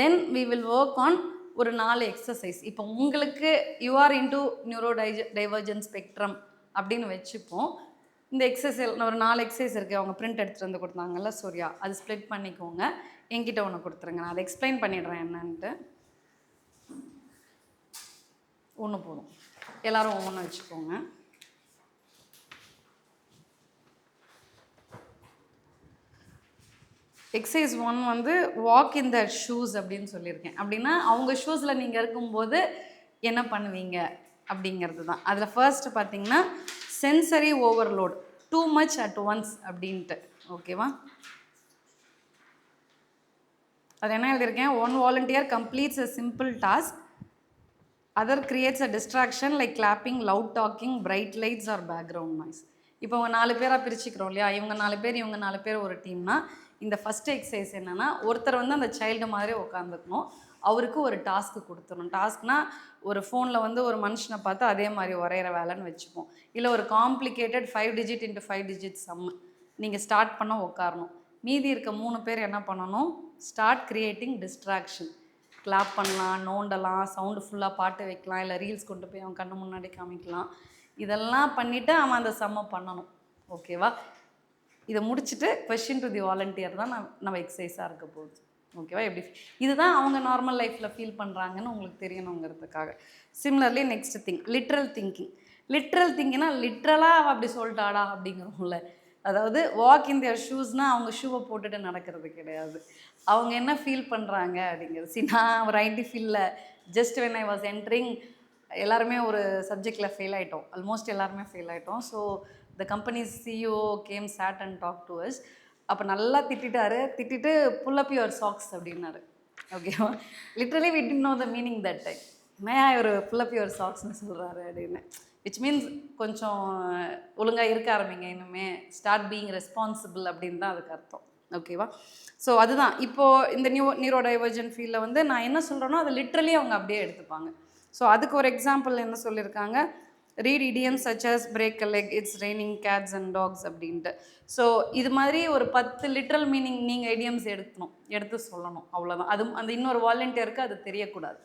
Then we will work on ஒரு 4 எக்ஸசைஸ். இப்போ உங்களுக்கு you are into neurodivergent spectrum அப்படின்னு வச்சுப்போம். இந்த எக்ஸசைஸ் ஒரு 4 எக்ஸசைஸ் இருக்குது, அவங்க பிரிண்ட் எடுத்துகிட்டு வந்து கொடுத்தாங்கல்ல சூர்யா, அது ஸ்ப்ளிட் பண்ணிக்கோங்க, என்கிட்ட ஒன்று கொடுத்துருங்க, நான் அதை எக்ஸ்பிளைன் பண்ணிடுறேன் என்னன்ட்டு. ஒன்று போதும், எல்லோரும் ஒவ்வொன்று வச்சுக்கோங்க. எக்ஸசைஸ் 1 வந்து வாக் இன் த ஷூஸ் அப்படின்னு சொல்லியிருக்கேன். அப்படின்னா அவங்க ஷூஸில் நீங்கள் இருக்கும்போது என்ன பண்ணுவீங்க அப்படிங்கிறது தான். அதில் ஃபர்ஸ்ட் பார்த்தீங்கன்னா sensory overload, too much at once அப்படின்ட்டு. ஓகேவா? அது என்ன எழுதியிருக்கேன்? One volunteer completes a simple task, other creates a distraction like clapping, loud talking, bright lights or background noise. இப்போ அவங்க 4 பேராக பிரிச்சுக்கிறோம் இல்லையா, இவங்க 4 பேர் இவங்க 4 பேர் ஒரு டீம்னா, இந்த ஃபஸ்ட் எக்ஸசைஸ் என்னென்னா ஒருத்தர் வந்து அந்த சைல்டு மாதிரி உட்காந்துக்கணும், அவருக்கு ஒரு டாஸ்க்கு கொடுத்துடணும். டாஸ்க்னால் ஒரு ஃபோனில் வந்து ஒரு மனுஷனை பார்த்து அதே மாதிரி வரைகிற வேலைன்னு வச்சுப்போம், இல்லை ஒரு காம்ப்ளிகேட்டட் 5 டிஜிட் இன்ட்டு 5 டிஜிட் சம்மு நீங்கள் ஸ்டார்ட் பண்ண உட்காரணும். மீதி இருக்க 3 பேர் என்ன பண்ணணும்? Start creating distraction. கிளாப் பண்ணலாம், நோண்டலாம், சவுண்டு ஃபுல்லாக பாட்டு வைக்கலாம், இல்லை ரீல்ஸ் கொண்டு போய் அவன் கண்ணு முன்னாடி காமிக்கலாம். இதெல்லாம் பண்ணிவிட்டு அவன் அந்த சம்மை பண்ணணும். ஓகேவா? இதை முடிச்சுட்டு கொஷின் டு தி வாலண்டியர் தான் நம்ம எக்ஸசைஸாக இருக்க போகுது. ஓகேவா? எப்படி இதுதான் அவங்க நார்மல் லைஃப்பில் ஃபீல் பண்ணுறாங்கன்னு உங்களுக்கு தெரியணுங்கிறதுக்காக. Similarly next thing, literal thinking. Literal திங்கிங்னா லிட்ரலாக அப்படி சொல்லிட்டாடா அப்படிங்கிறோம்ல, அதாவது வாக் இன் தியர் ஷூஸ்னால் அவங்க ஷூவை போட்டுட்டு நடக்கிறது கிடையாது, அவங்க என்ன ஃபீல் பண்ணுறாங்க அப்படிங்கிறது. நான் ஒரு ஐடி ஃபீல்டில் just when I was entering எல்லாருமே ஒரு சப்ஜெக்டில் ஃபெயில் ஆகிட்டோம், ஆல்மோஸ்ட் எல்லாருமே ஃபெயில் ஆகிட்டோம். So the companies CEO came chat and talk to us. அப்போ நல்லா திட்டிட்டு புல் அப் யுவர் சாக்ஸ் அப்படின்னாரு. ஓகேவா? Literally we did know the meaning that time. என்னையா இவர் புல் அப் யுவர் சாக்ஸ்னு சொல்கிறாரு அப்படின்னு, விச் மீன்ஸ் கொஞ்சம் ஒழுங்காக இருக்க ஆரம்பிங்க, இனிமே ஸ்டார்ட் பீயிங் ரெஸ்பான்சிபிள் அப்படின்னு தான் அதுக்கு அர்த்தம். ஓகேவா? ஸோ அதுதான் இப்போது இந்த நியூரோ டைவர்ஜென்ட் ஃபீல்டில் வந்து நான் என்ன சொல்கிறேனோ அதை லிட்ரலி அவங்க அப்படியே எடுத்துப்பாங்க. ஸோ அதுக்கு ஒரு எக்ஸாம்பிள் என்ன சொல்லியிருக்காங்க, read idioms such as break a leg, it's raining cats and dogs அப்படின்ட்டு. ஸோ இது மாதிரி ஒரு 10 லிட்ரல் மீனிங் நீங்கள் idioms எடுத்து சொல்லணும், அவ்வளோதான். அது அந்த இன்னொரு வாலண்டியருக்கு அது தெரியக்கூடாது.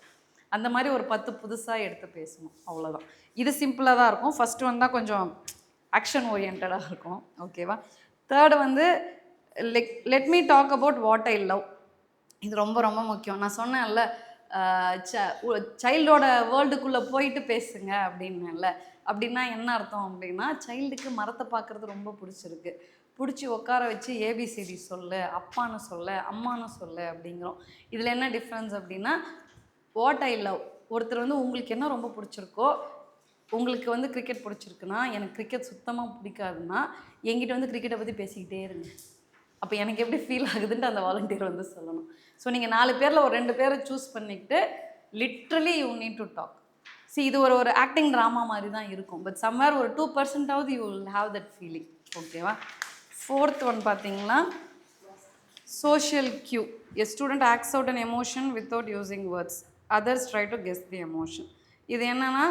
அந்த மாதிரி ஒரு 10 புதுசாக எடுத்து பேசணும், அவ்வளோதான். இது சிம்பிளாக தான் இருக்கும். ஃபஸ்ட்டு வந்தால் கொஞ்சம் ஆக்ஷன் ஓரியன்டாக இருக்கும். ஓகேவா? தேர்டு வந்து let me talk about what I love. இது ரொம்ப ரொம்ப முக்கியம். நான் சொன்னேன்ல சைல்டோட வேர்ல்டுக்குள்ளே போயிட்டு பேசுங்க அப்படின்னேன்ல, அப்படின்னா என்ன அர்த்தம் அப்படின்னா, சைல்டுக்கு மரத்தை பார்க்குறது ரொம்ப பிடிச்சி உட்கார வச்சு ஏபிசிடி சொல்லு, அப்பான்னு சொல்ல, அம்மானு சொல்லு அப்படிங்கிறோம். இதில் என்ன டிஃப்ரென்ஸ் அப்படின்னா, வாட் ஐ லவ், ஒருத்தர் வந்து உங்களுக்கு என்ன ரொம்ப பிடிச்சிருக்கோ, உங்களுக்கு வந்து கிரிக்கெட் பிடிச்சிருக்குன்னா, எனக்கு கிரிக்கெட் சுத்தமாக பிடிக்காதுன்னா என்கிட்ட வந்து கிரிக்கெட்டை பற்றி பேசிக்கிட்டே இருங்க. அப்போ எனக்கு எப்படி ஃபீல் ஆகுதுன்ட்டு அந்த வாலண்டியர் வந்து சொல்லணும். ஸோ நீங்கள் 4 பேரில் ஒரு 2 பேரை சூஸ் பண்ணிக்கிட்டு literally you need to talk. இது ஒரு ஆக்டிங் ட்ராமா மாதிரி தான் இருக்கும், பட் சம்வேர் ஒரு 2% you will have that feeling. ஓகேவா? ஃபோர்த் ஒன் பார்த்தீங்கன்னா social cue. A student acts out an emotion without using words, others try to guess the emotion. இது என்னென்னா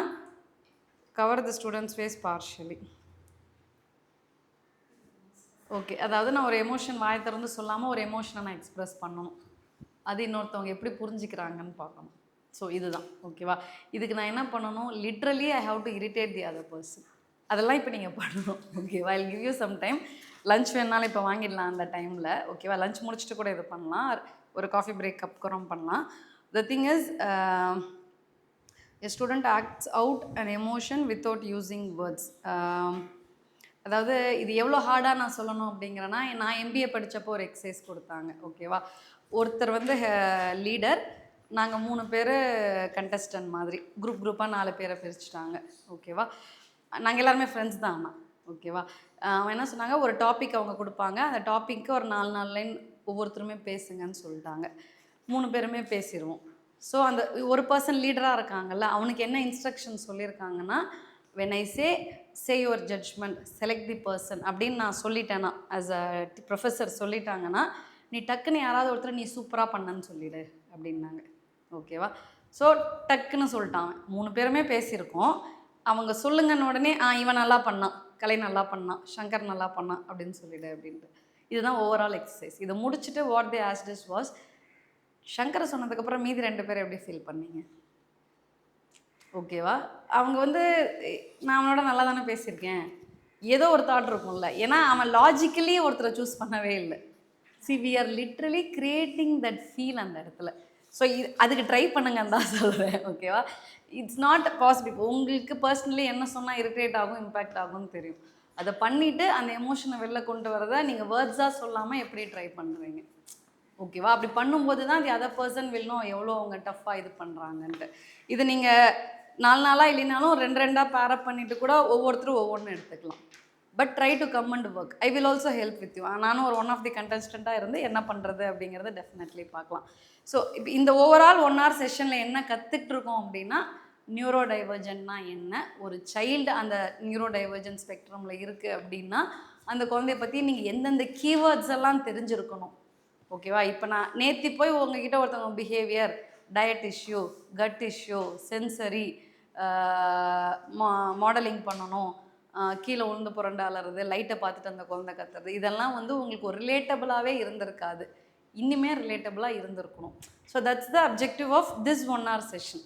cover the students face partially. Okay, அதாவது நான் ஒரு எமோஷன் வாய் திறந்து சொல்லாமல் ஒரு எமோஷனை நான் எக்ஸ்ப்ரெஸ் பண்ணணும், அது இன்னொருத்தவங்க எப்படி புரிஞ்சுக்கிறாங்கன்னு பார்க்கணும். ஸோ இதுதான். ஓகேவா? இதுக்கு நான் என்ன பண்ணணும்? Literally I have to irritate the other person. அதெல்லாம் இப்போ நீங்கள் பண்ணணும். ஓகேவா? I give you some time. Lunch வேணாலும் இப்போ வாங்கிடலாம் அந்த டைமில். ஓகேவா? லஞ்ச் முடிச்சுட்டு கூட இது பண்ணலாம், ஒரு காஃபி பிரேக் அப்புறம் பண்ணலாம். The thing is a student acts out an emotion without using words. அதாவது இது எவ்வளோ ஹார்டாக நான் சொல்லணும் அப்படிங்கிறேன்னா, நான் எம்பிஏ படித்தப்போ ஒரு எக்ஸசைஸ் கொடுத்தாங்க. ஓகேவா? ஒருத்தர் வந்து லீடர், நாங்கள் 3 பேர் கண்டஸ்டன்ட் மாதிரி குரூப்பாக 4 பேரை பிரிச்சுட்டாங்க. ஓகேவா? நாங்கள் எல்லாருமே ஃப்ரெண்ட்ஸ் தான். ஆனால் ஓகேவா, அவன் என்ன சொன்னாங்க, ஒரு டாபிக் அவங்க கொடுப்பாங்க, அந்த டாப்பிக்கு ஒரு 4 லைன் ஒவ்வொருத்தருமே பேசுங்கன்னு சொல்லிட்டாங்க. 3 பேருமே பேசிடுவோம். ஸோ அந்த ஒரு பர்சன் லீடராக இருக்காங்கல்ல, அவனுக்கு என்ன இன்ஸ்ட்ரக்ஷன் சொல்லியிருக்காங்கன்னா, when I say your judgment, select the person அப்படின்னு நான் சொல்லிட்டேன்னா, ஆஸ் அ ப்ரொஃபஸர் சொல்லிட்டாங்கன்னா, நீ டக்குன்னு யாராவது ஒருத்தர் நீ சூப்பராக பண்ணன்னு சொல்லிடு அப்படின்னாங்க. ஓகேவா? ஸோ டக்குன்னு சொல்லிட்டான். 3 பேருமே பேசியிருக்கோம், அவங்க சொல்லுங்கன்னு உடனே இவன் நல்லா பண்ணான், கலை நல்லா பண்ணான், சங்கர் நல்லா பண்ணான் அப்படின்னு சொல்லிடு அப்படின்ட்டு. இதுதான் ஓவரால் எக்ஸசைஸ். இதை முடிச்சுட்டு what they asked us was, சங்கரை சொன்னதுக்கப்புறம் மீதி 2 பேர் எப்படி ஃபீல் பண்ணீங்க? ஓகேவா? அவங்க வந்து நான் அவனோட நல்லா தானே பேசியிருக்கேன், ஏதோ ஒரு தாட் இருக்கும்ல. ஏன்னா அவன் லாஜிக்கலி ஒருத்தரை சூஸ் பண்ணவே இல்லை. We are literally creating that feel அந்த இடத்துல. ஸோ அதுக்கு ட்ரை பண்ணுங்கன்னு தான் சொல்கிறேன். ஓகேவா? It's not possible. உங்களுக்கு பர்சனலி என்ன சொன்னால் இரிட்டேட் ஆகும், இம்பேக்ட் ஆகும்னு தெரியும். அதை பண்ணிவிட்டு அந்த எமோஷனை வெளில கொண்டு வரதை நீங்கள் வேர்ட்ஸாக சொல்லாமல் எப்படி ட்ரை பண்ணுறீங்க? ஓகேவா? அப்படி பண்ணும்போது தான் தி அதர் பர்சன் வில் நோ எவ்வளோ அவங்க டஃப்பாக இது பண்ணுறாங்கன்ட்டு. இது நீங்கள் 4 நாளாக இல்லைனாலும் 2 பேரப் பண்ணிவிட்டு கூட ஒவ்வொருத்தரும் ஒவ்வொன்று எடுத்துக்கலாம். But try to come and work. I will also help with you. நானும் ஒரு ஒன் ஆஃப் தி கண்டஸ்டண்ட்டாக இருந்து என்ன பண்ணுறது அப்படிங்கிறத டெஃபினெட்லி பார்க்கலாம். ஸோ இப்போ இந்த ஓவரால் 1 hour செஷனில் என்ன கற்றுட்ருக்கோம் அப்படின்னா, நியூரோ டைவர்ஜென்ட்னா என்ன, ஒரு சைல்டு அந்த நியூரோ டைவர்ஜென்ட் ஸ்பெக்ட்ரமில் இருக்குது அப்படின்னா அந்த குழந்தைய பற்றி நீங்கள் எந்தெந்த கீவேர்ட்ஸ் எல்லாம் தெரிஞ்சிருக்கணும். ஓகேவா? இப்போ நான் நேற்று போய் உங்ககிட்ட ஒருத்தவங்க behaviour, diet issue, cut issue, sensory, modelling பண்ணணும், கீழே உளுந்து புரண்டு அலறது, லைட்டை பார்த்துட்டு அந்த குழந்தை கத்துறது, இதெல்லாம் வந்து உங்களுக்கு ஒரு ரிலேட்டபிளாகவே இருந்திருக்காது. இனிமேல் ரிலேட்டபிளாக இருந்திருக்கணும். So that's the objective of this 1 hour session.